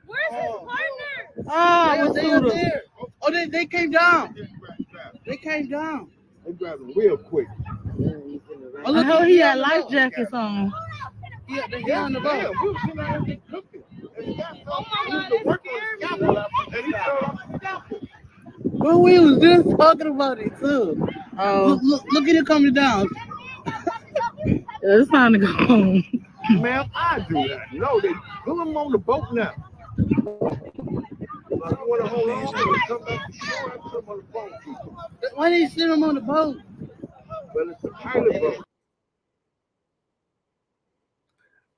Where's his partner? Oh, I would sue them. Oh, they came down. They came down. They grabbed him real quick. Oh, look how he had life jackets on. Yeah, they got on the boat. We was sitting out there cooking. And he got to work on the scaffold. And he fell off the scaffold. Well, we was just talking about it too. Look at it coming down. It's time to go home. Man, I do that. No, they put him on the boat now. If you want to hold on, come back to shore and put him on the boat. Why didn't you send him on the boat? But it's a pilot boat.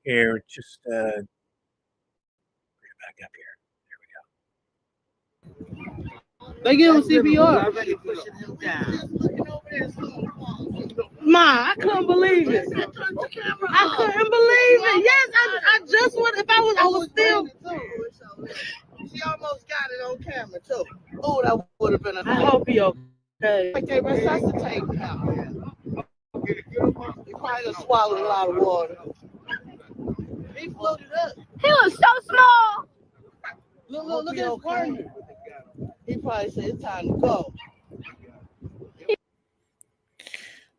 Here, just bring it back up here. There we go. They give him CPR. Ma, I couldn't believe it. I couldn't believe it. Yes, I just would. If I was still. She almost got it on camera too. Oh, that would have been. I hope he okay. Like they resuscitate him. He probably just swallowed a lot of water. He floated up. He was so small. Look at his partner. He probably said it's time to go.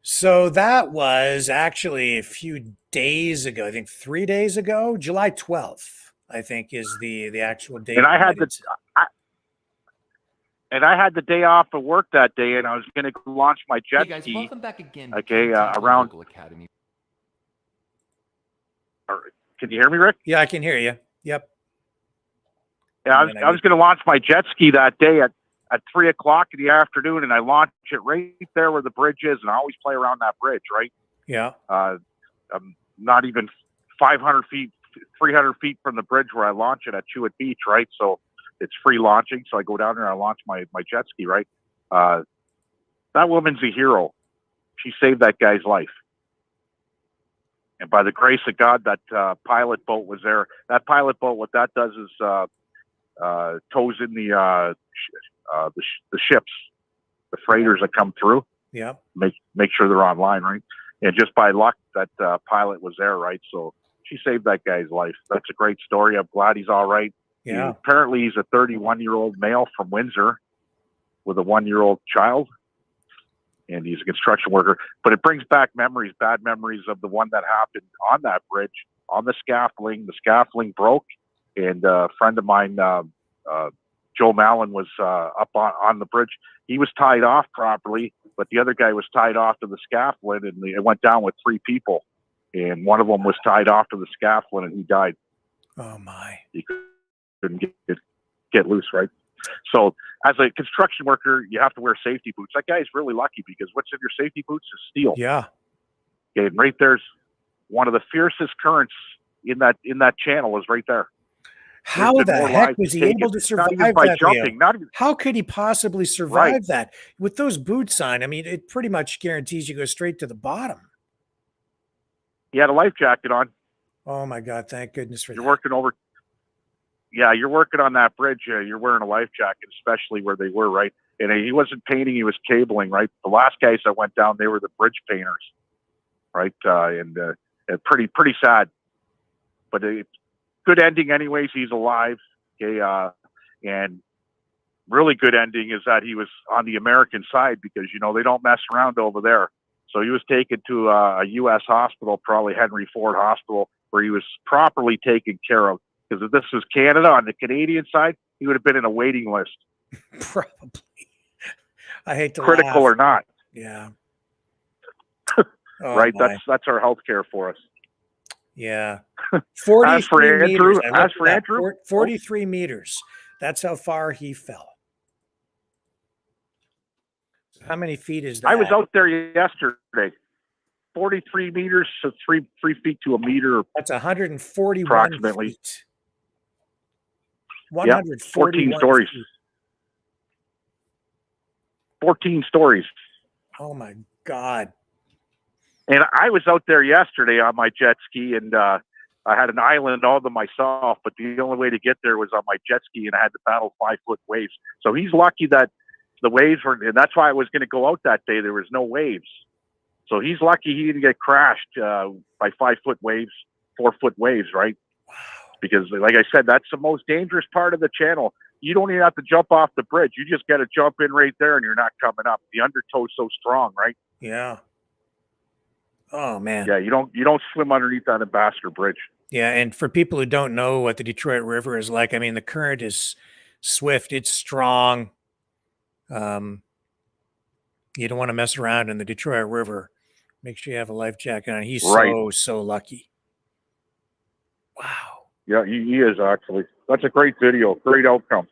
So that was actually a few days ago. I think 3 days ago, July 12th. I think is the actual date. And I had the day off of work that day, and I was going to launch my jet ski. Welcome back again. Okay, around. Academy. Can you hear me, Rick? Yeah, I can hear you. Yep. Yeah, I was going to launch my jet ski that day at 3 o'clock in the afternoon, and I launched it right there where the bridge is, and I always play around that bridge, right? Yeah. I'm not even 500 feet, 300 feet from the bridge where I launch it at Chewett Beach, right? So it's free launching. So I go down there and I launch my jet ski, right? That woman's a hero. She saved that guy's life. And by the grace of God, that pilot boat was there. That pilot boat, what that does is tows in the ships, the freighters that come through. Yeah. Make sure they're online, right? And just by luck, that pilot was there, right? So she saved that guy's life. That's a great story. I'm glad he's all right. Yeah. Apparently, he's a 31-year-old male from Windsor with a 1-year-old child, and he's a construction worker. But it brings back memories, bad memories of the one that happened on that bridge, on the scaffolding. The scaffolding broke, and a friend of mine, Joe Mallon, was up on the bridge. He was tied off properly, but the other guy was tied off to the scaffolding, and it went down with 3 people. And one of them was tied off to the scaffolding, and he died. Oh, my. He couldn't get loose, right? So as a construction worker, you have to wear safety boots. That guy's really lucky because what's in your safety boots is steel. Yeah. Okay, and right there's one of the fiercest currents in that channel is right there. How the heck was he able to survive that? Jumping, how could he possibly survive that with those boots on? I mean, it pretty much guarantees you go straight to the bottom. He had a life jacket on. Oh my God! Thank goodness for that. You're working on that bridge. You're wearing a life jacket, especially where they were, right? And he wasn't painting; he was cabling, right? The last guys that went down, they were the bridge painters, right? And pretty sad, but good ending, anyways. He's alive, okay. And really good ending is that he was on the American side because, you know, they don't mess around over there. So he was taken to a U.S. hospital, probably Henry Ford Hospital, where he was properly taken care of. Because if this was Canada, on the Canadian side, he would have been in a waiting list. Probably. I hate to Critical laugh. or not. Yeah. Right? My. That's our healthcare for us. Yeah. 43 as for meters. Andrew, 43 meters. That's how far he fell. How many feet is that? I was out there yesterday. 43 meters, so three feet to a meter. That's 141 approximately. feet. 141 14 stories. feet. 14 stories. Oh my God. And I was out there yesterday on my jet ski, and I had an island all to myself, but the only way to get there was on my jet ski, and I had to battle 5-foot waves. So he's lucky that the waves were, and that's why I was going to go out that day. There was no waves. So he's lucky he didn't get crashed by 5-foot waves, 4-foot waves, right? Wow. Because like I said, that's the most dangerous part of the channel. You don't even have to jump off the bridge. You just got to jump in right there and you're not coming up. The undertow's so strong, right? Yeah. Oh man. Yeah, you don't swim underneath that Ambassador Bridge. Yeah, and for people who don't know what the Detroit River is like, I mean, the current is swift, it's strong. You don't want to mess around in the Detroit River. Make sure you have a life jacket on. He's so lucky. Wow. Yeah, he is actually. That's a great video, great outcome.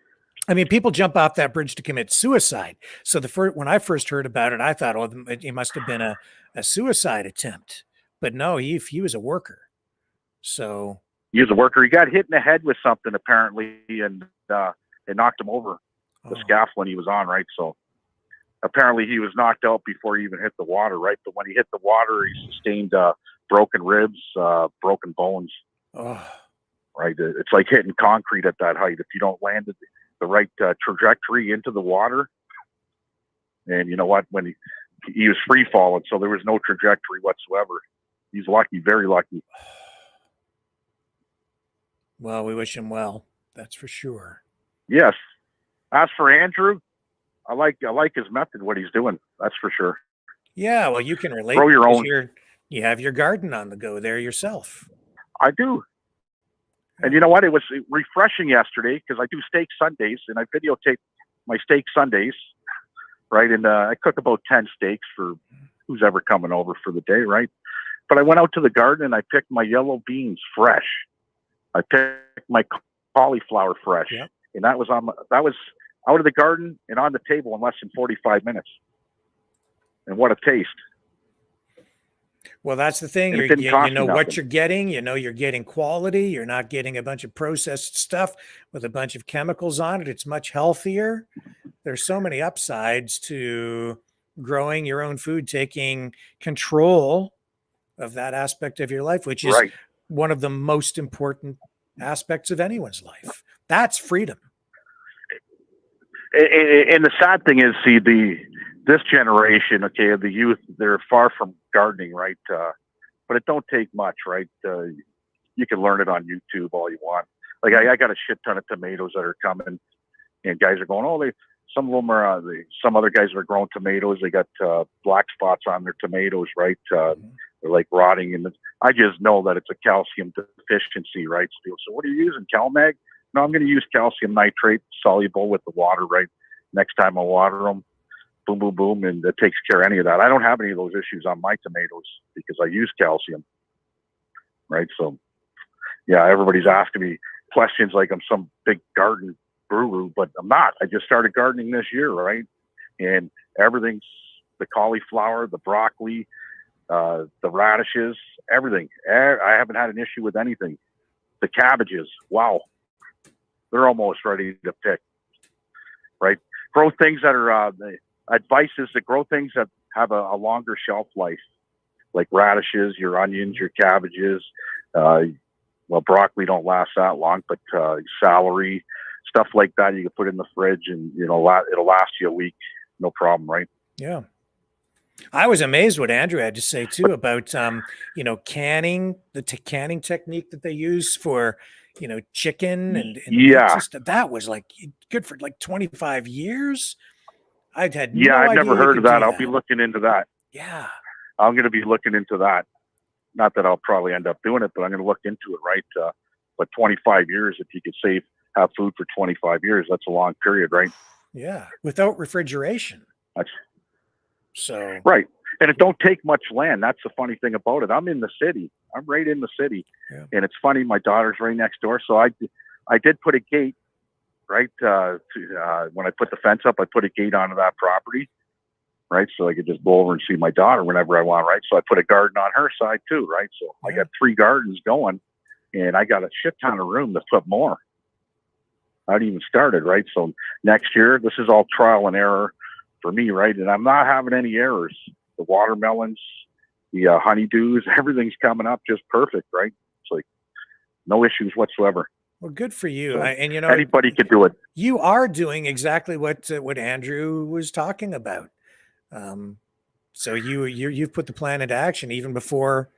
I mean, people jump off that bridge to commit suicide. So when I first heard about it, I thought, oh, it must have been a suicide attempt. But no, he was a worker. So he was a worker. He got hit in the head with something apparently, and it knocked him over the scaffolding he was on. Right, so apparently he was knocked out before he even hit the water. Right, but when he hit the water, he sustained broken ribs, broken bones. Oh. Right, it's like hitting concrete at that height. If you don't land the right trajectory into the water, and you know what, when he was free falling, so there was no trajectory whatsoever. He's lucky, very lucky. Well, we wish him well. That's for sure. Yes. As for Andrew, I like his method, what he's doing. That's for sure. Yeah, well, you can relate. Grow your own. You have your garden on the go there yourself. I do. And you know what? It was refreshing yesterday because I do steak Sundays, and I videotape my steak Sundays, right? And I cook about 10 steaks for who's ever coming over for the day, right? But I went out to the garden and I picked my yellow beans fresh. I picked my cauliflower fresh, and that was out of the garden and on the table in less than 45 minutes. And what a taste! Well, that's the thing. You know what you're getting. You know you're getting quality. You're not getting a bunch of processed stuff with a bunch of chemicals on it. It's much healthier. There's so many upsides to growing your own food, taking control of that aspect of your life, which is one of the most important aspects of anyone's life. That's freedom. And the sad thing is, see, this generation, okay, the youth, they're far from gardening, right? But it don't take much, right? You can learn it on YouTube all you want. Like I got a shit ton of tomatoes that are coming, and guys are going, some of them are, some other guys are growing tomatoes. They got black spots on their tomatoes, right? They're like rotting. And I just know that it's a calcium deficiency, right? So what are you using, CalMag? No, I'm going to use calcium nitrate soluble with the water, right? Next time I water them, boom, boom, boom, and it takes care of any of that. I don't have any of those issues on my tomatoes because I use calcium, right? So, yeah, everybody's asking me questions like I'm some big garden guru, but I'm not. I just started gardening this year, right? And everything's the cauliflower, the broccoli, the radishes, everything. I haven't had an issue with anything. The cabbages, wow, they're almost ready to pick, right? Grow things that are, the advice is to grow things that have a longer shelf life, like radishes, your onions, your cabbages. Well, broccoli don't last that long, but celery, stuff like that, you can put in the fridge and, it'll last you a week. No problem, right? Yeah. I was amazed what Andrew had to say too about, canning, the canning technique that they use for, chicken and Yeah. that was like good for like 25 years. I'd had Yeah, no I've idea never you heard could of that. do I'll be looking into that. Yeah. I'm going to be looking into that. Not that I'll probably end up doing it, but I'm going to look into it, right? But 25 years, if you could have food for 25 years, that's a long period, right? Yeah, without refrigeration. That's So right. And it don't take much land. That's the funny thing about it. I'm in the city. I'm right in the city. Yeah. And it's funny, my daughter's right next door. So I did put a gate, right? When I put the fence up, I put a gate onto that property, right? So I could just go over and see my daughter whenever I want, right? So I put a garden on her side too, right? So I got 3 gardens going, and I got a shit ton of room to put more. I haven't even started, right? So next year, this is all trial and error for me, right? And I'm not having any errors. The watermelons, the honeydews, everything's coming up just perfect, right? It's like no issues whatsoever. Well, good for you. So And anybody could do it. You are doing exactly what Andrew was talking about. So you've put the plan into action even before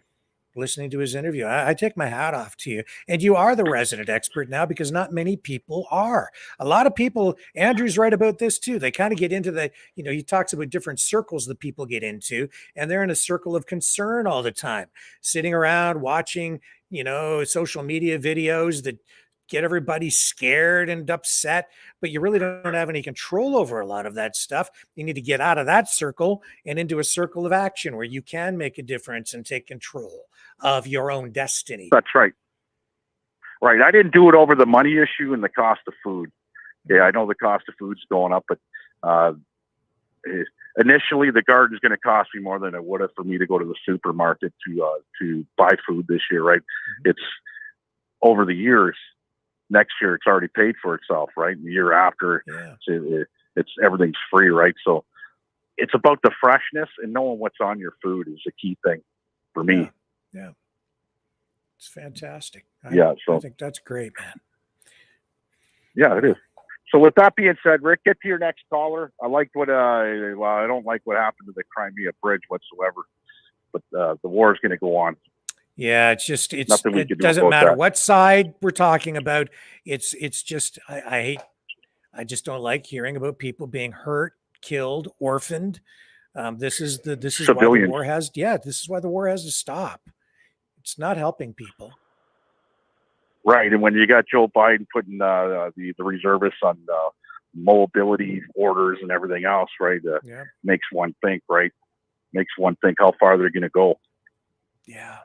listening to his interview. I take my hat off to you. And you are the resident expert now, because not many people are. A lot of people, Andrew's right about this too. They kind of get into he talks about different circles that people get into, and they're in a circle of concern all the time, sitting around watching, social media videos that get everybody scared and upset, but you really don't have any control over a lot of that stuff. You need to get out of that circle and into a circle of action where you can make a difference and take control of your own destiny. That's right. Right. I didn't do it over the money issue and the cost of food. Yeah, I know the cost of food's going up, but initially the garden's going to cost me more than it would have for me to go to the supermarket to buy food this year, right? Mm-hmm. It's over the years. Next year, it's already paid for itself, right? And the year after, it's everything's free, right? So it's about the freshness and knowing what's on your food is a key thing for me. Yeah. It's fantastic. I think that's great, man. Yeah, it is. So with that being said, Rick, get to your next caller. I liked I don't like what happened to the Crimea Bridge whatsoever, but the war is going to go on. Yeah, it doesn't matter what side we're talking about. It's just, I just don't like hearing about people being hurt, killed, orphaned. This is why the war has to stop. It's not helping people. Right. And when you got Joe Biden putting the reservists on mobility orders and everything else, right? Makes one think, right? Makes one think how far they're going to go. Yeah.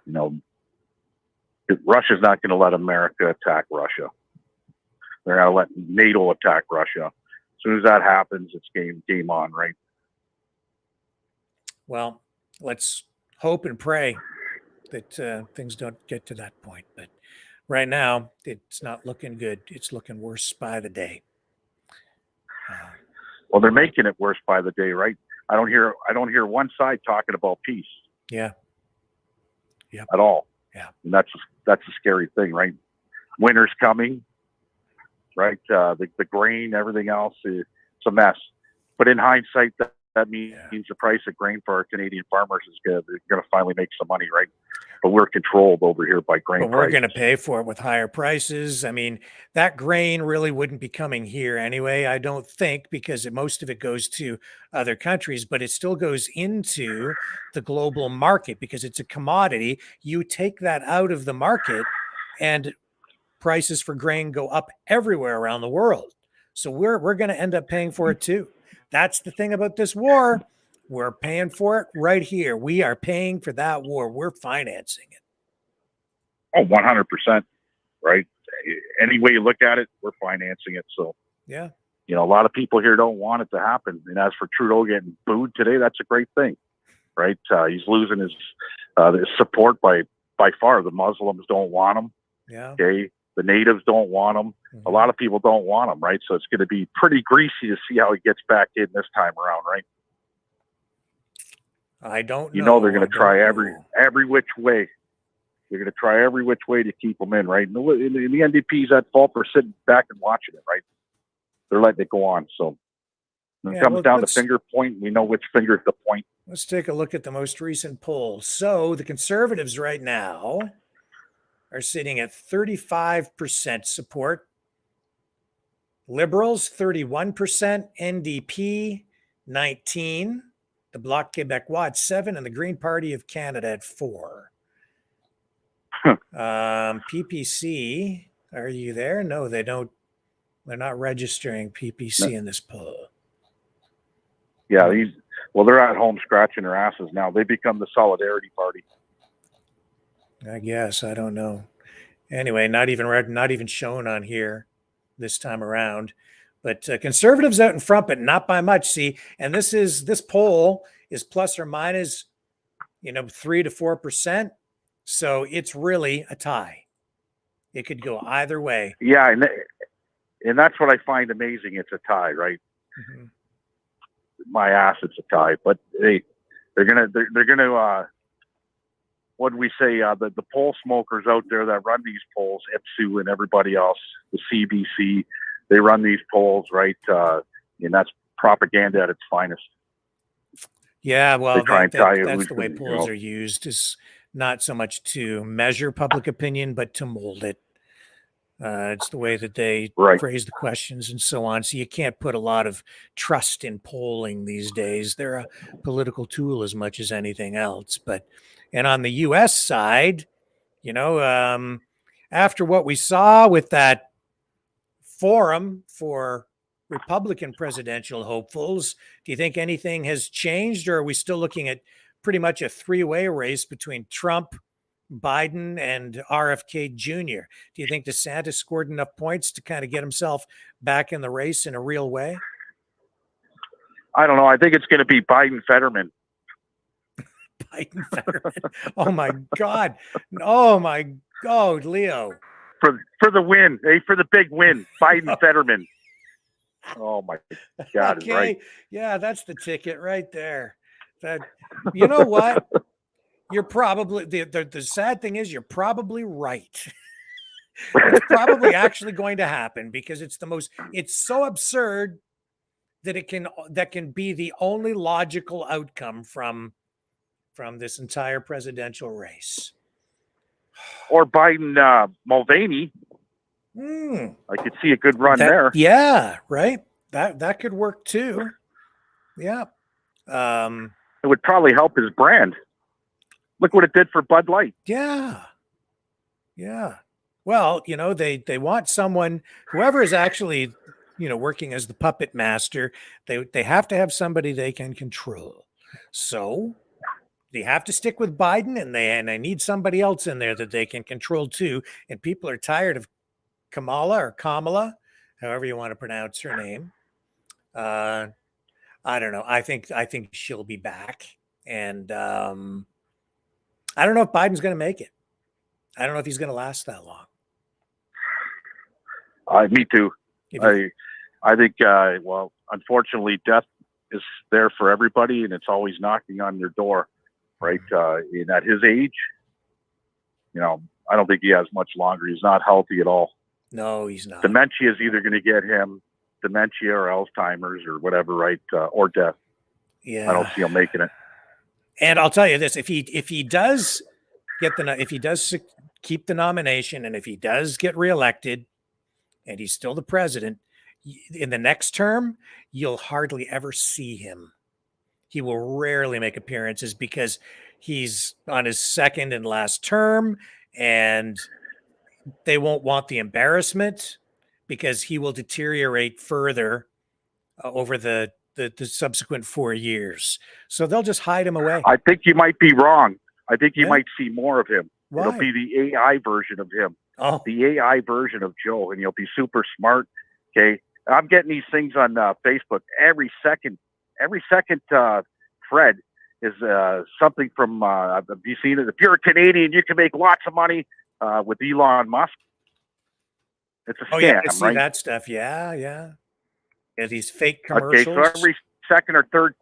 Russia's not going to let America attack Russia. They're going to let NATO attack Russia. As soon as that happens, it's game on, right? Well, let's hope and pray that things don't get to that point. But right now, it's not looking good. It's looking worse by the day. Well, they're making it worse by the day, right? I don't hear one side talking about peace. Yeah. Yep. At all. Yeah. And that's a scary thing, right? Winter's coming, right? The grain, everything else, it's a mess. But in hindsight, that means the price of grain for our Canadian farmers is good. They're going to finally make some money, right? But we're controlled over here by grain prices. But we're going to pay for it with higher prices. I mean, that grain really wouldn't be coming here anyway, I don't think, because most of it goes to other countries, but it still goes into the global market because it's a commodity. You take that out of the market and prices for grain go up everywhere around the world. So we're going to end up paying for it too. That's the thing about this war. We're paying for it right here. We are paying for that war. We're financing it. Oh, 100%. Right. Any way you look at it, we're financing it. So, yeah, a lot of people here don't want it to happen. And as for Trudeau getting booed today, that's a great thing. Right. He's losing his support by far. The Muslims don't want him. Yeah. Okay. The natives don't want him. Mm-hmm. A lot of people don't want him. Right. So it's going to be pretty greasy to see how he gets back in this time around. Right. I don't know. They're going to try every which way. They're going to try every which way to keep them in, right? And the NDP's at fault for sitting back and watching it, right? They're letting it go on. So when it comes down to finger point, we know which finger to point. Let's take a look at the most recent poll. So the Conservatives right now are sitting at 35% support. Liberals, 31%, NDP, 19%, the Bloc Québécois at 7%, and the Green Party of Canada at 4%. PPC, are you there? No, they don't. They're not registering PPC in this poll. Yeah, they're at home scratching their asses now. They become the Solidarity Party. I guess, I don't know. Anyway, not even shown on here this time around. But Conservatives out in front, but not by much. See, and this poll is plus or minus, 3 to 4%. So it's really a tie. It could go either way. Yeah, and that's what I find amazing. It's a tie, right? Mm-hmm. My ass, it's a tie. But they're gonna. What do we say? The poll smokers out there that run these polls, EPSU and everybody else, the CBC, they run these polls, right? And that's propaganda at its finest. Yeah, well, they try and tell you that's the way polls are used, is not so much to measure public opinion, but to mold it. It's the way that they phrase the questions and so on. So you can't put a lot of trust in polling these days. They're a political tool as much as anything else. And on the U.S. side, after what we saw with that forum for Republican presidential hopefuls, do you think anything has changed, or are we still looking at pretty much a three-way race between Trump, Biden, and RFK Jr.? Do you think DeSantis scored enough points to kind of get himself back in the race in a real way? I don't know. I think it's going to be Biden Fetterman. Biden Fetterman. Oh my God. Oh my God, Leo. For the win, for the big win, Biden Fetterman. Oh my God. Okay. Right. Yeah, that's the ticket right there. You know what? You're probably the sad thing is you're probably right. It's probably actually going to happen because it's so absurd that can be the only logical outcome from this entire presidential race. Or Biden Mulvaney. I could see a good run there. Yeah, right. That could work too. Yeah. It would probably help his brand. Look what it did for Bud Light. Yeah. Yeah. Well, they want someone, whoever is actually, working as the puppet master, they have to have somebody they can control. So they have to stick with Biden, and they need somebody else in there that they can control too. And people are tired of Kamala, however you want to pronounce her name. I don't know. I think she'll be back, and I don't know if Biden's going to make it. I don't know if he's going to last that long. Me too. I think, unfortunately, death is there for everybody, and it's always knocking on their door, right? And at his age, I don't think he has much longer. He's not healthy at all. No, he's not. Dementia is either going to get him, dementia or Alzheimer's or whatever, right? Or death. Yeah. I don't see him making it. And I'll tell you this: if he does keep the nomination, and if he does get reelected, and he's still the president in the next term, you'll hardly ever see him. He will rarely make appearances because he's on his second and last term, and they won't want the embarrassment because he will deteriorate further over the subsequent 4 years. So they'll just hide him away. I think you might be wrong. I think you might see more of him. Why? It'll be the AI version of him. Oh. The AI version of Joe, and he'll be super smart. Okay. I'm getting these things on Facebook every second thread is something from, have you seen it? If you're a Canadian, you can make lots of money with Elon Musk. It's a scam, yeah, I see right? that stuff. Yeah. Yeah, these fake commercials. Okay, so every second or third,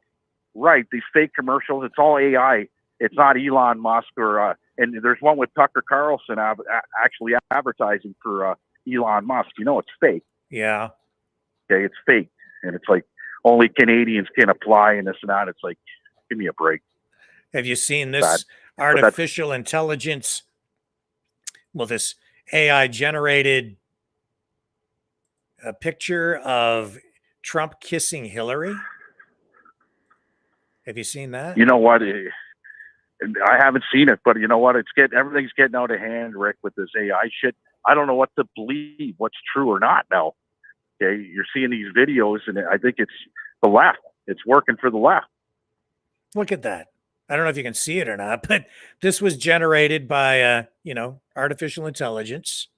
right, these fake commercials, it's all AI. It's not Elon Musk or, and there's one with Tucker Carlson actually advertising for Elon Musk. It's fake. Yeah. Okay, it's fake. And it's like only Canadians can apply and this and that. It's like, give me a break. Have you seen this artificial intelligence well, this AI generated a picture of Trump kissing Hillary. Have you seen that? You know what? I haven't seen it, but you know what? Everything's getting out of hand, Rick, with this AI shit. I don't know what to believe, what's true or not now. Okay, you're seeing these videos, and I think it's the left. It's working for the left. Look at that. I don't know if you can see it or not, but this was generated by, artificial intelligence,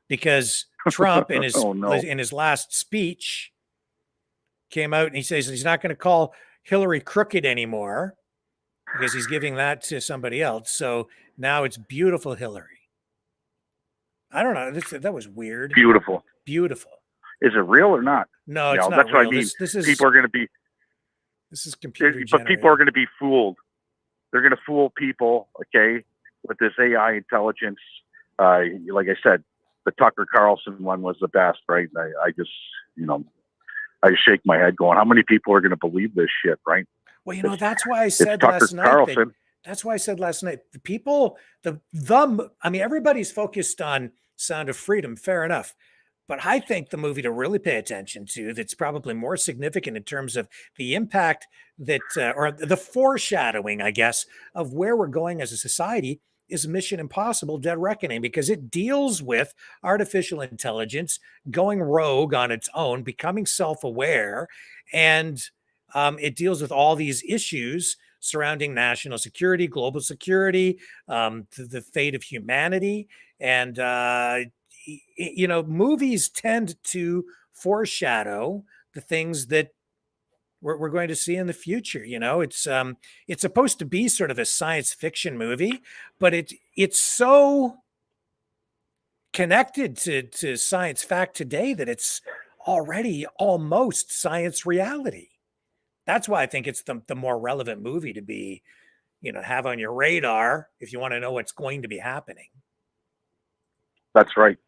because Trump in his Oh, no. in his last speech came out and he says he's not going to call Hillary crooked anymore because he's giving that to somebody else. So now it's beautiful Hillary. I don't know. That was weird. Beautiful. Beautiful. Is it real or not? No, it's not that's real. what I mean. This is people are going to be. This is computer But people are going to be fooled. They're going to fool people, okay, with this AI intelligence. Like I said, the Tucker Carlson one was the best, right? I just, I shake my head going, how many people are going to believe this shit, right? Well, that's why I said last night. That's why I said last night, the people, everybody's focused on Sound of Freedom, fair enough. But I think the movie to really pay attention to, that's probably more significant in terms of the impact that, or the foreshadowing, I guess, of where we're going as a society, is Mission Impossible: Dead Reckoning, because it deals with artificial intelligence going rogue on its own, becoming self-aware, and it deals with all these issues surrounding national security, global security, the fate of humanity, and movies tend to foreshadow the things that we're going to see in the future. It's supposed to be sort of a science fiction movie, but it's so connected to science fact today that it's already almost science reality. That's why I think it's the more relevant movie to be, have on your radar if you want to know what's going to be happening. That's right.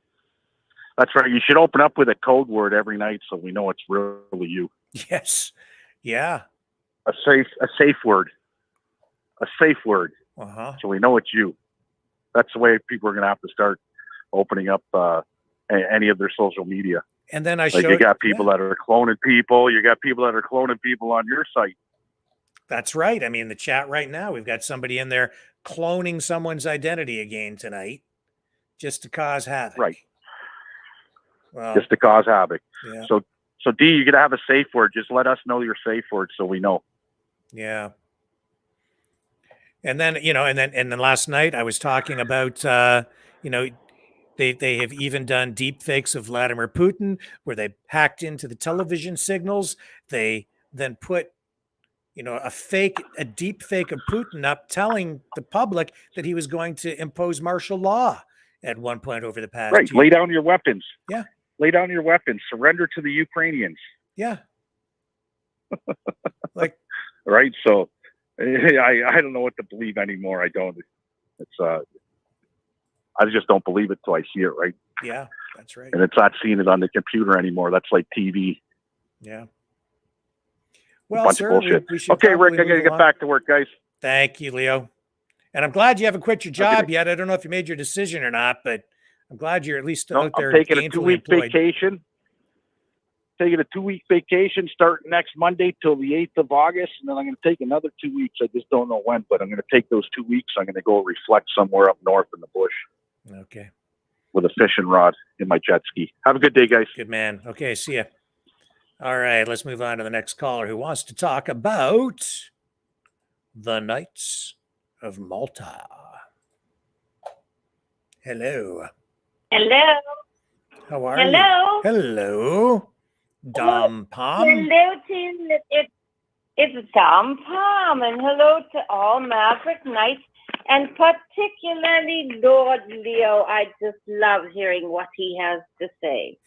That's right. You should open up with a code word every night so we know it's really you. Yes. Yeah. A safe word. A safe word. Uh-huh. So we know it's you. That's the way people are going to have to start opening up any of their social media. And then you got people that are cloning people. You got people that are cloning people on your site. That's right. In the chat right now, we've got somebody in there cloning someone's identity again tonight, just to cause havoc. Right. Well, just to cause havoc. Yeah. So D, you're gonna have a safe word. Just let us know your safe word so we know. Yeah. And then and then last night I was talking about they have even done deep fakes of Vladimir Putin where they hacked into the television signals. They then put a deep fake of Putin up telling the public that he was going to impose martial law at one point over the past year. Lay down your weapons. Yeah. Lay down your weapons. Surrender to the Ukrainians. Yeah. Right. So I don't know what to believe anymore. I don't. It's I just don't believe it till I see it. Right. Yeah, that's right. And it's not seeing it on the computer anymore. That's like TV. Yeah. Well, bunch sir, of bullshit. we should okay, Rick, I probably gotta get back to work, guys. Thank you, Leo. And I'm glad you haven't quit your job yet. I don't know if you made your decision or not, but I'm glad you're at least out there. I'm taking a 2-week vacation. Taking a 2-week vacation starting next Monday till the 8th of August, and then I'm going to take another 2 weeks. I just don't know when, but I'm going to take those 2 weeks. I'm going to go reflect somewhere up north in the bush. Okay. With a fishing rod in my jet ski. Have a good day, guys. Good man. Okay, see ya. All right, let's move on to the next caller who wants to talk about the Knights of Malta. Hello. Hello. How are Hello. you? Hello. Dom Palm. Hello to it's Dom Palm, and hello to all Maverick Knights, and particularly Lord Leo. I just love hearing what he has to say.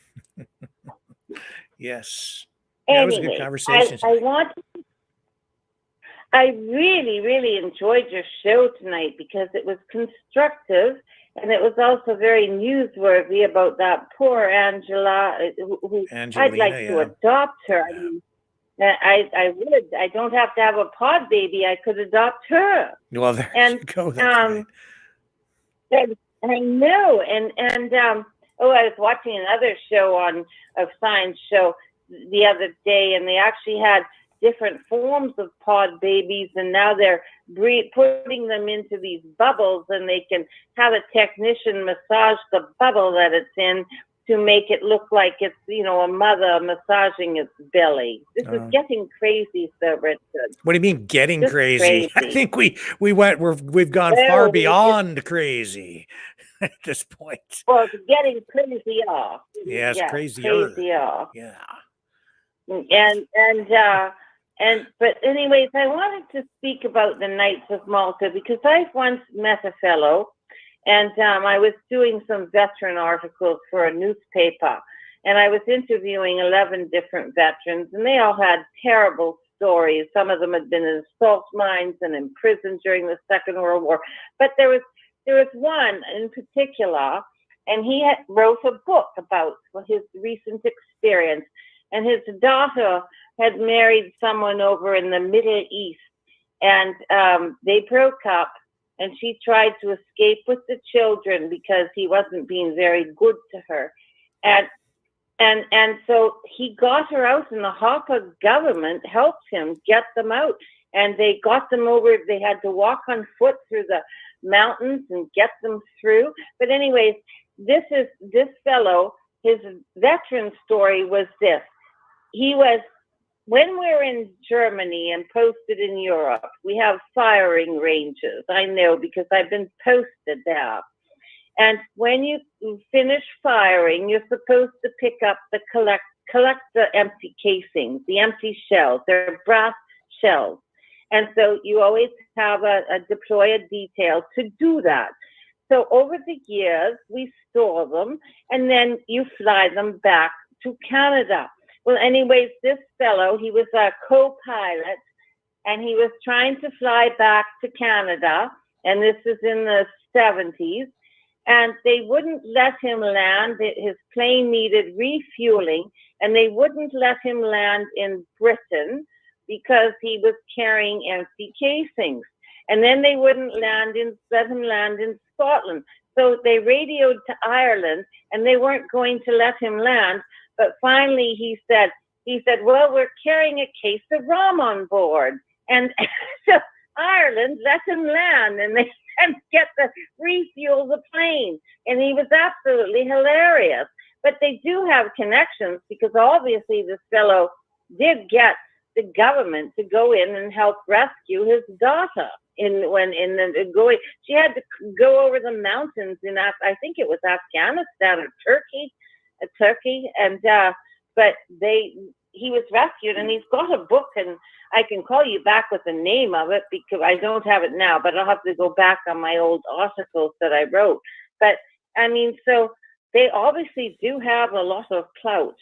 Yes. Anyway, that was a good conversation. I really, really enjoyed your show tonight because it was constructive, and it was also very newsworthy about that poor Angela, who I'd like to adopt her. I mean, I would. I don't have to have a pod baby. I could adopt her. Well, there you go. I know, and oh, I was watching another show on a science show the other day, and they actually had different forms of pod babies, and now they're putting them into these bubbles, and they can have a technician massage the bubble that it's in to make it look like it's, you know, a mother massaging its belly. This is getting crazy, Sir Richard. What do you mean getting Just crazy? I think we've gone far beyond crazy at this point. Well, it's getting crazy off. Yes, yeah, crazier. crazy off. Yeah. But anyways, I wanted to speak about the Knights of Malta because I've once met a fellow, and I was doing some veteran articles for a newspaper, and I was interviewing 11 different veterans, and they all had terrible stories. Some of them had been in salt mines and in prison during the Second World War, but there was one in particular, and he wrote a book about his recent experience. And his daughter had married someone over in the Middle East, and they broke up, and she tried to escape with the children because he wasn't being very good to her. And so he got her out, and the Hapa government helped him get them out. And they got them over, they had to walk on foot through the mountains and get them through. But anyways, this fellow, his veteran story was this. When we're in Germany and posted in Europe, we have firing ranges. I know because I've been posted there. And when you finish firing, you're supposed to pick up collect the empty casings, the empty shells. They're brass shells. And so you always have a deploy a detail to do that. So over the years, we store them, and then you fly them back to Canada. Well, anyways, this fellow, he was a co-pilot, and he was trying to fly back to Canada, and this is in the 70s, and they wouldn't let him land. His plane needed refueling, and they wouldn't let him land in Britain because he was carrying empty casings. And then they wouldn't let him land in Scotland. So they radioed to Ireland, and they weren't going to let him land. But finally, he said, well, we're carrying a case of rum on board. And so Ireland let him land, and they get to refuel the plane. And he was absolutely hilarious. But they do have connections because obviously this fellow did get the government to go in and help rescue his daughter. She had to go over the mountains in I think it was Afghanistan or Turkey, and but he was rescued, and he's got a book, and I can call you back with the name of it because I don't have it now, but I'll have to go back on my old articles that I wrote. But I mean, so they obviously do have a lot of clout.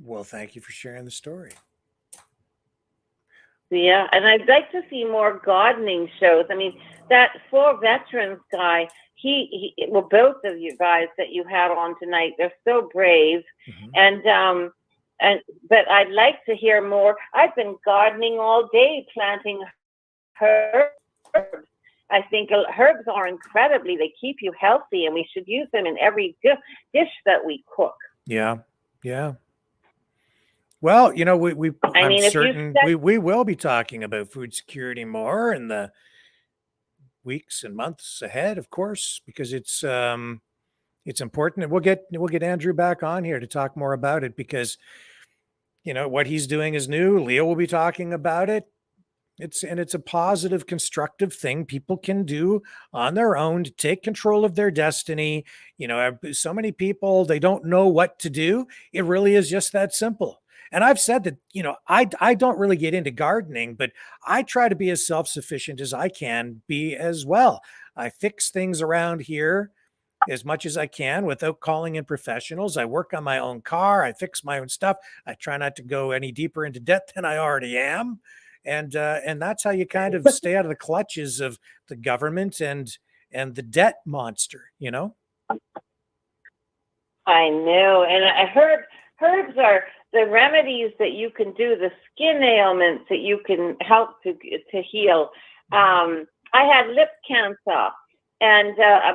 Well, thank you for sharing the story. Yeah, and I'd like to see more gardening shows. I mean, that 4 Veterans guy, well, both of you guys that you had on tonight, they're so brave. Mm-hmm. But I'd like to hear more. I've been gardening all day, planting herbs. I think herbs are incredibly, they keep you healthy, and we should use them in every dish that we cook. Yeah, yeah. Well, you know, I'm certain we will be talking about food security more in the weeks and months ahead, of course, because it's important. And we'll get Andrew back on here to talk more about it because, you know, what he's doing is new. Leo will be talking about it. It's a positive, constructive thing people can do on their own to take control of their destiny. You know, so many people, they don't know what to do. It really is just that simple. And I've said that, you know, I don't really get into gardening, but I try to be as self-sufficient as I can be as well. I fix things around here as much as I can without calling in professionals. I work on my own car. I fix my own stuff. I try not to go any deeper into debt than I already am. And that's how you kind of stay out of the clutches of the government and the debt monster, you know? I know. And I heard herbs are the remedies that you can do, the skin ailments that you can help to heal. I had lip cancer, and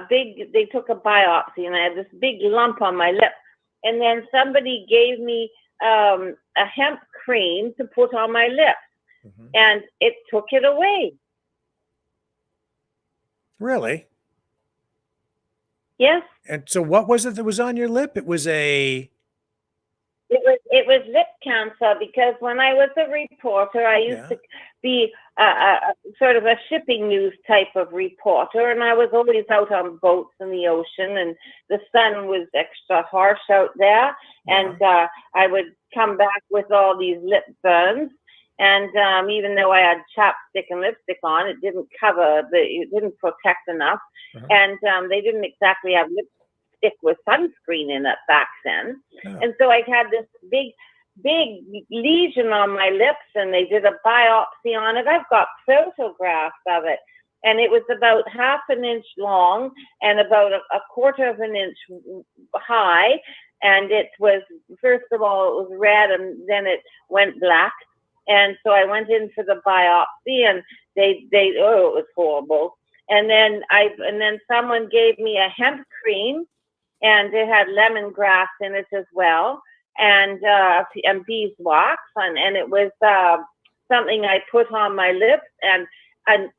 they took a biopsy, and I had this big lump on my lip. And then somebody gave me a hemp cream to put on my lips, and it took it away. Really? Yes. And so what was it that was on your lip? It was lip cancer, because when I was a reporter, I used to be sort of a shipping news type of reporter, and I was always out on boats in the ocean, and the sun was extra harsh out there, and I would come back with all these lip burns, and even though I had chapstick and lipstick on, it didn't it didn't protect enough, and they didn't exactly have lipstick with sunscreen in it back then. And so I had this big lesion on my lips, and they did a biopsy on it. I've got photographs of it, and it was about half an inch long and about a quarter of an inch high. And it was, first of all, it was red, and then it went black. And so I went in for the biopsy, and it was horrible. And then someone gave me a hemp cream, and it had lemongrass in it as well, and beeswax, and it was something I put on my lips, and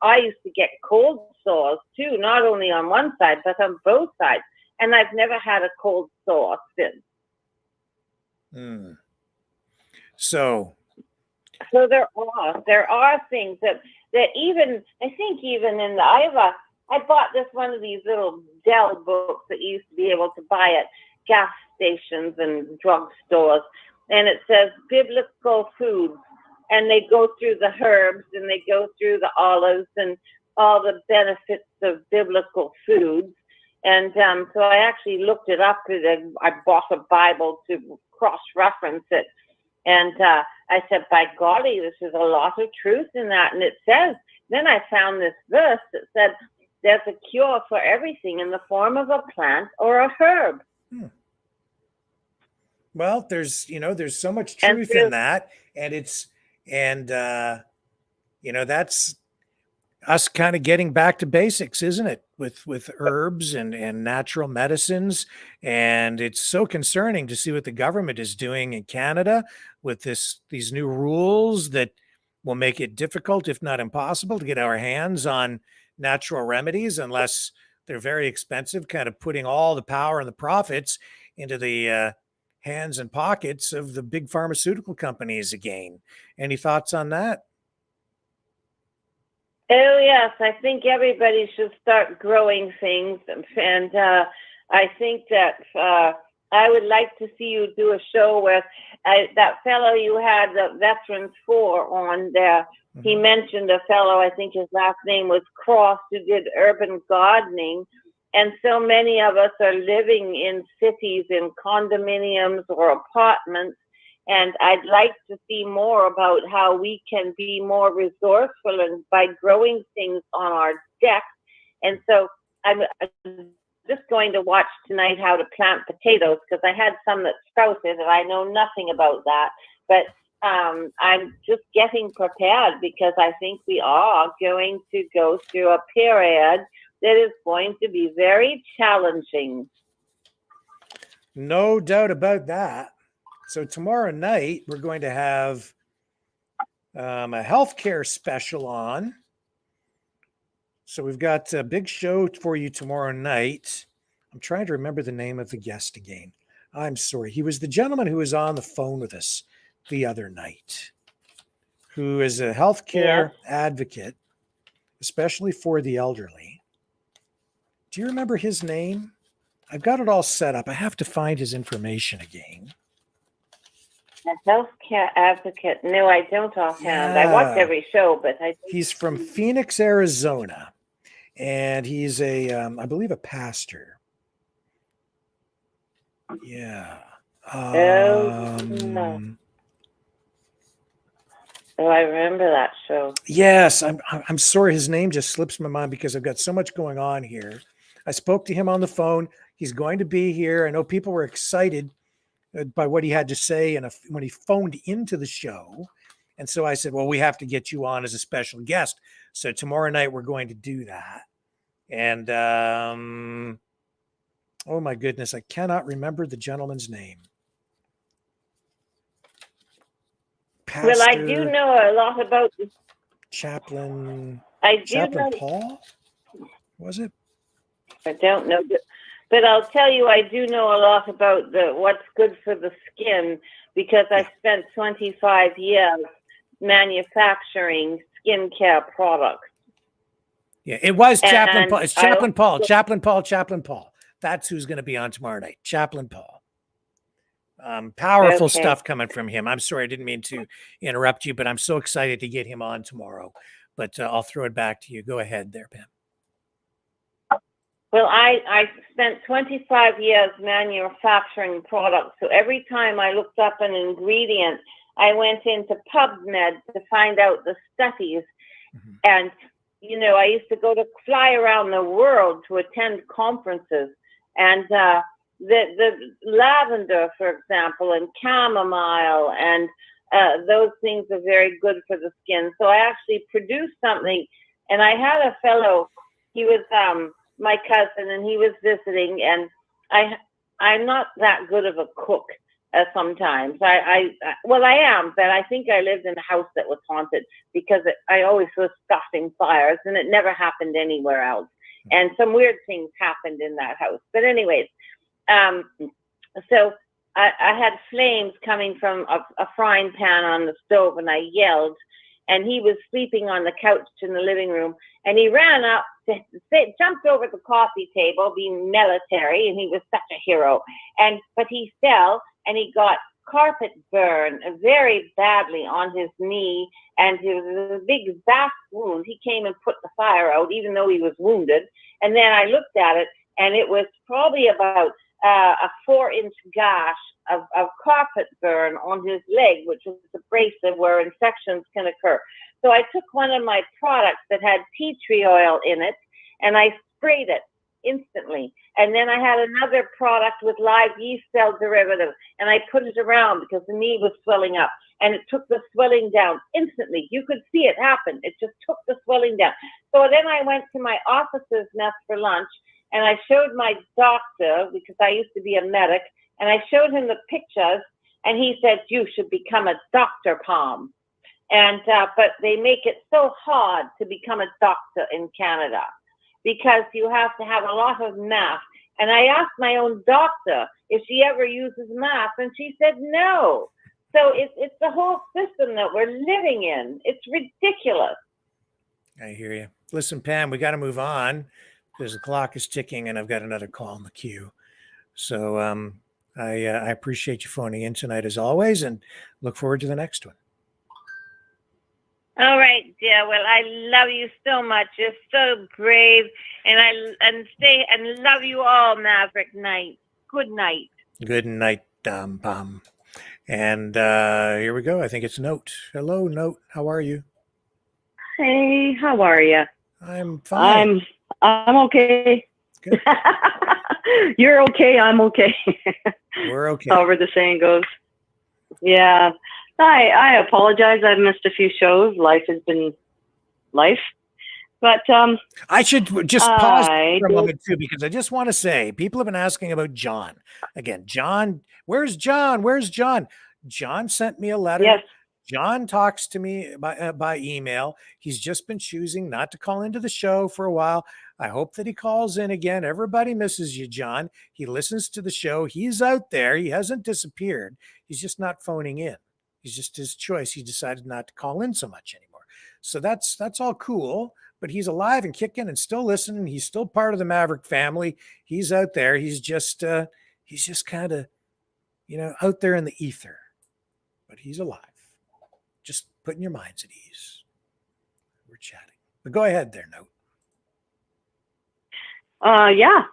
I used to get cold sores too, not only on one side but on both sides, and I've never had a cold sore since. So there are things that even, I think even in the I bought this one of these little Dell books that you used to be able to buy at gas stations and drugstores, and it says biblical foods, and they go through the herbs, and they go through the olives and all the benefits of biblical foods. And so I actually looked it up. I bought a Bible to cross-reference it, and I said, by golly, this is a lot of truth in that. And it says, then I found this verse that said, there's a cure for everything in the form of a plant or a herb. Well, there's so much truth in that, and that's us kind of getting back to basics, isn't it? With herbs and natural medicines. And it's so concerning to see what the government is doing in Canada with these new rules that will make it difficult, if not impossible, to get our hands on natural remedies unless they're very expensive, kind of putting all the power and the profits into the hands and pockets of the big pharmaceutical companies again. Any thoughts on that? Oh, yes. I think everybody should start growing things. And I think that I would like to see you do a show with that fellow you had, the Veterans 4 on there. He mentioned a fellow, I think his last name was Cross, who did urban gardening. And so many of us are living in cities, in condominiums or apartments. And I'd like to see more about how we can be more resourceful and by growing things on our deck. And so I'm just going to watch tonight how to plant potatoes, because I had some that sprouted and I know nothing about that. But I'm just getting prepared, because I think we are going to go through a period that is going to be very challenging. No doubt about that. So tomorrow night, we're going to have a healthcare special on. So we've got a big show for you tomorrow night. I'm trying to remember the name of the guest again. I'm sorry. He was the gentleman who was on the phone with us the other night, who is a healthcare advocate, especially for the elderly. Do you remember his name? I've got it all set up. I have to find his information again. A healthcare advocate? No, I don't offhand. I watch every show, but He's from Phoenix, Arizona, and he's I believe a pastor. Yeah. I remember that show. Yes, I'm sorry, his name just slips my mind because I've got so much going on here. I spoke to him on the phone. He's going to be here. I know people were excited by what he had to say, and when he phoned into the show, And so I said, well, we have to get you on as a special guest. So tomorrow night we're going to do that. And oh my goodness, I cannot remember the gentleman's name. Well, I do know a lot about Chaplain. I do Chaplain know. Paul, was it? I don't know, but I'll tell you, I do know a lot about what's good for the skin because I spent 25 years manufacturing skincare products. Yeah, it was Chaplain Paul. It's Chaplain Paul. also- Chaplain Paul. That's who's going to be on tomorrow night. Chaplain Paul. Powerful Okay. stuff coming from him. I'm sorry, I didn't mean to interrupt you, but I'm so excited to get him on tomorrow. But I'll throw it back to you. Go ahead there, Pam. Well, I spent 25 years manufacturing products. So every time I looked up an ingredient, I went into PubMed to find out the studies. Mm-hmm. And, you know, I used to fly around the world to attend conferences. And the lavender, for example, and chamomile, and those things are very good for the skin. So I actually produced something, and I had a fellow, he was my cousin, and he was visiting, and I'm not that good of a cook sometimes. Well, I am, but I think I lived in a house that was haunted because I always was starting fires, and it never happened anywhere else. And some weird things happened in that house. But anyways, so I had flames coming from a frying pan on the stove, and I yelled, and he was sleeping on the couch in the living room, and he ran up to jumped over the coffee table, being military, and he was such a hero. But he fell, and he got carpet burn very badly on his knee, and it was a big vast wound. He came and put the fire out, even though he was wounded. And then I looked at it, and it was probably about a 4-inch gash of carpet burn on his leg, which is abrasive where infections can occur. So I took one of my products that had tea tree oil in it, and I sprayed it instantly. And then I had another product with live yeast cell derivative, and I put it around because the knee was swelling up, and it took the swelling down instantly. You could see it happen. It just took the swelling down. So then I went to my officer's nest for lunch, and I showed my doctor, because I used to be a medic, and I showed him the pictures, and he said, you should become a Dr. Palm. And but they make it so hard to become a doctor in Canada because you have to have a lot of math. And I asked my own doctor if she ever uses math, and she said no. So it's the whole system that we're living in. It's ridiculous. I hear you. Listen, Pam, we got to move on because the clock is ticking, and I've got another call in the queue. So I appreciate you phoning in tonight as always, and look forward to the next one. All right, dear. Well, I love you so much. You're so brave, and love you all, Maverick Knight. Good night. Good night, Pam. And here we go. I think it's Note. Hello, Note. How are you? Hey, how are you? I'm fine. I'm okay. Good. You're okay. I'm okay. We're okay. However the saying goes. Yeah. I apologize. I've missed a few shows. Life has been life. But I should just pause for a moment too, because I just want to say people have been asking about John. Again, John, where's John? Where's John? John sent me a letter. Yes. John talks to me by email. He's just been choosing not to call into the show for a while. I hope that he calls in again. Everybody misses you, John. He listens to the show. He's out there. He hasn't disappeared. He's just not phoning in. He's just his choice. He decided not to call in so much anymore. So that's all cool. But he's alive and kicking and still listening. He's still part of the Maverick family. He's out there. He's just kind of, out there in the ether. But he's alive. Just putting your minds at ease. We're chatting. But go ahead there, Note. Yeah.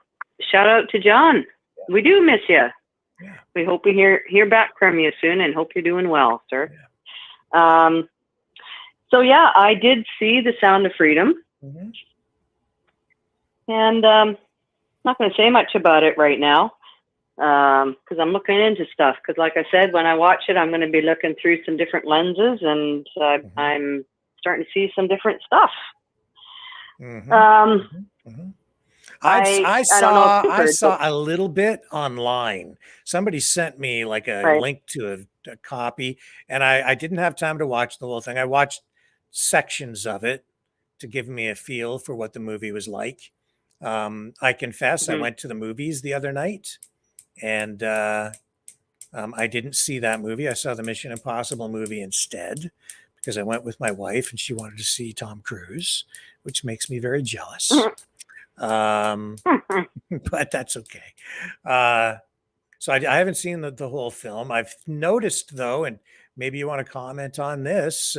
Shout out to John. We do miss you. Yeah. We hope we hear back from you soon, and hope you're doing well, sir. Yeah. So yeah, I did see The Sound of Freedom. Mm-hmm. And not going to say much about it right now, because I'm looking into stuff. Because like I said, when I watch it, I'm going to be looking through some different lenses, and I'm starting to see some different stuff. I don't know if you I heard, saw but a little bit online. Somebody sent me like a Right. link to a copy, and I didn't have time to watch the whole thing. I watched sections of it to give me a feel for what the movie was like. I confess, I Mhm. went to the movies the other night, and I didn't see that movie. I saw the Mission Impossible movie instead because I went with my wife, and she wanted to see Tom Cruise, which makes me very jealous. But that's okay. So I haven't seen the whole film. I've noticed, though, and maybe you want to comment on this,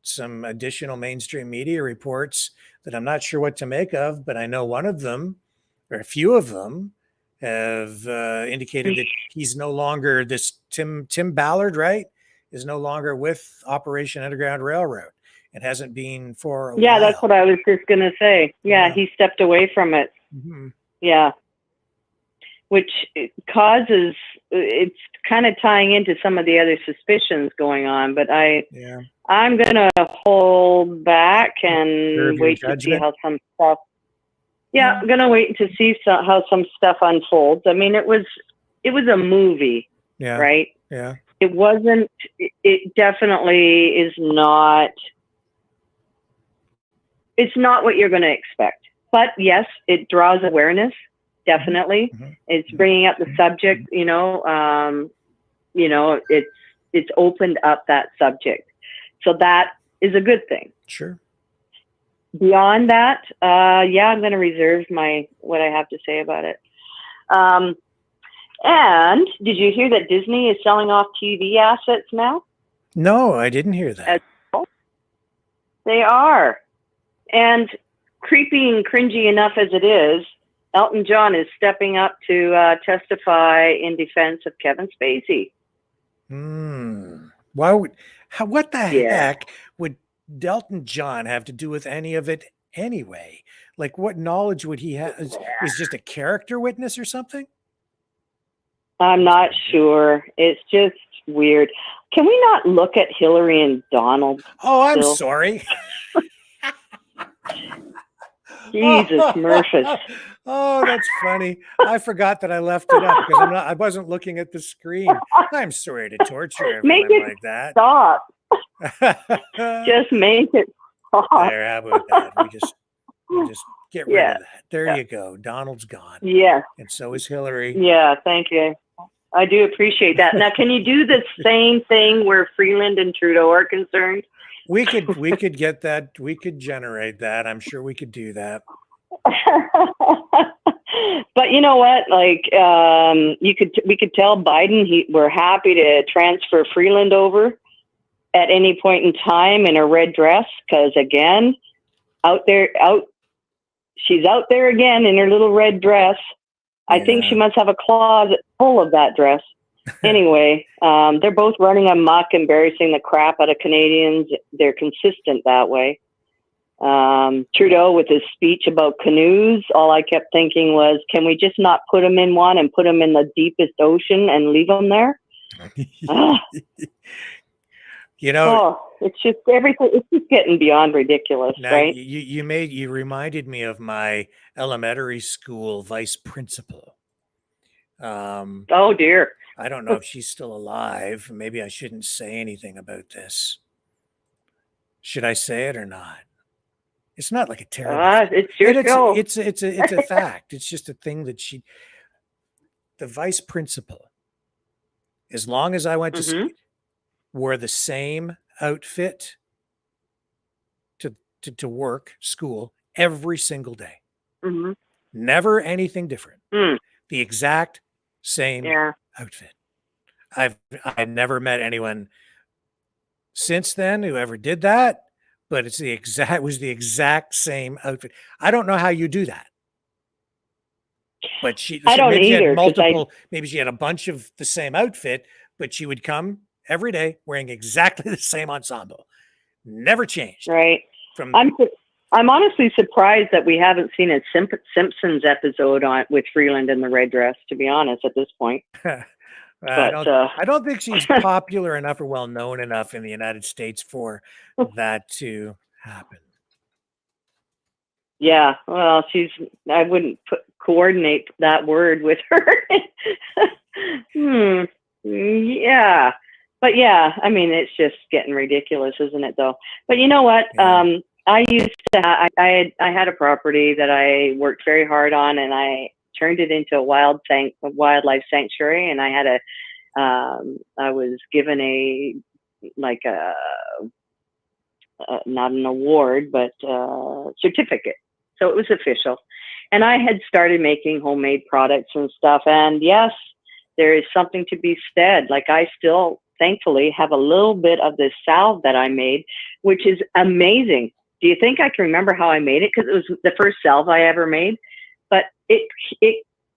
some additional mainstream media reports that I'm not sure what to make of, but I know one of them, or a few of them, have indicated that he's no longer this Tim Ballard, right? Is no longer with Operation Underground Railroad. It hasn't been for a yeah, while. that's what I was just going to say. Yeah, he stepped away from it. Yeah. Which causes, it's kind of tying into some of the other suspicions going on, but I'm going to hold back and wait to see how some stuff, I'm going to wait to see how some stuff unfolds. I mean, it was a movie, right? Yeah. It wasn't, it definitely is not, it's not what you're going to expect. But yes, it draws awareness. Definitely. It's bringing up the subject, it's opened up that subject. So that is a good thing. Sure. Beyond that, I'm going to reserve what I have to say about it. And did you hear that Disney is selling off TV assets now? No, I didn't hear that. They are. And creepy and cringy enough as it is, Elton John is stepping up to testify in defense of Kevin Spacey. What the heck would Elton John have to do with any of it anyway? Like, what knowledge would he have? Is just a character witness or something? I'm not sure. It's just weird. Can we not look at Hillary and Donald? Oh, I'm still? sorry. Jesus, Murphys. Oh, that's funny. I forgot that I left it up because I wasn't looking at the screen. I'm sorry to torture everyone like that. Stop. Just make it stop. There, how about that? We just get rid of that. There you go. Donald's gone. Yeah. And so is Hillary. Yeah, thank you. I do appreciate that. Now, can you do the same thing where Freeland and Trudeau are concerned? We could get that. We could generate that. I'm sure we could do that. But you know what? Like, we could tell Biden we're happy to transfer Freeland over at any point in time in a red dress, because again, she's out there again in her little red dress. I think she must have a closet full of that dress. Anyway, they're both running amok, embarrassing the crap out of Canadians. They're consistent that way. Trudeau with his speech about canoes, all I kept thinking was, can we just not put them in one and put them in the deepest ocean and leave them there? It's just everything. It's just getting beyond ridiculous, now, right? You reminded me of my elementary school vice principal. Oh dear. I don't know if she's still alive. Maybe I shouldn't say anything about this. Should I say it or not? It's not like a terrible. It's your show. It's a fact. It's just a thing that the vice principal, as long as I went to school, wore the same outfit to work school every single day. Never anything different. The exact same outfit. I've never met anyone since then who ever did that, but was the exact same outfit. I don't know how you do that. But I don't maybe either, she had multiple, maybe she had a bunch of the same outfit, but she would come every day wearing exactly the same ensemble. Never changed. Right. I'm honestly surprised that we haven't seen a Simpsons episode with Freeland in the red dress, to be honest, at this point. I don't think she's popular enough or well known enough in the United States for that to happen. Yeah, well, I wouldn't coordinate that word with her. Yeah. But yeah, I mean, it's just getting ridiculous, isn't it, though? But you know what? Yeah. I used to, I had a property that I worked very hard on, and I turned it into a wildlife sanctuary. And I had I was given not an award, but a certificate. So it was official. And I had started making homemade products and stuff. And yes, there is something to be said. Like, I still, thankfully, have a little bit of this salve that I made, which is amazing. Do you think I can remember how I made it? Because it was the first salve I ever made. But it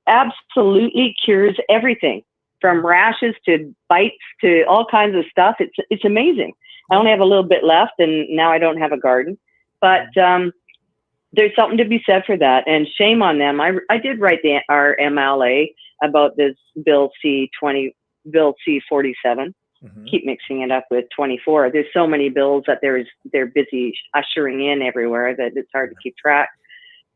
absolutely cures everything, from rashes to bites to all kinds of stuff. It's amazing. I only have a little bit left, and now I don't have a garden. But there's something to be said for that, and shame on them. I did write our MLA about this Bill C-47. Mm-hmm. Keep mixing it up with 24. There's so many bills that they're busy ushering in everywhere that it's hard to keep track.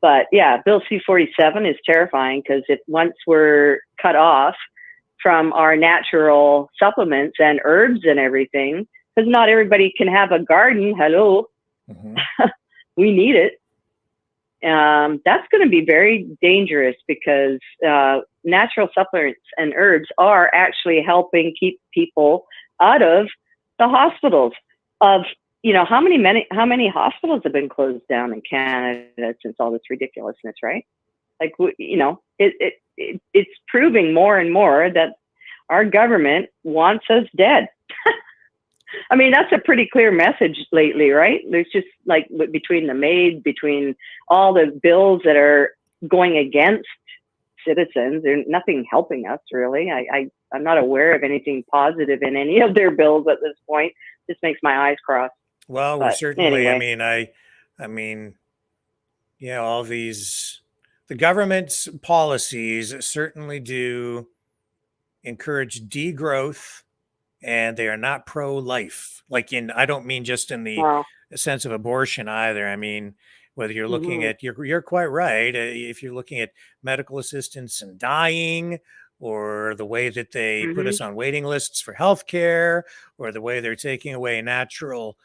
But yeah, Bill C-47 is terrifying, because once we're cut off from our natural supplements and herbs and everything, because not everybody can have a garden. Hello. Mm-hmm. We need it. That's going to be very dangerous, because natural supplements and herbs are actually helping keep people out of the hospitals. How many hospitals have been closed down in Canada since all this ridiculousness, right? Like, it's proving more and more that our government wants us dead. I mean, that's a pretty clear message lately, right? There's just, like, between all the bills that are going against citizens, there's nothing helping us, really. I'm not aware of anything positive in any of their bills at this point. Just makes my eyes cross. Well, we're certainly, anyway. I mean, all the government's policies certainly do encourage degrowth, and they are not pro-life. I don't mean just in the sense of abortion either. I mean, whether you're looking at, you're quite right. If you're looking at medical assistance and dying, or the way that they put us on waiting lists for healthcare, or the way they're taking away natural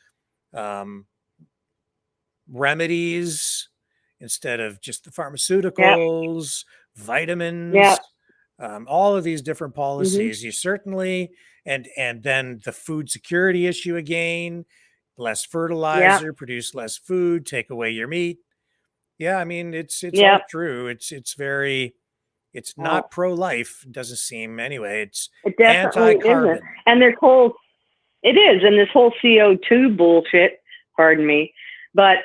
remedies instead of just the pharmaceuticals, vitamins, all of these different policies, you certainly, and then the food security issue again, less fertilizer, produce less food, take away your meat. Yeah, I mean, it's all true. It's not pro-life, doesn't seem anyway. It definitely anti-carbon. Isn't. And this whole CO2 bullshit, pardon me, but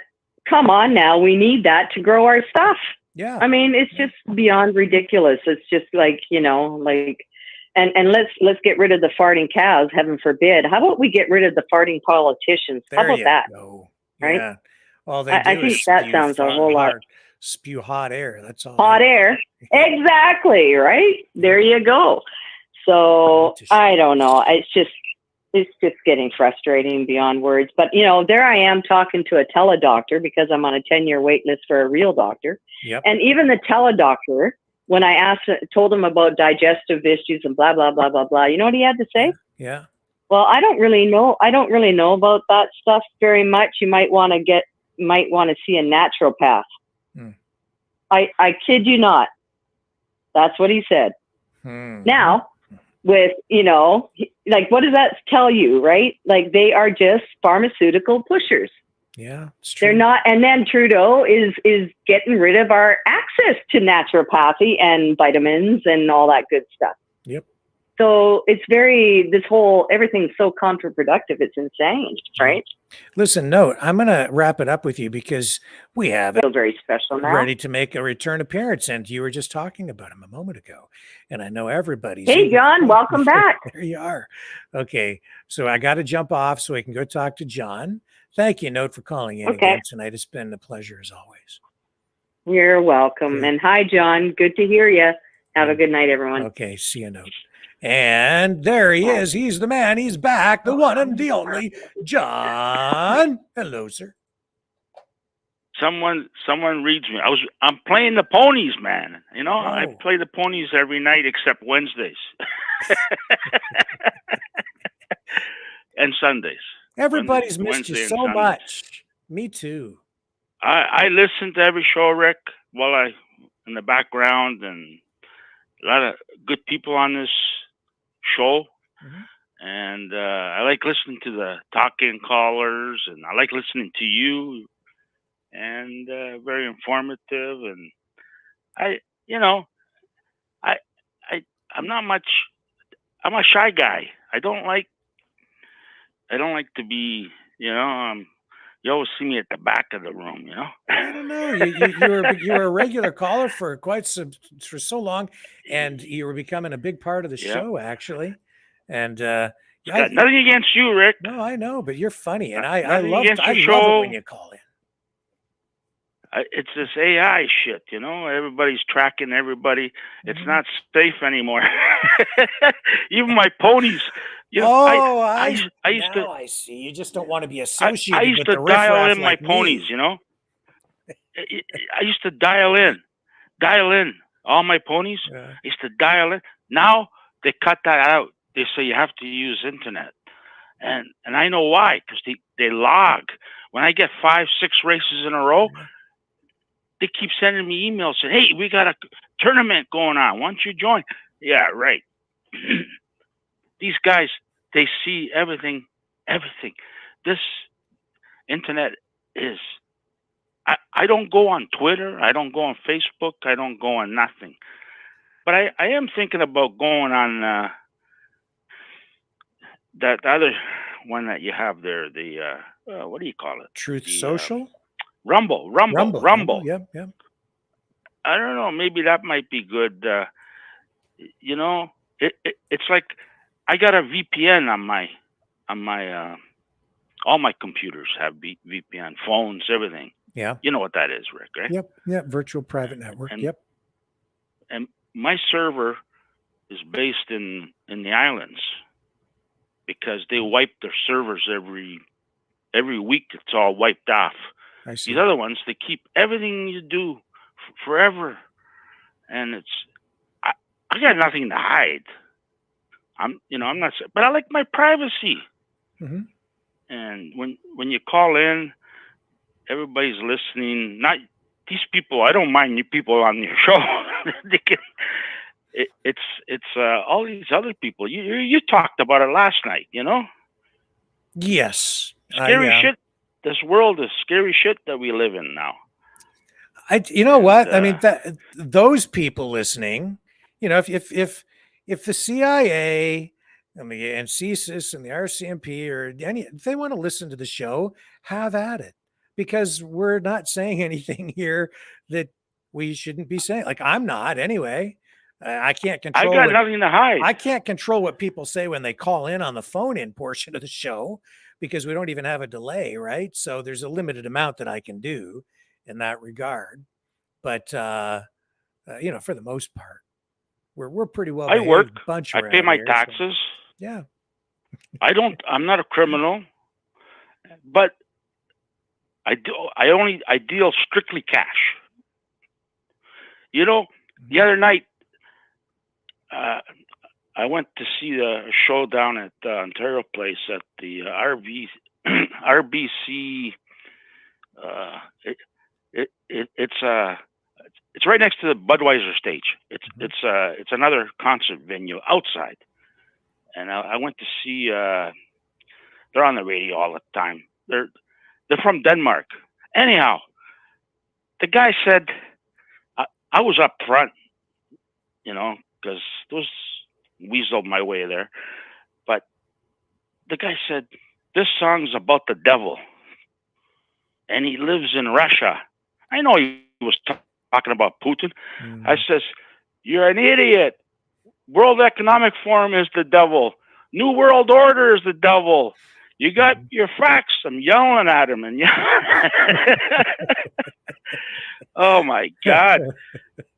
come on now, we need that to grow our stuff. Yeah. I mean, it's just beyond ridiculous. It's just like, and let's get rid of the farting cows, heaven forbid. How about we get rid of the farting politicians? How about that? Go. Right? Yeah. All they do I think that sounds a whole lot. Spew hot air. That's all. Hot air. Exactly. Right. There you go. So I don't know. It's just getting frustrating beyond words. But, there I am talking to a teledoctor, because I'm on a 10-year wait list for a real doctor. Yep. And even the teledoctor, when I told him about digestive issues and blah, blah, blah, blah, blah, you know what he had to say? Yeah. Well, I don't really know about that stuff very much. You might want to see a naturopath. I kid you not. That's what he said. Now, with, what does that tell you, right? Like, they are just pharmaceutical pushers. Yeah, it's true. They're not. And then Trudeau is getting rid of our access to naturopathy and vitamins and all that good stuff. Yep. So it's everything's so counterproductive. It's insane, right? Listen, note, I'm going to wrap it up with you because we have Feel very special now. ready to make a return appearance, and you were just talking about him a moment ago, and I know everybody's. Hey, John, welcome back. There you are. Okay, so I got to jump off so I can go talk to John. Thank you, Note, for calling in again tonight. It's been a pleasure as always. You're welcome. And hi, John. Good to hear you. Have a good night, everyone. Okay, see you, Note. And there he is. He's the man. He's back. The one and the only John. Hello, sir. Someone reads me. I'm playing the ponies, man. You know, I play the ponies every night except Wednesdays and Sundays. Everybody's missed you so much. Me too. I listen to every show, Rick, while in the background, and a lot of good people on this show. And I like listening to the talking callers, and I like listening to you, and very informative. And I'm not much. I'm a shy guy. I don't like to be, you always see me at the back of the room, I don't know. You were a regular caller for for so long, and you were becoming a big part of the show, actually. And got nothing against you, Rick. No, I know, but you're funny, and I love it when you call in. It's this AI shit, everybody's tracking everybody. It's not safe anymore. Even my ponies, I see. You just don't want to be associated. I used to dial in my ponies, I used to dial in all my ponies. I used to dial in. Now they cut that out. They say you have to use internet, and I know why, because they log. When I get 5-6 races in a row, they keep sending me emails saying, "Hey, we got a tournament going on. Why don't you join?" Yeah, right. These guys, they see everything. This internet is. I don't go on Twitter. I don't go on Facebook. I don't go on nothing. But I am thinking about going on that other one that you have there. The what do you call it? Truth Social. Rumble. Yep. I don't know. Maybe that might be good. It's like I got a VPN on my all my computers have VPN, phones, everything. Yeah. You know what that is, Rick, right? Yep. Virtual private network. Yep. And my server is based in the islands because they wipe their servers every week. It's all wiped off. I see. These other ones, they keep everything you do forever, and I got nothing to hide. I'm not, but I like my privacy. And when you call in, everybody's listening. Not these people. I don't mind you people on your show. It's all these other people. You talked about it last night. Yes. Scary shit. This world is scary shit that we live in now. What? I mean, those people listening, if the CIA and the CSIS and the RCMP or if they want to listen to the show, have at it, because we're not saying anything here that we shouldn't be saying. Like, I'm not anyway. I can't control. I got nothing to hide. I can't control what people say when they call in on the phone-in portion of the show, because we don't even have a delay, right? So there's a limited amount that I can do in that regard. But for the most part, we're pretty well. I work. Bunch I pay my taxes. So, yeah. I'm not a criminal, but I deal strictly cash. The other night, I went to see the show down at Ontario Place at the RBC. It's right next to the Budweiser stage. It's another concert venue outside, and I went to see. They're on the radio all the time. They're from Denmark. Anyhow, the guy said I was up front, because those weaseled my way there. But the guy said, this song's about the devil, and he lives in Russia. I know he was talking about Putin. I says, you're an idiot. World Economic Forum is the devil. New World Order is the devil. You got your facts. I'm yelling at him and oh my God,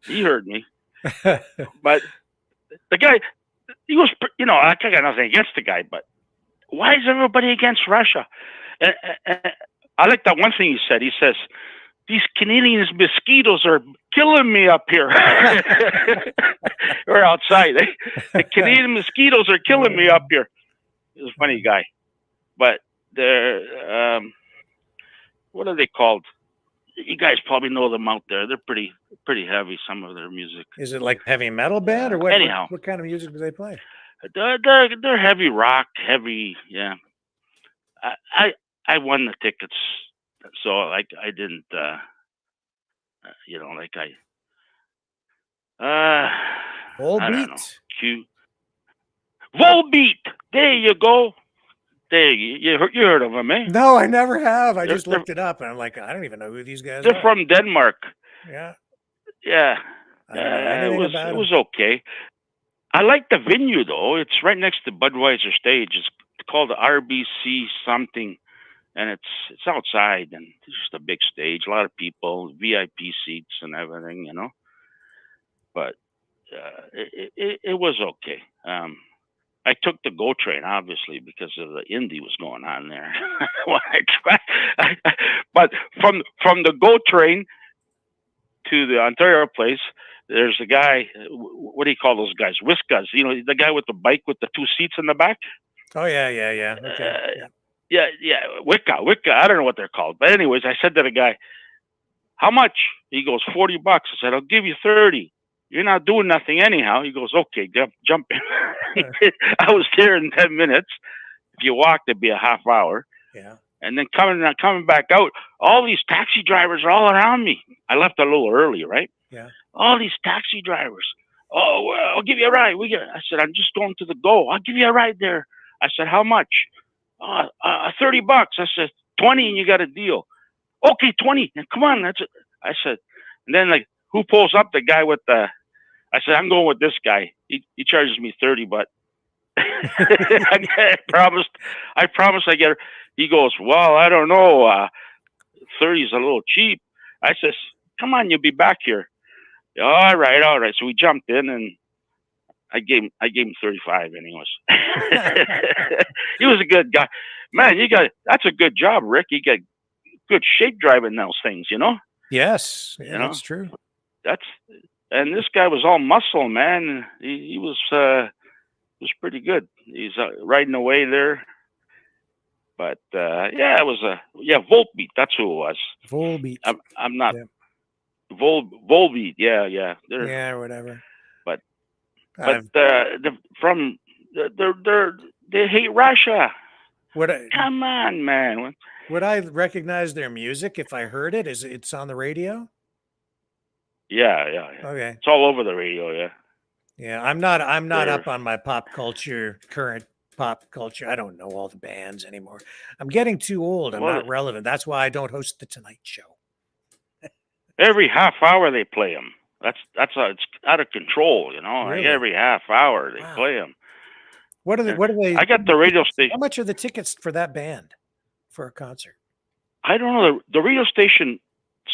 he heard me. But the guy, he was, I got nothing against the guy, but why is everybody against Russia? And I like that one thing he said. He says, these Canadian mosquitoes are killing me up here. We're outside. The Canadian mosquitoes are killing me up here. He's a funny guy. But they're, what are they called? You guys probably know them out there. They're pretty heavy, some of their music. Is it like heavy metal band or what? Anyhow. What kind of music do they play? They're heavy rock, heavy, yeah. I won the tickets, so like I didn't, like Volbeat. Volbeat. There you go. There you heard of them, eh? No, I never have. I just looked it up, and I'm like, I don't even know who these guys are. They're from Denmark. Yeah. Yeah. I don't know anything about it them. was okay. I like the venue though. It's right next to Budweiser stage. It's called the RBC something, and it's outside, and it's just a big stage, a lot of people, VIP seats and everything, But it was okay. I took the GO train obviously because of the indie was going on there. But from the GO train to the Ontario place, there's a guy. What do you call those guys? Whiskas. The guy with the bike with the two seats in the back. Oh yeah. Okay. Yeah. Wicca. I don't know what they're called, but anyways, I said to the guy, "How much?" He goes, $40. I said, "I'll give you 30. You're not doing nothing anyhow." He goes, "Okay, jump in." I was there in 10 minutes. If you walked, it'd be a half hour. Yeah. And then coming back out, all these taxi drivers are all around me. I left a little early, right? Yeah. All these taxi drivers. "Oh, well, I'll give you a ride." I said, "I'm just going to the GO. I'll give you a ride there." I said, "How much?" $30. I said, 20 and you got a deal. "Okay, 20. And come on, that's it." I said, and then like, who pulls up? The guy with the, I said, "I'm going with this guy. He charges me 30, but I promised I get her." He goes, "Well, I don't know. 30 is a little cheap." I says, "Come on, you'll be back here." All right. So we jumped in, and I gave him 35, and he was a good guy. Man, that's a good job, Rick. You got good shape driving those things, Yes, that's true. And this guy was all muscle, man. He was pretty good. He's riding away there. But it was Volbeat. That's who it was. Volbeat. I'm not Volbeat. Yeah. Yeah, whatever. But they hate Russia. Come on, man. Would I recognize their music if I heard it? It's on the radio? Yeah. Okay. It's all over the radio. Yeah. Yeah, I'm not up on my current pop culture. I don't know all the bands anymore. I'm getting too old. I'm not relevant. That's why I don't host the Tonight Show. Every half hour they play them. It's out of control, Really? Like every half hour they play them. What are they? I got the radio station. How much are the tickets for that band for a concert? I don't know. The radio station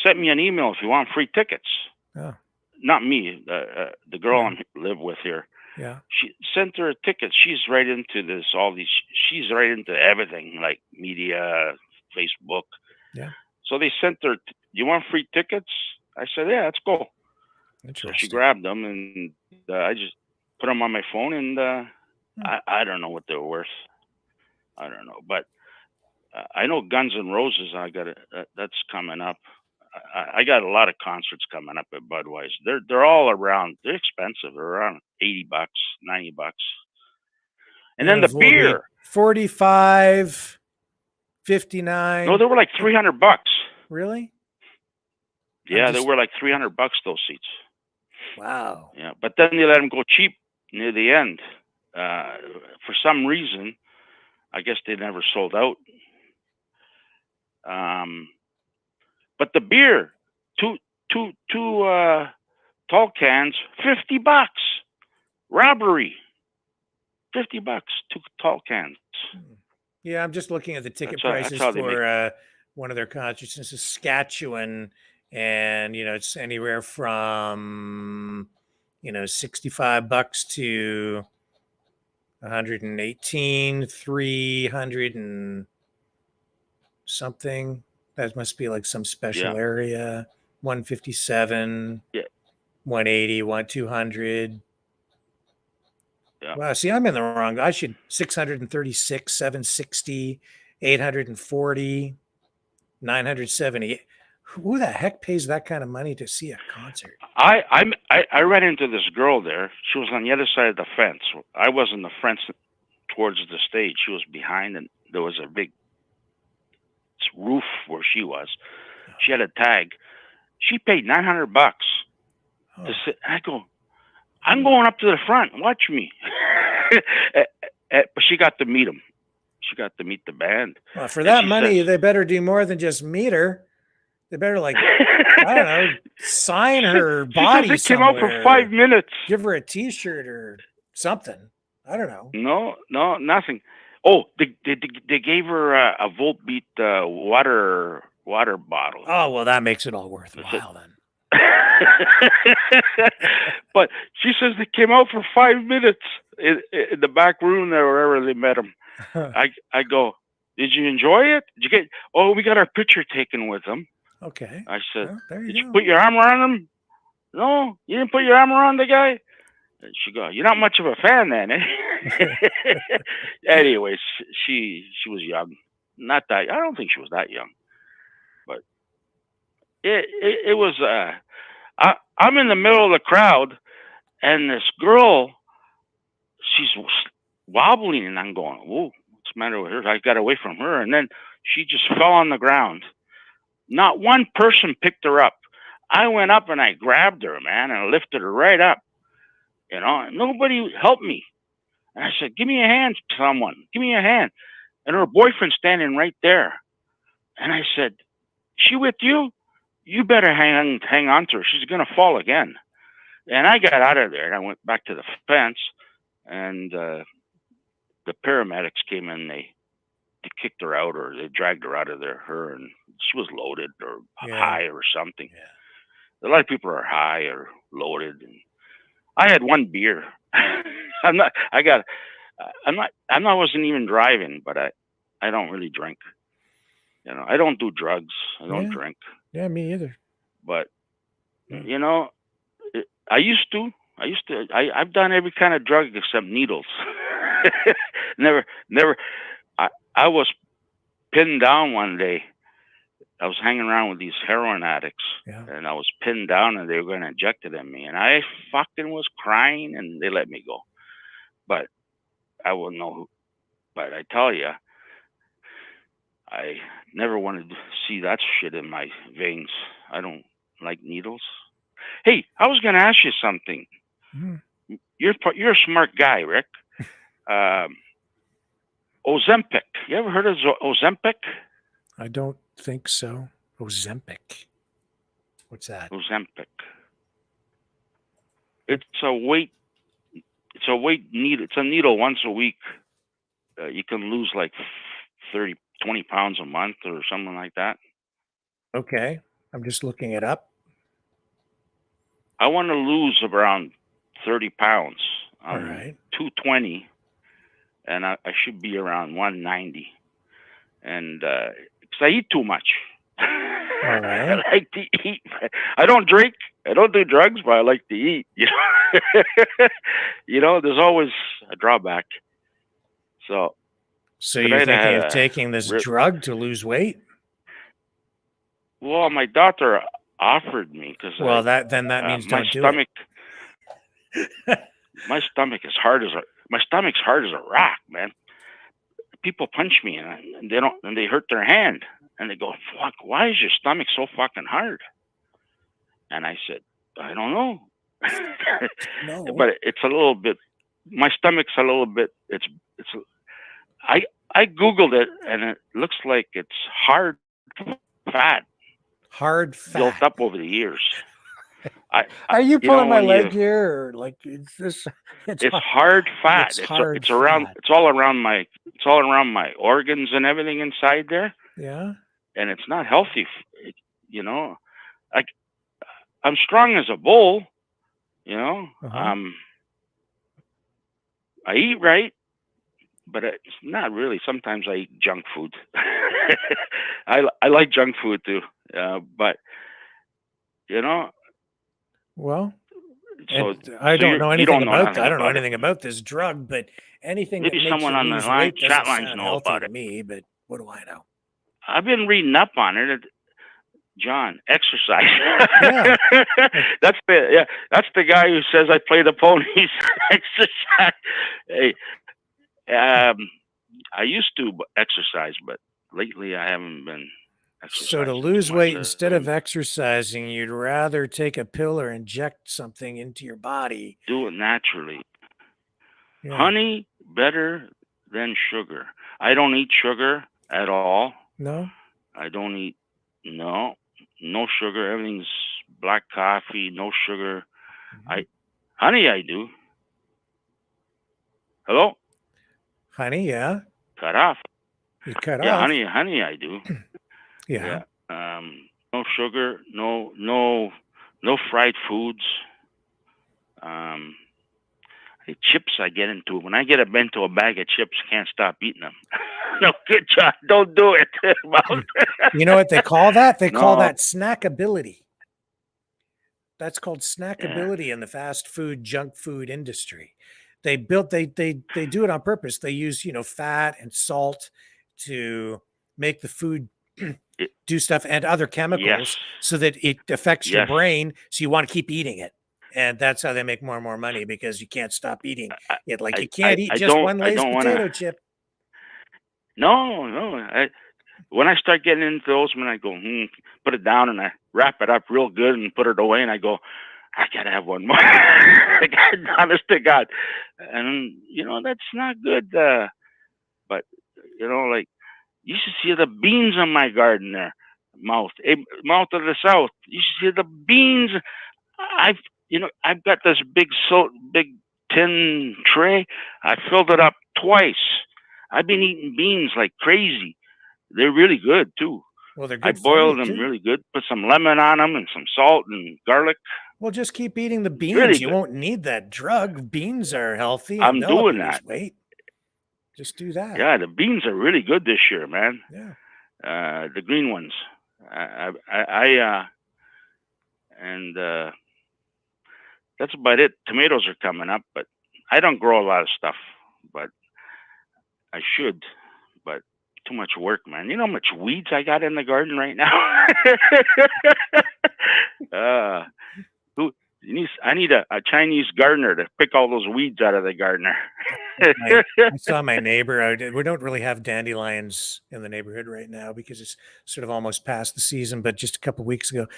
sent me an email if you want free tickets. Oh. Not me. The girl I live with here. Yeah. She sent her a ticket. She's right into this. She's right into everything like media, Facebook. Yeah. So they sent her. "You want free tickets?" I said, "Yeah, let's go." So she grabbed them, and I just put them on my phone, and I don't know what they're worth. I don't know, but I know Guns N' Roses. That's coming up. I got a lot of concerts coming up at Budweiser. They're all around. They're expensive. They're around $80, $90. And then the beer, 45, 59. No, they were like $300. Really? Yeah, they were like $300. Those seats. Wow. Yeah, but then they let them go cheap near the end. For some reason, I guess they never sold out. But the beer, two tall cans, $50. Robbery. $50, 2 tall cans. Yeah, I'm just looking at the ticket That's prices how they make. for one of their concerts in Saskatchewan, and it's anywhere from $65 to 118, 300 and something. That must be like some special area. 157, 180, 200. Yeah. Wow, see, I'm in the wrong. I should 636, 760, 840, 970. Who the heck pays that kind of money to see a concert? I ran into this girl there. She was on the other side of the fence. I was in the fence towards the stage. She was behind, and there was a big roof where she was. She had a tag. She paid $900 to sit. I go, I'm going up to the front. Watch me. But she got to meet him. She got to meet the band. Well, for that money, they better do more than just meet her. They better, like, I don't know, sign her body it somewhere. came out for 5 minutes. Give her a T-shirt or something. I don't know. No, nothing. Oh, they gave her a Voltbeat water bottle. Oh, well, that makes it all worthwhile then. But she says they came out for 5 minutes in the back room there, wherever they met him. I go, did you enjoy it? Did you get? Oh, we got our picture taken with them. Okay. I said, well, did you put your arm around him? No, you didn't put your arm around the guy. And she goes, you're not much of a fan then, eh? Anyways, she was young. Not that, I don't think she was that young, but it was. I'm in the middle of the crowd, and this girl, she's wobbling, and I'm going, whoa, what's the matter with her? I got away from her, and then she just fell on the ground. Not one person picked her up. I went up and I grabbed her, man, and I lifted her right up. And nobody helped me. And I said, give me a hand, someone. Give me a hand. And her boyfriend's standing right there. And I said, she with you? You better hang on to her. She's going to fall again. And I got out of there, and I went back to the fence, and the paramedics came in. They kicked her out, or they dragged her out of there. Her, and she was loaded or high or something. Yeah. A lot of people are high or loaded. And I had one beer. I wasn't even driving, but I don't really drink. I don't do drugs. I don't drink. Yeah, me either. But I've done every kind of drug except needles. never. I was pinned down one day. I was hanging around with these heroin addicts, and I was pinned down, and they were going to inject it in me, and I fucking was crying, and they let me go. But I wouldn't know who. But I tell you, I never wanted to see that shit in my veins. I don't like needles. Hey, I was going to ask you something. You're a smart guy, Rick. Ozempic. You ever heard of Ozempic? I don't think so. Ozempic. What's that? Ozempic. It's a weight needle. It's a needle once a week. You can lose like 20 pounds a month or something like that. Okay. I'm just looking it up. I want to lose around 30 pounds. All right. 220, and I should be around 190. And because I eat too much. All right. I like to eat. I don't drink. I don't do drugs, but I like to eat. There's always a drawback. So you're thinking of taking this drug to lose weight? Well, my doctor offered me because that means my don't do stomach. it. My stomach's hard as a rock, man. People punch me and they hurt their hand, and they go, "Fuck, why is your stomach so fucking hard?" And I said, "I don't know." But it's a little bit. My stomach's a little bit. I I Googled it, and it looks like it's hard fat Hard built fat. up over the years. Are you you know, pulling my when leg here, or like it's this? it's hard fat. It's hard It's around. fat. It's all around my. It's all around my organs and everything inside there, Yeah. and it's not healthy. You know, like I'm strong as a bull. You know, I eat right, but it's not really. Sometimes I eat junk food. I like junk food too, but you know. Well, So I don't know you anything don't know about. nothing I don't know about it. anything about this drug, but anything Maybe that makes someone you on the lose line, weight chat doesn't lines sound know healthy about to it. me. But what do I know? I've been reading up on it. John, exercise. Yeah. That's the guy who says I play the ponies. Exercise. Hey, I used to exercise, but lately I haven't been exercising. So to too lose much. weight, instead of exercising, you'd rather take a pill or inject something into your body. Do it naturally. Yeah. Honey better than sugar. I don't eat sugar at all. No. I don't eat no sugar. Everything's black coffee, no sugar. Honey, I do. Hello? Honey, yeah. Cut off. You cut Yeah, off. honey, I do. Yeah. No sugar, no fried foods. The chips I get into, when I get into a bag of chips, can't stop eating them. No, good job. Don't do it. You know what they call that? They call No. that snackability. That's called snackability in the fast food, junk food industry. They do it on purpose. They use, fat and salt to make the food do stuff and other chemicals so that it affects your brain. So you want to keep eating it. And that's how they make more and more money, because you can't stop eating it. Like you can't eat just one Lay's potato chip. No. When I start getting into those, when I go, put it down and I wrap it up real good and put it away, and I go, I gotta have one more. Honest to God, and that's not good. But like you should see the beans on my garden there, mouth of the south. You should see the beans. I've got this big tin tray. I filled it up twice. I've been eating beans like crazy. They're really good too. Well, they're good. I boiled them really good. Put some lemon on them and some salt and garlic. Well, just keep eating the beans. Really you good. won't need that drug. Beans are healthy. I'm they'll doing help you lose that. weight. Just do that. Yeah, the beans are really good this year, man. Yeah. The green ones. That's about it. Tomatoes are coming up, but I don't grow a lot of stuff, but I should. But too much work, man. You know how much weeds I got in the garden right now? I need a Chinese gardener to pick all those weeds out of the gardener. I saw my neighbor. We don't really have dandelions in the neighborhood right now because it's sort of almost past the season. But just a couple of weeks ago,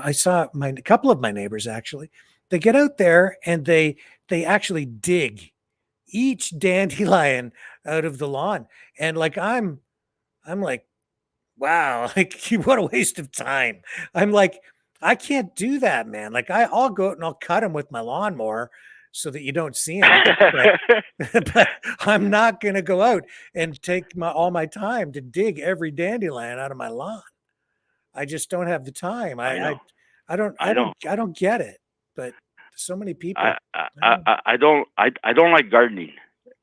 I saw a couple of my neighbors actually. They get out there and they actually dig each dandelion out of the lawn, and like I'm like, wow, like what a waste of time. I'm like, I can't do that, man. Like I'll go out and I'll cut them with my lawnmower so that you don't see them. But I'm not going to go out and take all my time to dig every dandelion out of my lawn. I just don't have the time. I don't get it. But so many people. I don't like gardening.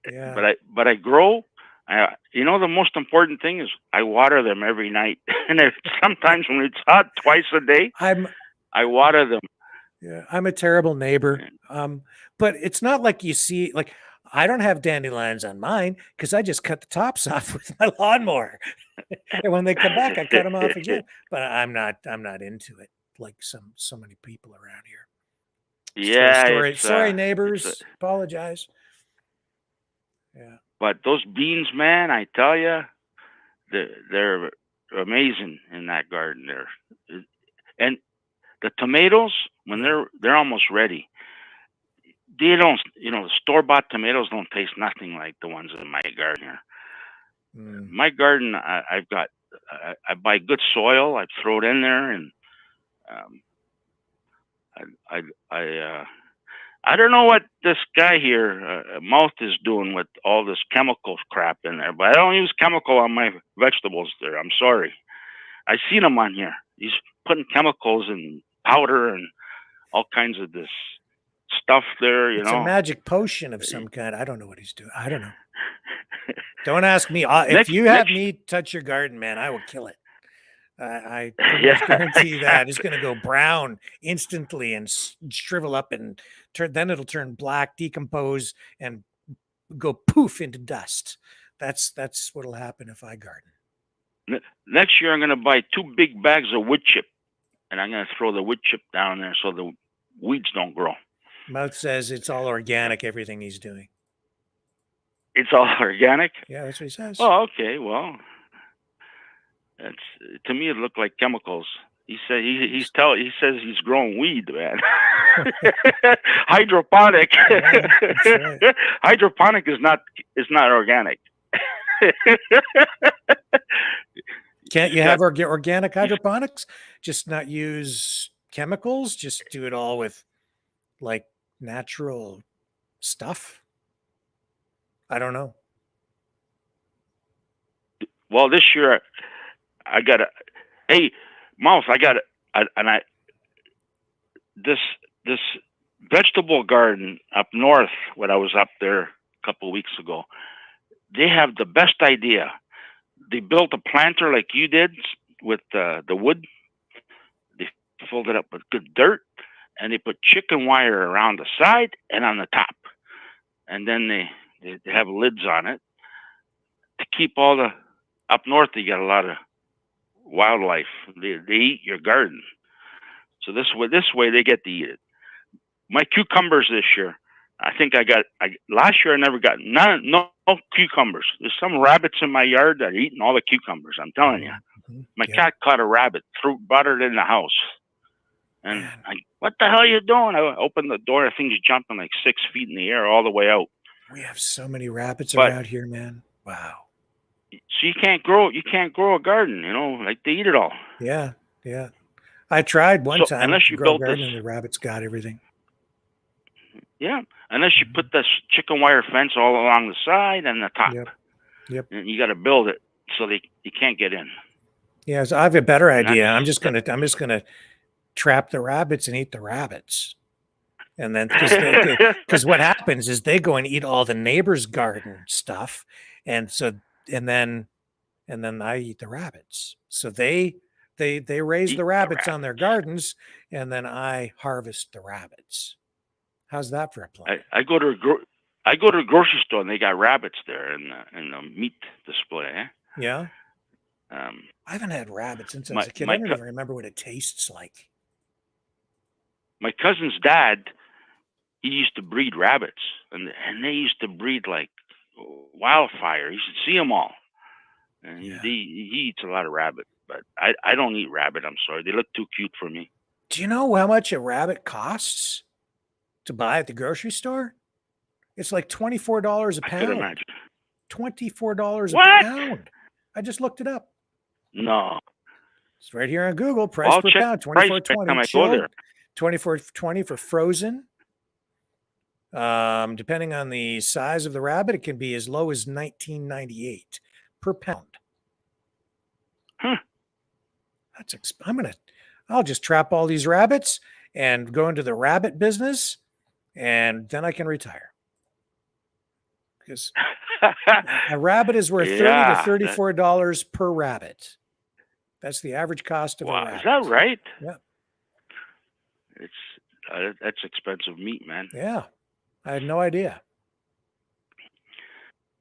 Yeah. But I grow. The most important thing is I water them every night, and sometimes when it's hot, twice a day. I water them. Yeah, I'm a terrible neighbor. But it's not like you see, like I don't have dandelions on mine because I just cut the tops off with my lawnmower, and when they come back, I cut them off again. But I'm not into it like so many people around here. Yeah. Sorry, neighbors. Apologize. Yeah. But those beans, man, I tell you, they're amazing in that garden there. And the tomatoes, when they're almost ready, they don't, the store-bought tomatoes don't taste nothing like the ones in my garden here. My garden, I buy good soil. I throw it in there, and I don't know what this guy here, Mouth, is doing with all this chemical crap in there, but I don't use chemical on my vegetables there. I'm sorry. I seen him on here. He's putting chemicals and powder and all kinds of this stuff there, It's a magic potion of some kind. I don't know what he's doing. I don't know. Don't ask me. If you have me touch your garden, man, I will kill it. I pretty much guarantee that it's going to go brown instantly and shrivel up and turn. Then it'll turn black, decompose, and go poof into dust. That's what'll happen if I garden. Next year, I'm going to buy 2 big bags of wood chip, and I'm going to throw the wood chip down there so the weeds don't grow. Mouth says it's all organic, everything he's doing. It's all organic? Yeah, that's what he says. Oh, okay. Well, to me, it looked like chemicals. He said he says he's growing weed, man. Hydroponic. Yeah, right. Hydroponic is not organic. Can't you have organic hydroponics? Just not use chemicals? Just do it all with like natural stuff? I don't know. Well, this year I got hey, Mouth, this vegetable garden up north when I was up there a couple of weeks ago. They have the best idea. They built a planter like you did with the wood. They filled it up with good dirt, and they put chicken wire around the side and on the top. And then they have lids on it to keep all the... Up north, they got a lot of wildlife. They eat your garden. So this way they get to eat it. My cucumbers this year, I think last year I never got no cucumbers. There's some rabbits in my yard that are eating all the cucumbers. I'm telling you. My cat caught a rabbit, brought it in the house. And what the hell are you doing? I opened the door. I think he's jumping like 6 feet in the air all the way out. We have so many rabbits around here, man. Wow. So you can't grow a garden, like they eat it all. Yeah. I tried one time unless to you grow a built garden this, and the rabbits got everything. Yeah, unless you put this chicken wire fence all along the side and the top. Yep. And you got to build it so you can't get in. Yeah, so I have a better idea. I'm just gonna trap the rabbits and eat the rabbits. And then because what happens is they go and eat all the neighbor's garden stuff, and then I eat the rabbits. So they raise the rabbits on their gardens, and then I harvest the rabbits. How's that for a plan? I go to a grocery store and they got rabbits there in the meat display. Eh? Yeah. I haven't had rabbits since I was a kid. I don't even remember what it tastes like. My cousin's dad, he used to breed rabbits, and they used to breed like wildfire. You should see them all. And he eats a lot of rabbit, but I don't eat rabbit. I'm sorry. They look too cute for me. Do you know how much a rabbit costs to buy at the grocery store? It's like $24 a pound. I could imagine. $24 a pound. I just looked it up. No. It's right here on Google. Price per pound, $24.20. Chilled, $24.20 for frozen. Depending on the size of the rabbit, it can be as low as $19.98 per pound. Huh. I'll just trap all these rabbits and go into the rabbit business, and then I can retire. Because a rabbit is worth $30 to $34 per rabbit. That's the average cost of a rabbit. Is that right? Yeah. That's expensive meat, man. Yeah. I had no idea.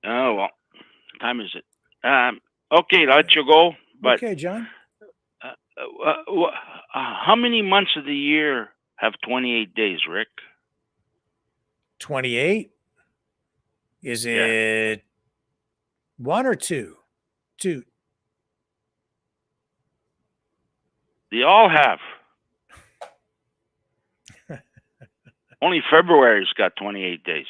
Oh, well. What time is it? Okay, I'll let you go. But, okay, John. How many months of the year have 28 days, Rick? 28? Is it one or two? Two. They all have. Only February's got 28 days.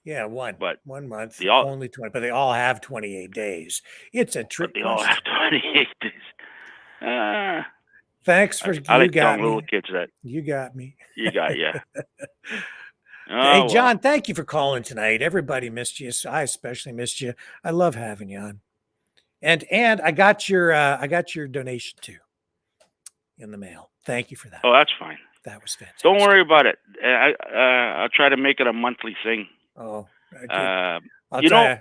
Yeah, one But month, they all only 20, but they all have 28 days. It's a but trick they all have question. 28 days. Thanks for I you like got telling me. little kids that. You got me. You got yeah. Hey, Oh John, well. thank you for calling tonight. Everybody missed you. So I especially missed you. I love having you on. And I got your donation too in the mail. Thank you for that. Oh, that's fine. That was fantastic. Don't worry about it. I'll try to make it a monthly thing. Oh, You know,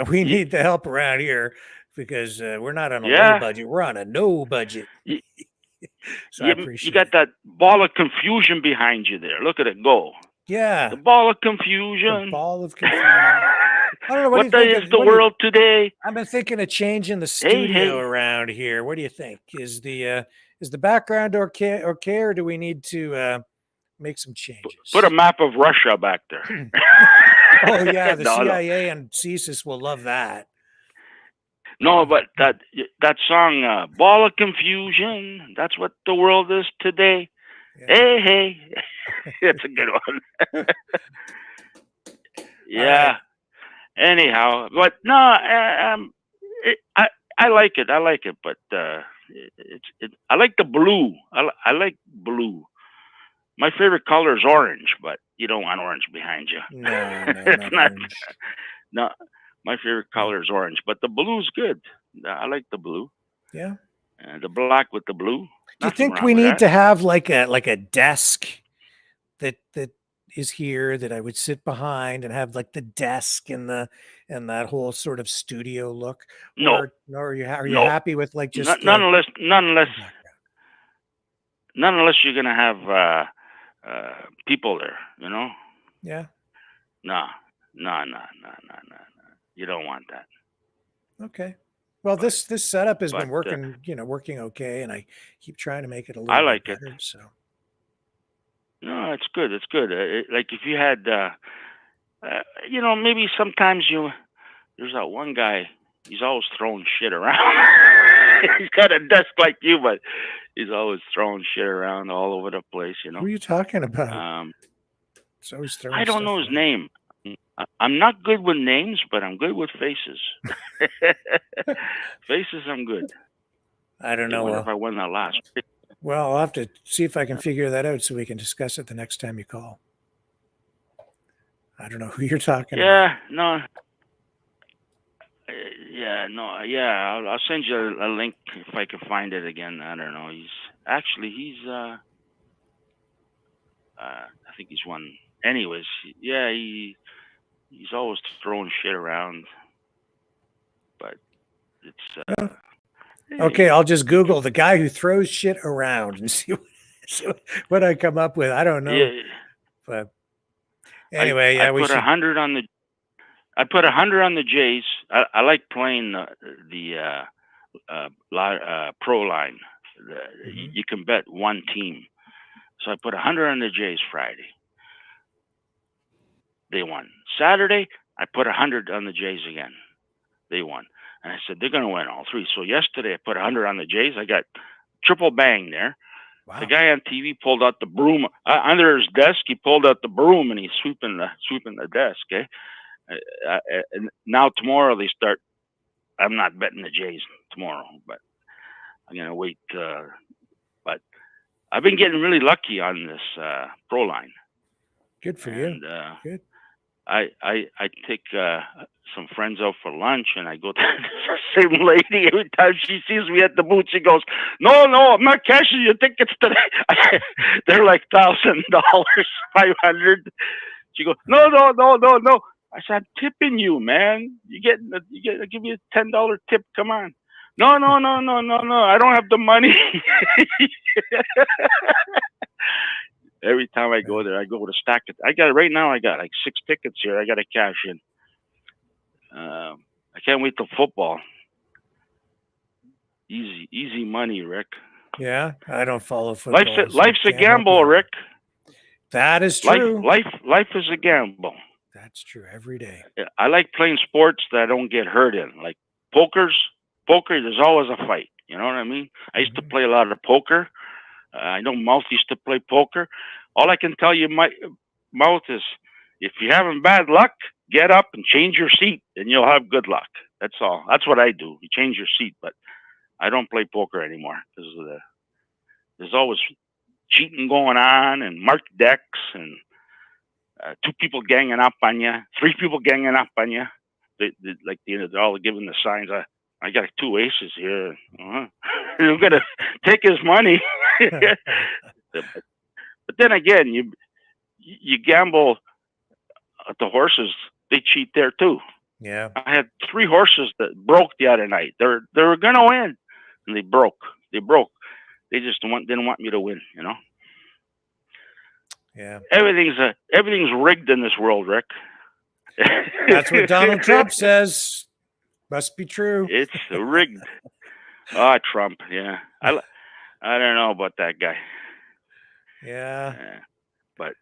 we need the help around here because we're not on a low yeah, budget. We're on a no budget. you, So I appreciate you got that ball of confusion behind you there. Look at it go. Yeah. The ball of The confusion. ball of confusion. I don't know. What do you think? Is the world today? I've been thinking of changing the Hey, studio hey. around here. What do you think? Is the background okay, or do we need to make some changes? Put a map of Russia back there. Oh yeah, the No, no. CIA and CSIS will love that. No, but that song, Ball of Confusion, that's what the world is today. Yeah. Hey, hey. That's a good one. Yeah. Right. Anyhow, but no, I like it. I like it, but I like the blue. I like blue. My favorite color is orange, but you don't want orange behind you. No, It's not not. orange. No, my favorite color is orange, but the blue's good. I like the blue. Yeah. The black with the blue. Do you Nothing think wrong we with need that. to have like a desk that is here that I would sit behind and have like the desk and that whole sort of studio look? No. Or are you No. happy with like just None unless you're gonna have people there, you know? yeah. No. You don't want that. Okay. Well, this setup has been but, working okay, and I keep trying to make it a I little like bit it. better. So No, it's good. It's good. Like if you had, maybe sometimes there's that one guy. He's always throwing shit around. He's got a desk like you, but he's always throwing shit around all over the place. You who are know. you talking about? It's always throwing I don't stuff know his around. name. I'm not good with names, but I'm good with faces. Faces, I'm good. I don't I know. wonder if I won that last. Well, I'll have to see if I can figure that out so we can discuss it the next time you call. I don't know who you're talking about. Yeah, no. I'll send you a link if I can find it again. I don't know. He's I think he's one. Anyways, yeah, he's always throwing shit around, but it's Okay, I'll just Google the guy who throws shit around and see what I come up with. I don't know. Yeah. But anyway, I we put should. 100 on the. I put 100 on the Jays. I like playing the pro line. You can bet one team. So I put 100 on the Jays Friday. They won. Saturday, I put 100 on the Jays again. They won. And I said, they're going to win all three. So yesterday, I put 100 on the Jays. I got triple bang there. Wow. The guy on TV pulled out the broom. Under his desk, he pulled out the broom, and he's sweeping the desk, eh? And now tomorrow they start. I'm not betting the Jays tomorrow, but I'm going to wait. But I've been getting really lucky on this pro line. Good for you. Good. I take some friends out for lunch, and I go to the same lady. Every time she sees me at the booth, she goes, no, I'm not cashing your tickets today. They're like $1,000, 500. She goes, no. I said, I'm tipping you, man. I'll give you a $10 tip. Come on. No. I don't have the money. Every time I go there, I go to stack it. I got like 6 tickets here. I got to cash in. I can't wait till football. Easy money, Rick. Yeah, I don't follow football. Life's a gamble, Rick. That is true. Life is a gamble. That's true every day. I like playing sports that I don't get hurt in, like poker. There's always a fight. You know what I mean? I used to play a lot of poker. I know Mouth used to play poker. All I can tell you, Mouth, is if you're having bad luck, get up and change your seat, and you'll have good luck. That's all. That's what I do. You change your seat, but I don't play poker anymore because there's always cheating going on and marked decks and 2 people ganging up on you, 3 people ganging up on you. They're all giving the signs. I got 2 aces here. You're gonna take his money. But then again, you gamble at the horses. They cheat there too. Yeah. I had 3 horses that broke the other night. They were gonna win, and they broke. They just didn't want me to win. You know. Yeah. Everything's rigged in this world, Rick. That's what Donald Trump says. Must be true. It's rigged. Trump. Yeah. I don't know about that guy. Yeah. But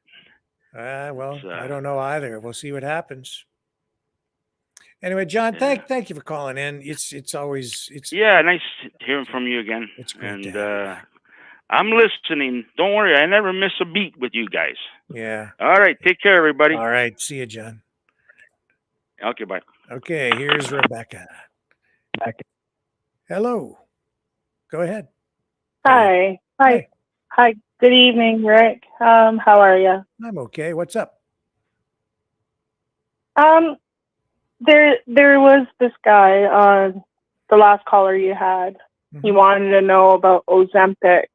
well, I don't know either. We'll see what happens. Anyway, John, thank you for calling in. It's always nice hearing from you again. It's great. And I'm listening. Don't worry, I never miss a beat with you guys. Yeah. All right, take care, everybody. All right, see you, John. Okay, bye. Okay, here's Rebecca. Hello. Go ahead. Hi. Good evening, Rick. How are you? I'm okay. What's up? There was this guy, the last caller you had. Mm-hmm. He wanted to know about Ozempic.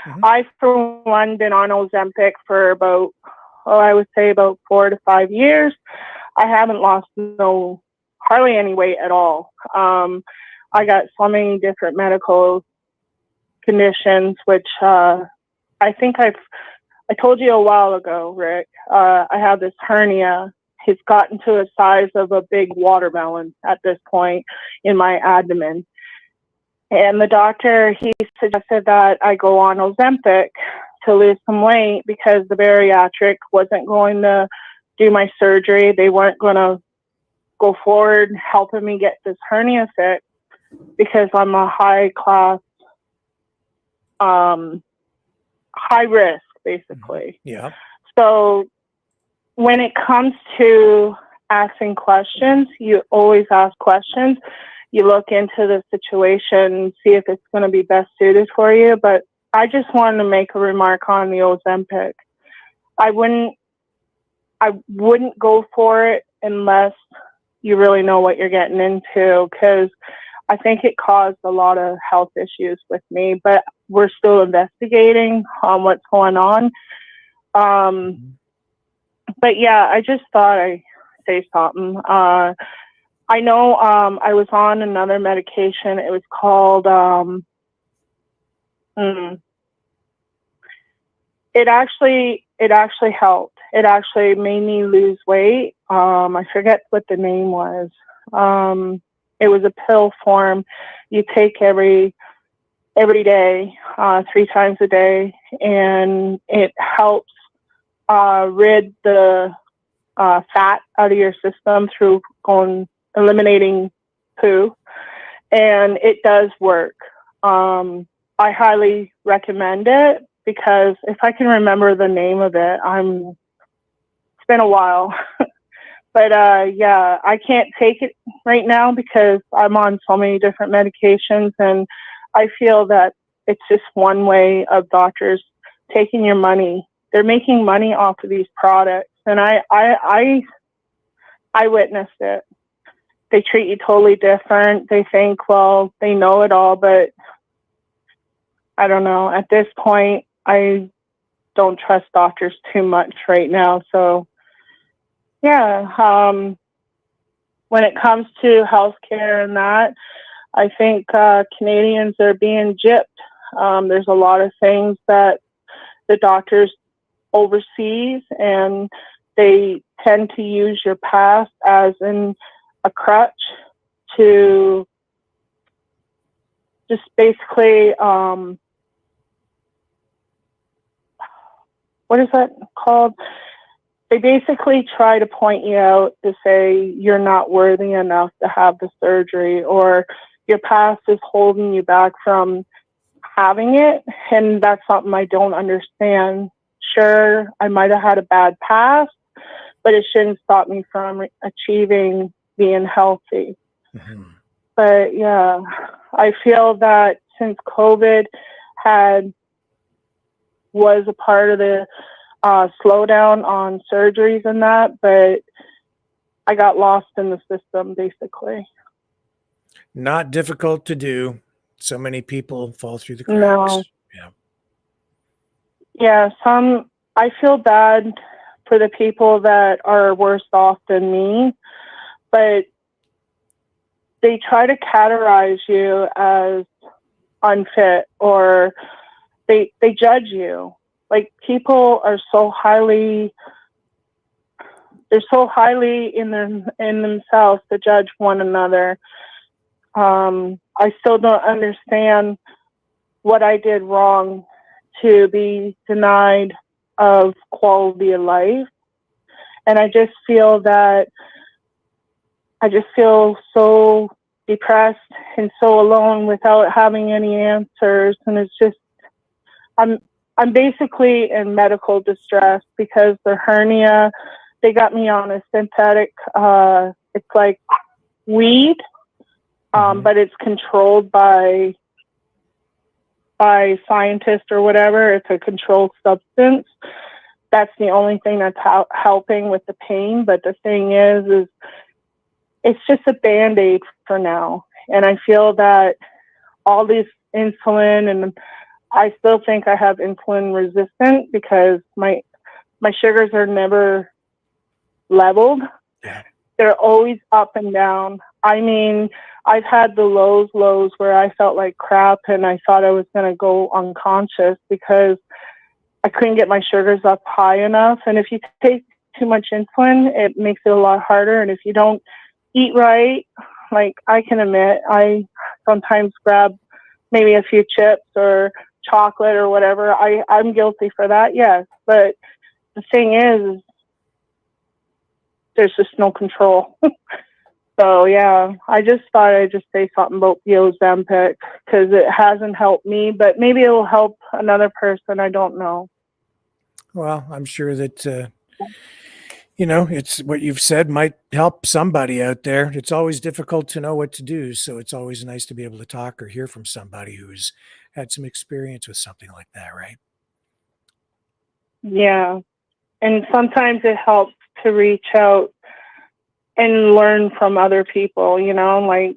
Mm-hmm. I, for one, been on Ozempic for about 4 to 5 years. I haven't lost hardly any weight at all. I got so many different medical conditions, which I think I told you a while ago, Rick. I have this hernia. It's gotten to the size of a big watermelon at this point in my abdomen. And the doctor, he suggested that I go on Ozempic to lose some weight because the bariatric wasn't going to do my surgery. They weren't going to go forward helping me get this hernia fixed because I'm a high class, high risk, basically. Yeah. So when it comes to asking questions, you always ask questions. You look into the situation, see if it's going to be best suited for you. But I just wanted to make a remark on the Ozempic. I wouldn't go for it unless you really know what you're getting into, because I think it caused a lot of health issues with me. But we're still investigating on what's going on. But yeah, I just thought I'd say something. I know I was on another medication. It was called, it actually helped. It actually made me lose weight. I forget what the name was. It was a pill form you take every day, 3 times a day, and it helps rid the fat out of your system through eliminating poo, and it does work. I highly recommend it because if I can remember the name of it, it's been a while. But yeah, I can't take it right now because I'm on so many different medications, and I feel that it's just one way of doctors taking your money. They're making money off of these products, and I witnessed it. They treat you totally different. They think, well, they know it all, but I don't know. At this point, I don't trust doctors too much right now. So, yeah, when it comes to healthcare and that, I think Canadians are being gypped. There's a lot of things that the doctors overseas, and they tend to use your past as in a crutch to just basically, what is that called? They basically try to point you out to say you're not worthy enough to have the surgery, or your past is holding you back from having it. And that's something I don't understand. Sure, I might have had a bad past, but it shouldn't stop me from achieving being healthy. Mm-hmm. But yeah, I feel that since COVID was a part of the slowdown on surgeries and that, but I got lost in the system basically. Not difficult to do. So many people fall through the cracks. No. Yeah. Yeah, I feel bad for the people that are worse off than me, but they try to categorize you as unfit, or they judge you. Like, people are they're so highly in themselves to judge one another. I still don't understand what I did wrong to be denied of quality of life. And I just feel so depressed and so alone without having any answers. And it's just, I'm basically in medical distress because the hernia, they got me on a synthetic, it's like weed, but it's controlled by scientists or whatever. It's a controlled substance. That's the only thing that's helping with the pain. But the thing is it's just a Band-Aid for now. And I feel that all this insulin, and I still think I have insulin resistant because my sugars are never leveled. Yeah. They're always up and down. I mean, I've had the lows where I felt like crap and I thought I was going to go unconscious because I couldn't get my sugars up high enough. And if you take too much insulin, it makes it a lot harder. And if you don't eat right, like, I can admit, I sometimes grab maybe a few chips or chocolate or whatever. I'm guilty for that, yes. But the thing is there's just no control. So yeah, I just thought I'd just say something about the Ozempic because it hasn't helped me, but maybe it will help another person. I don't know. Well, I'm sure that, it's what you've said might help somebody out there. It's always difficult to know what to do. So it's always nice to be able to talk or hear from somebody who's had some experience with something like that, right? Yeah. And sometimes it helps to reach out and learn from other people, like,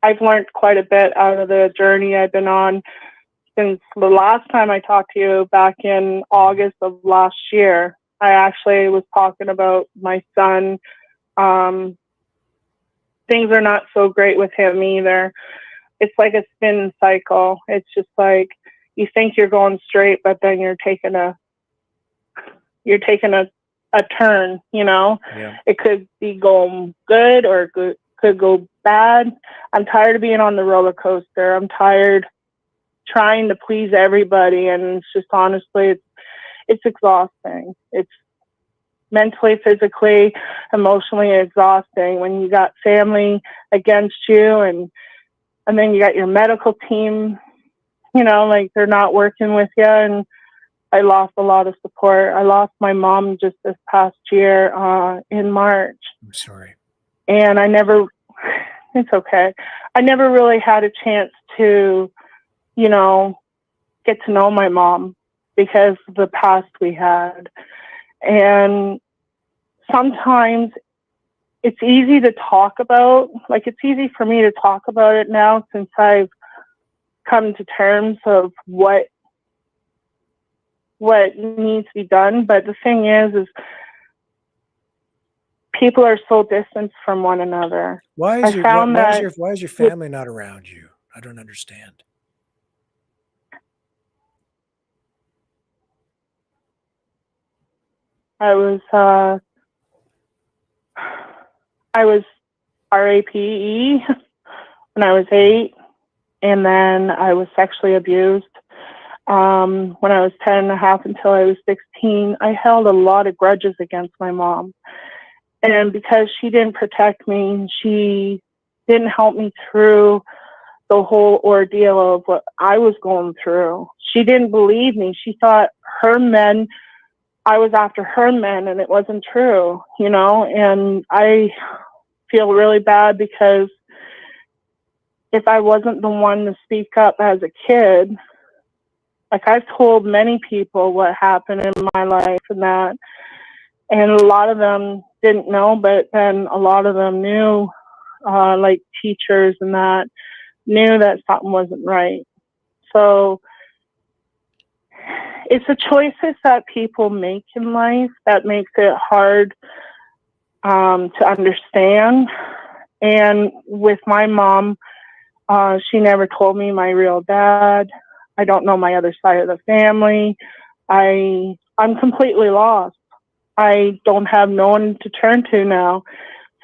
I've learned quite a bit out of the journey I've been on since the last time I talked to you back in August of last year. I actually was talking about my son. Things are not so great with him either. It's like a spin cycle. It's just like you think you're going straight, but then you're taking a turn, Yeah. It could be going good or could go bad. I'm tired of being on the roller coaster. I'm tired trying to please everybody. And it's just, honestly, it's exhausting. It's mentally, physically, emotionally exhausting when you got family against you and then you got your medical team, like, they're not working with you. And I lost a lot of support. I lost my mom just this past year in March. I'm sorry. And it's okay. I never really had a chance to, get to know my mom because of the past we had. And sometimes it's easy to talk about, like, it's easy for me to talk about it now since I've come to terms of what needs to be done. But the thing is people are so distant from one another. Why is your family not around you? I don't understand. I was RAPE when I was 8, and then I was sexually abused when I was 10 and a half until I was 16. I held a lot of grudges against my mom. And because she didn't protect me, she didn't help me through the whole ordeal of what I was going through. She didn't believe me. She thought her men I was after her men, and it wasn't true, you know, and I feel really bad because if I wasn't the one to speak up as a kid, like I've told many people what happened in my life and that, and a lot of them didn't know, but then a lot of them knew, like teachers and that knew that something wasn't right. So it's the choices that people make in life that makes it hard to understand. And with my mom, she never told me my real dad. I don't know my other side of the family. I'm completely lost. I don't have no one to turn to now.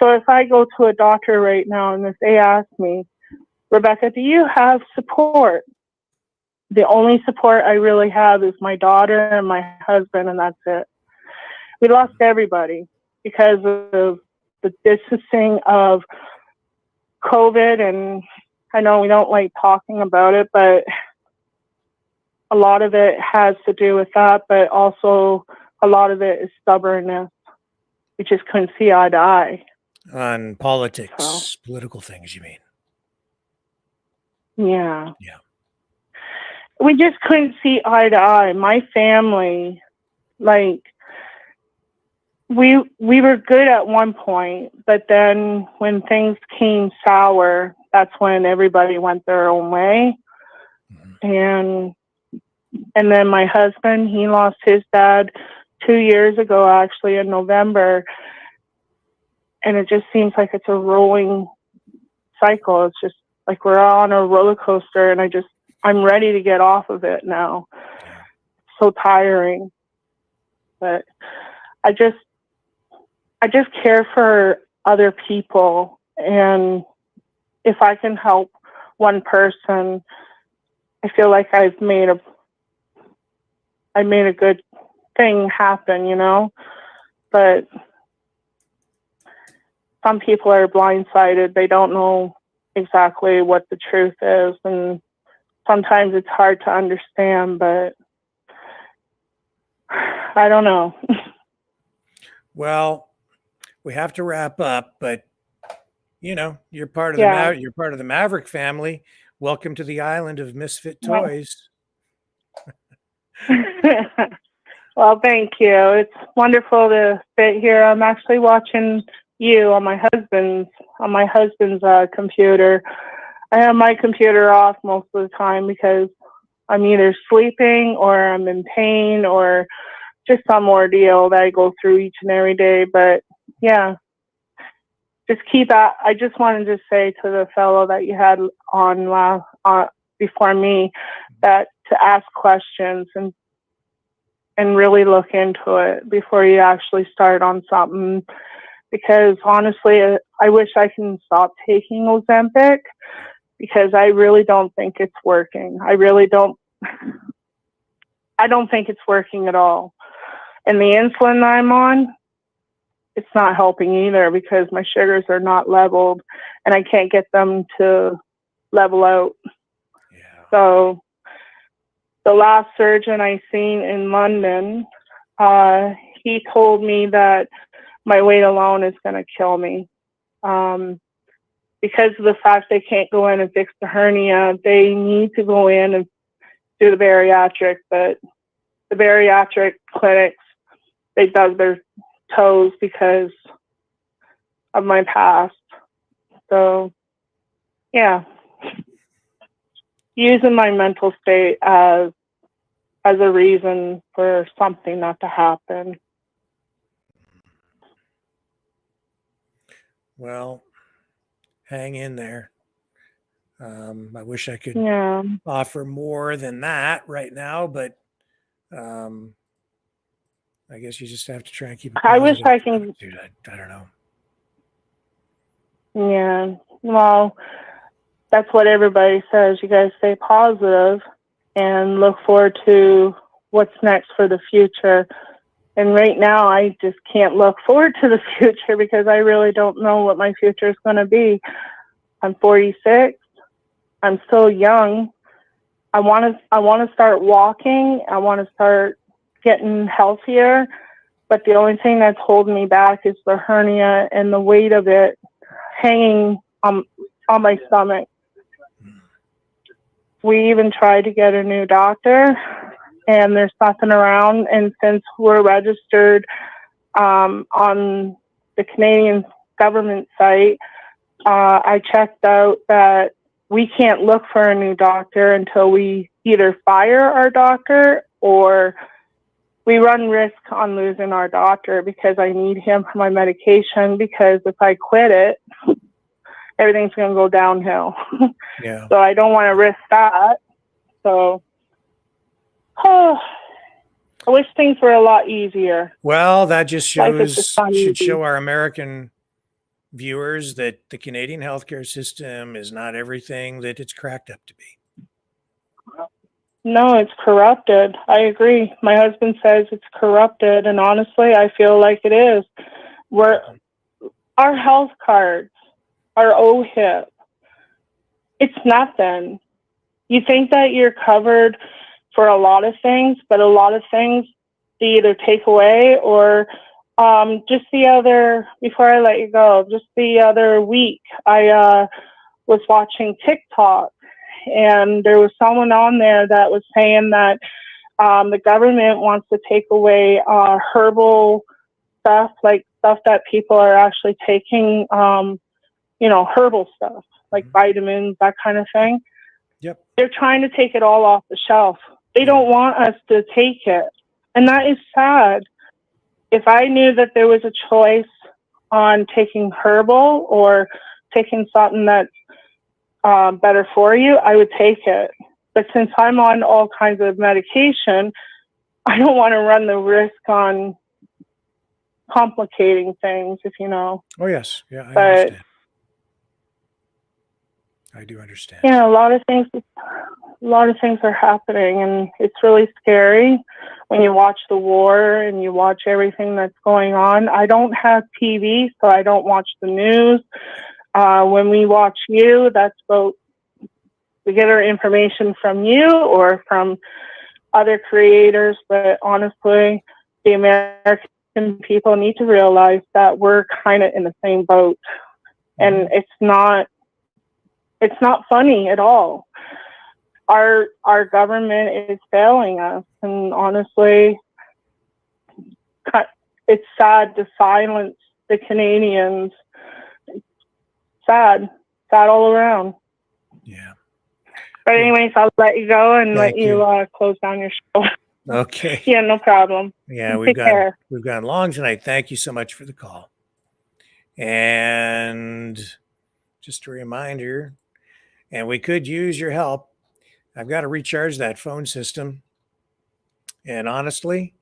So if I go to a doctor right now and if they ask me, Rebecca, do you have support? The only support I really have is my daughter and my husband, and that's it. We lost everybody because of the distancing of COVID, and I know we don't like talking about it, but a lot of it has to do with that, but also a lot of it is stubbornness. We just couldn't see eye to eye. On politics, political things, you mean? Yeah. Yeah. We just couldn't see eye to eye. My family, like, we were good at one point, but then when things came sour, that's when everybody went their own way. And then my husband, he lost his dad 2 years ago, actually, in November. And it just seems like it's a rolling cycle. It's just like we're on a roller coaster, and I'm ready to get off of it now. Yeah. So tiring. But I just care for other people, and if I can help one person, I feel like I made a good thing happen, you know. But some people are blindsided. They don't know exactly what the truth is, and sometimes it's hard to understand, but I don't know. Well, we have to wrap up, but you know, you're part of you're part of the Maverick family. Welcome to the island of misfit toys. Well, thank you. It's wonderful to sit here. I'm actually watching you on my husband's computer. I have my computer off most of the time because I'm either sleeping or I'm in pain or just some ordeal that I go through each and every day. But yeah, just keep at. I just wanted to say to the fellow that you had on before me that to ask questions and really look into it before you actually start on something. Because honestly, I wish I can stop taking Ozempic because I really don't think it's working. I don't think it's working at all. And the insulin I'm on, it's not helping either because my sugars are not leveled and I can't get them to level out. Yeah. So the last surgeon I seen in London, he told me that my weight alone is going to kill me. Because of the fact they can't go in and fix the hernia, they need to go in and do the bariatric, but the bariatric clinics, they dug their toes because of my past. So, yeah. Using my mental state as a reason for something not to happen. Well, hang in there. I wish I could offer more than that right now, but I guess you just have to try and keep it positive. I wish I can. Dude, I don't know. Yeah. Well, that's what everybody says. You guys stay positive and look forward to what's next for the future. And right now, I just can't look forward to the future because I really don't know what my future is going to be. I'm 46. I'm still young. I want to start walking. I want to start getting healthier, but the only thing that's holding me back is the hernia and the weight of it hanging on my stomach. We even tried to get a new doctor, and there's nothing around. And since we're registered on the Canadian government site, I checked out that we can't look for a new doctor until we either fire our doctor or we run risk on losing our doctor, because I need him for my medication, because if I quit it, everything's going to go downhill. Yeah. So I don't want to risk that. So I wish things were a lot easier. Well, that just Life is should just not easy. show our American viewers that the Canadian healthcare system is not everything that it's cracked up to be. No, it's corrupted. I agree. My husband says it's corrupted, and honestly, I feel like it is. Our health cards, our OHIP, it's nothing. You think that you're covered for a lot of things, but a lot of things they either take away or just the other, before I let you go, just the other week, I was watching TikTok, and there was someone on there that was saying that the government wants to take away herbal stuff, like stuff that people are actually taking, herbal stuff, like vitamins, that kind of thing. Yep. They're trying to take it all off the shelf. They don't want us to take it. And that is sad. If I knew that there was a choice on taking herbal or taking something that's better for you, I would take it. But since I'm on all kinds of medication, I don't want to run the risk on complicating things, if you know. Oh, yes. Yeah, I But understand. I do understand. yeah, a lot of things are happening, and it's really scary when you watch the war and you watch everything that's going on. I don't have TV, so I don't watch the news. When we watch you, that's about, we get our information from you or from other creators. But honestly, the American people need to realize that we're kind of in the same boat, and it's not funny at all. Our government is failing us, and honestly, it's sad to silence the Canadians. Sad all around. Yeah. But anyways, I'll let you go and Thank let you close down your show. Okay. Yeah, no problem. Yeah, Take care. we've gone long tonight. Thank you so much for the call. And just a reminder, and we could use your help. I've got to recharge that phone system. And honestly,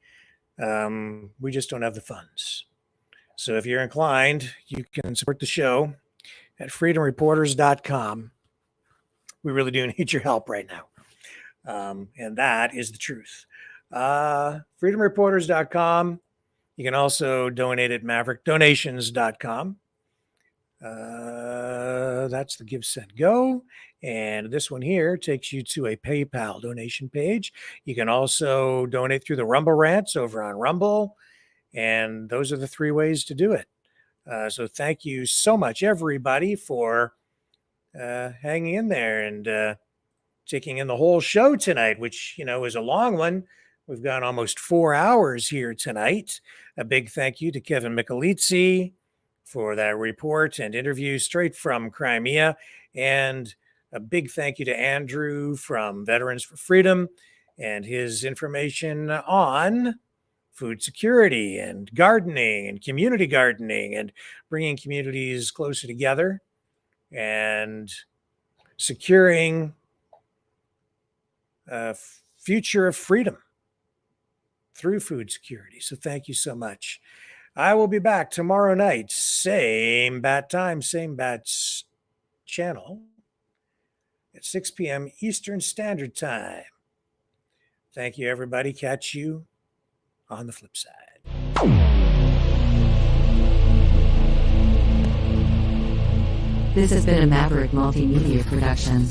we just don't have the funds. So if you're inclined, you can support the show at freedomreporters.com. We really do need your help right now. And that is the truth. Freedomreporters.com. You can also donate at maverickdonations.com. That's the Give, Send, Go. And this one here takes you to a PayPal donation page. You can also donate through the Rumble Rants over on Rumble. And those are the three ways to do it. So thank you so much, everybody, for hanging in there and taking in the whole show tonight, which, is a long one. We've gone almost 4 hours here tonight. A big thank you to Kevin Michelizzi for that report and interview straight from Crimea. And a big thank you to Andrew from Veterans for Freedom and his information on food security and gardening and community gardening and bringing communities closer together and securing a future of freedom through food security. So thank you so much. I will be back tomorrow night, same bat time, same bat channel at 6 p.m. Eastern Standard Time. Thank you, everybody. Catch you on the flip side. This has been a Maverick Multimedia production.